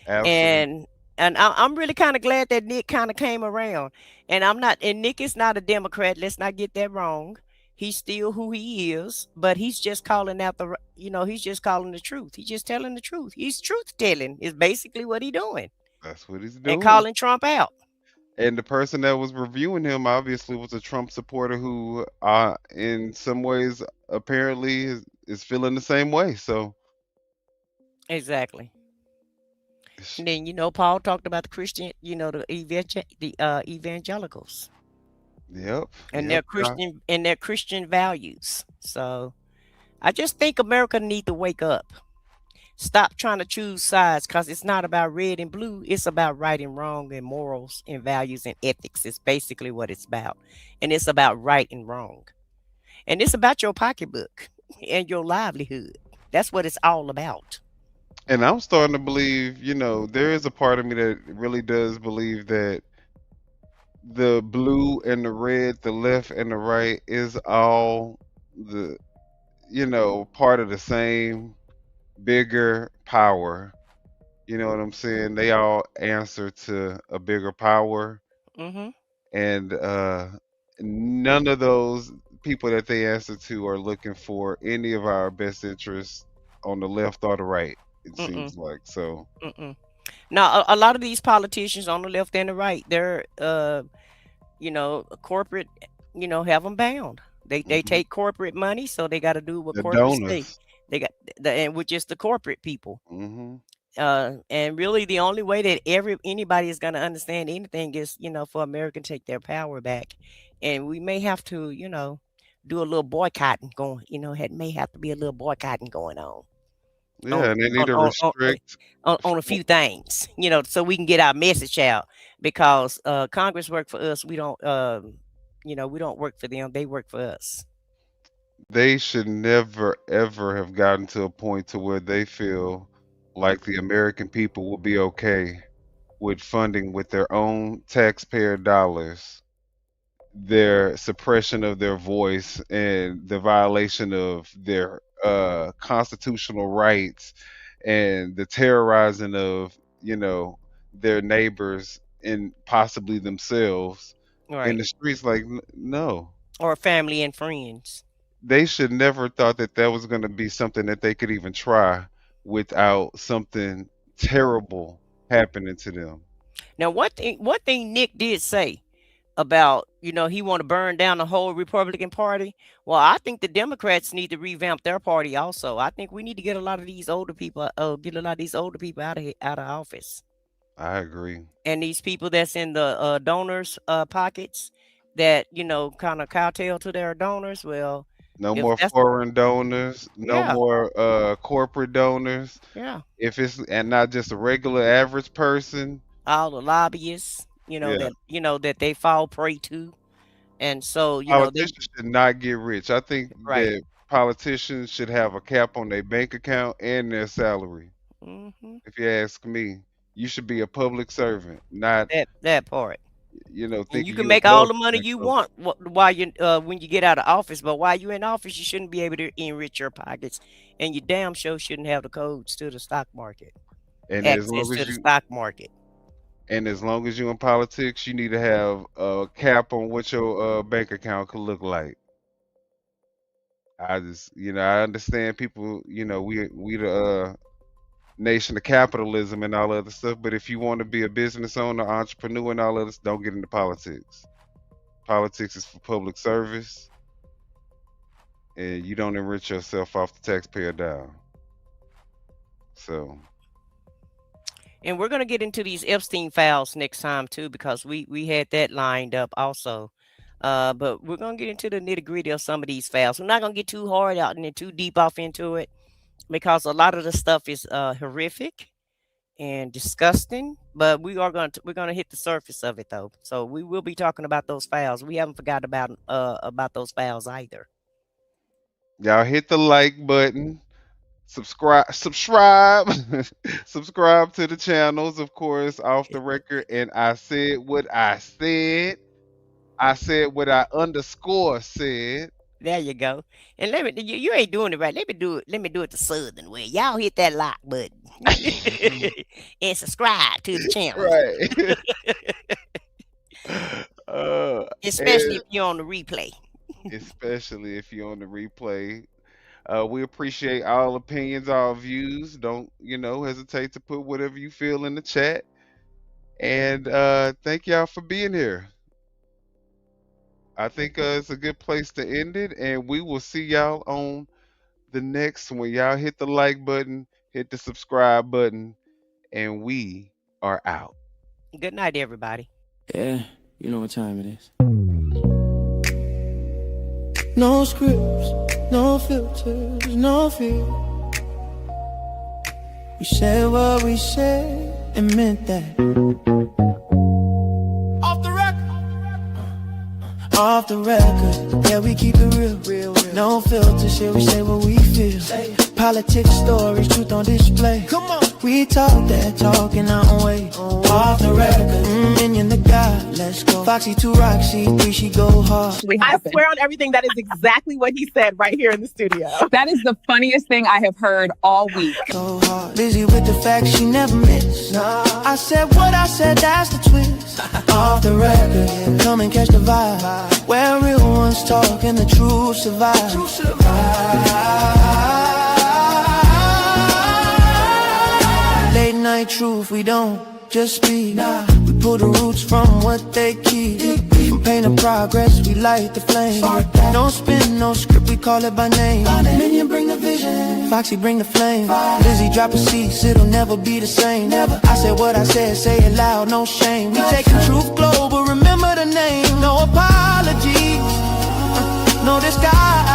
Absolutely.
And I'm really kind of glad that Nick kind of came around. And Nick is not a Democrat. Let's not get that wrong. He's still who he is, but he's just calling out he's just calling the truth. He's just telling the truth. He's truth telling is basically what he's doing.
That's what he's doing.
And calling Trump out.
And the person that was reviewing him obviously was a Trump supporter who, in some ways, apparently is feeling the same way. So
exactly. And then Paul talked about the Christian, the evangelicals.
Yep.
And their Christian values. So I just think America need to wake up. Stop trying to choose sides, because it's not about red and blue. It's about right and wrong and morals and values and ethics. It's basically what it's about. And it's about right and wrong. And it's about your pocketbook and your livelihood. That's what it's all about.
And I'm starting to believe, there is a part of me that really does believe that the blue and the red, the left and the right is all the, part of the same bigger power. You know what I'm saying? They all answer to a bigger power. And none of those people that they answer to are looking for any of our best interests on the left or the right. It seems like so.
Now, a lot of these politicians on the left and the right, they're, corporate, have them bound. They take corporate money, so they got to do what
The
corporate say.
donors.
They got and which is the corporate people. And really, the only way that anybody is going to understand anything is, for America to take their power back, and we may have to, do a little boycotting going. May have to be a little boycotting going on.
Yeah, and they need to restrict.
On a few things, so we can get our message out, because Congress work for us. We don't, we don't work for them. They work for us.
They should never ever have gotten to a point to where they feel like the American people will be okay with funding with their own taxpayer dollars their suppression of their voice and the violation of their constitutional rights and the terrorizing of their neighbors and possibly themselves in the streets. Like no,
or family and friends.
They should never thought that that was going to be something that they could even try without something terrible happening to them.
Now, one thing Nick did say, about, he want to burn down the whole Republican Party. Well, I think the Democrats need to revamp their party also. I think we need to get a lot of these older people, out of office.
I agree.
And these people that's in the donors' pockets that kind of cowtail to their donors. Well,
No
if
more
that's
foreign donors, no
yeah,
more corporate donors.
yeah,
If it's and not just a regular average person.
all the lobbyists,
Yeah.
that they fall prey to, and so they
Politicians should not get rich. I think
right.
that politicians should have a cap on their bank account and their salary.
Mm-hmm.
If you ask me, you should be a public servant, not
That part. And you
thinking
can
you
make all
above
the money
the
you
bank.
want while you when you get out of office, but while you're in office, you shouldn't be able to enrich your pockets, and you damn sure shouldn't have the codes to the stock market,
And as
access
long
to
as
the
you
stock market.
and as long as you're in politics, you need to have a cap on what your bank account could look like. I understand people, we the nation of capitalism and all other stuff, but if you want to be a business owner, entrepreneur, and all of this, don't get into politics. Politics is for public service, and you don't enrich yourself off the taxpayer dime. So,
And we're gonna get into these Epstein files next time too, because we had that lined up also. But we're gonna get into the nitty gritty of some of these files. We're not gonna get too hard out and too deep off into it, because a lot of the stuff is horrific and disgusting. But we're gonna hit the surface of it though. So we will be talking about those files. We haven't forgotten about those files either.
y'all hit the like button, subscribe, subscribe to the channels, of course, off the record. And I said what I said. I said what I underscore said.
There you go. And you ain't doing it right. Let me do it the Southern way. Y'all hit that like button and subscribe to the channel.
Right.
Especially
And
if you're on the replay.
especially if you're on the replay. We appreciate all opinions, all views. Don't, hesitate to put whatever you feel in the chat. And thank y'all for being here. I think it's a good place to end it, and we will see y'all on the next one. Y'all hit the like button, hit the subscribe button, and we are out.
Good night, everybody.
Yeah, you know what time it is. No scripts, no filters, no fear. We said what we said and meant that. Off the record, yeah, we keep it real. No filter shit, we say what we feel. Politics, stories, truth on display. Come on, we talk that talk and our way. Off the record, minion the guy, let's go. Foxy 2 Roxy 3, she go hard.
I swear on everything, that is exactly what he said right here in the studio. That is the funniest thing I have heard all week.
So hard, busy with the facts she never miss. Nah. I said what I said, that's the twist. Off the record, come and catch the vibe. Where real ones talk and the truth survive. Late night truth, we don't just speak. We pull the roots from what they keep. From pain to progress, we light the flame. No spin, no script, we call it by name. Minion bring the vision, Foxy bring the flame. Lizzie drop a cease, it'll never be the same. I said what I said, say it loud, no shame. We taking truth global, remember the name. No apologies, no disguise.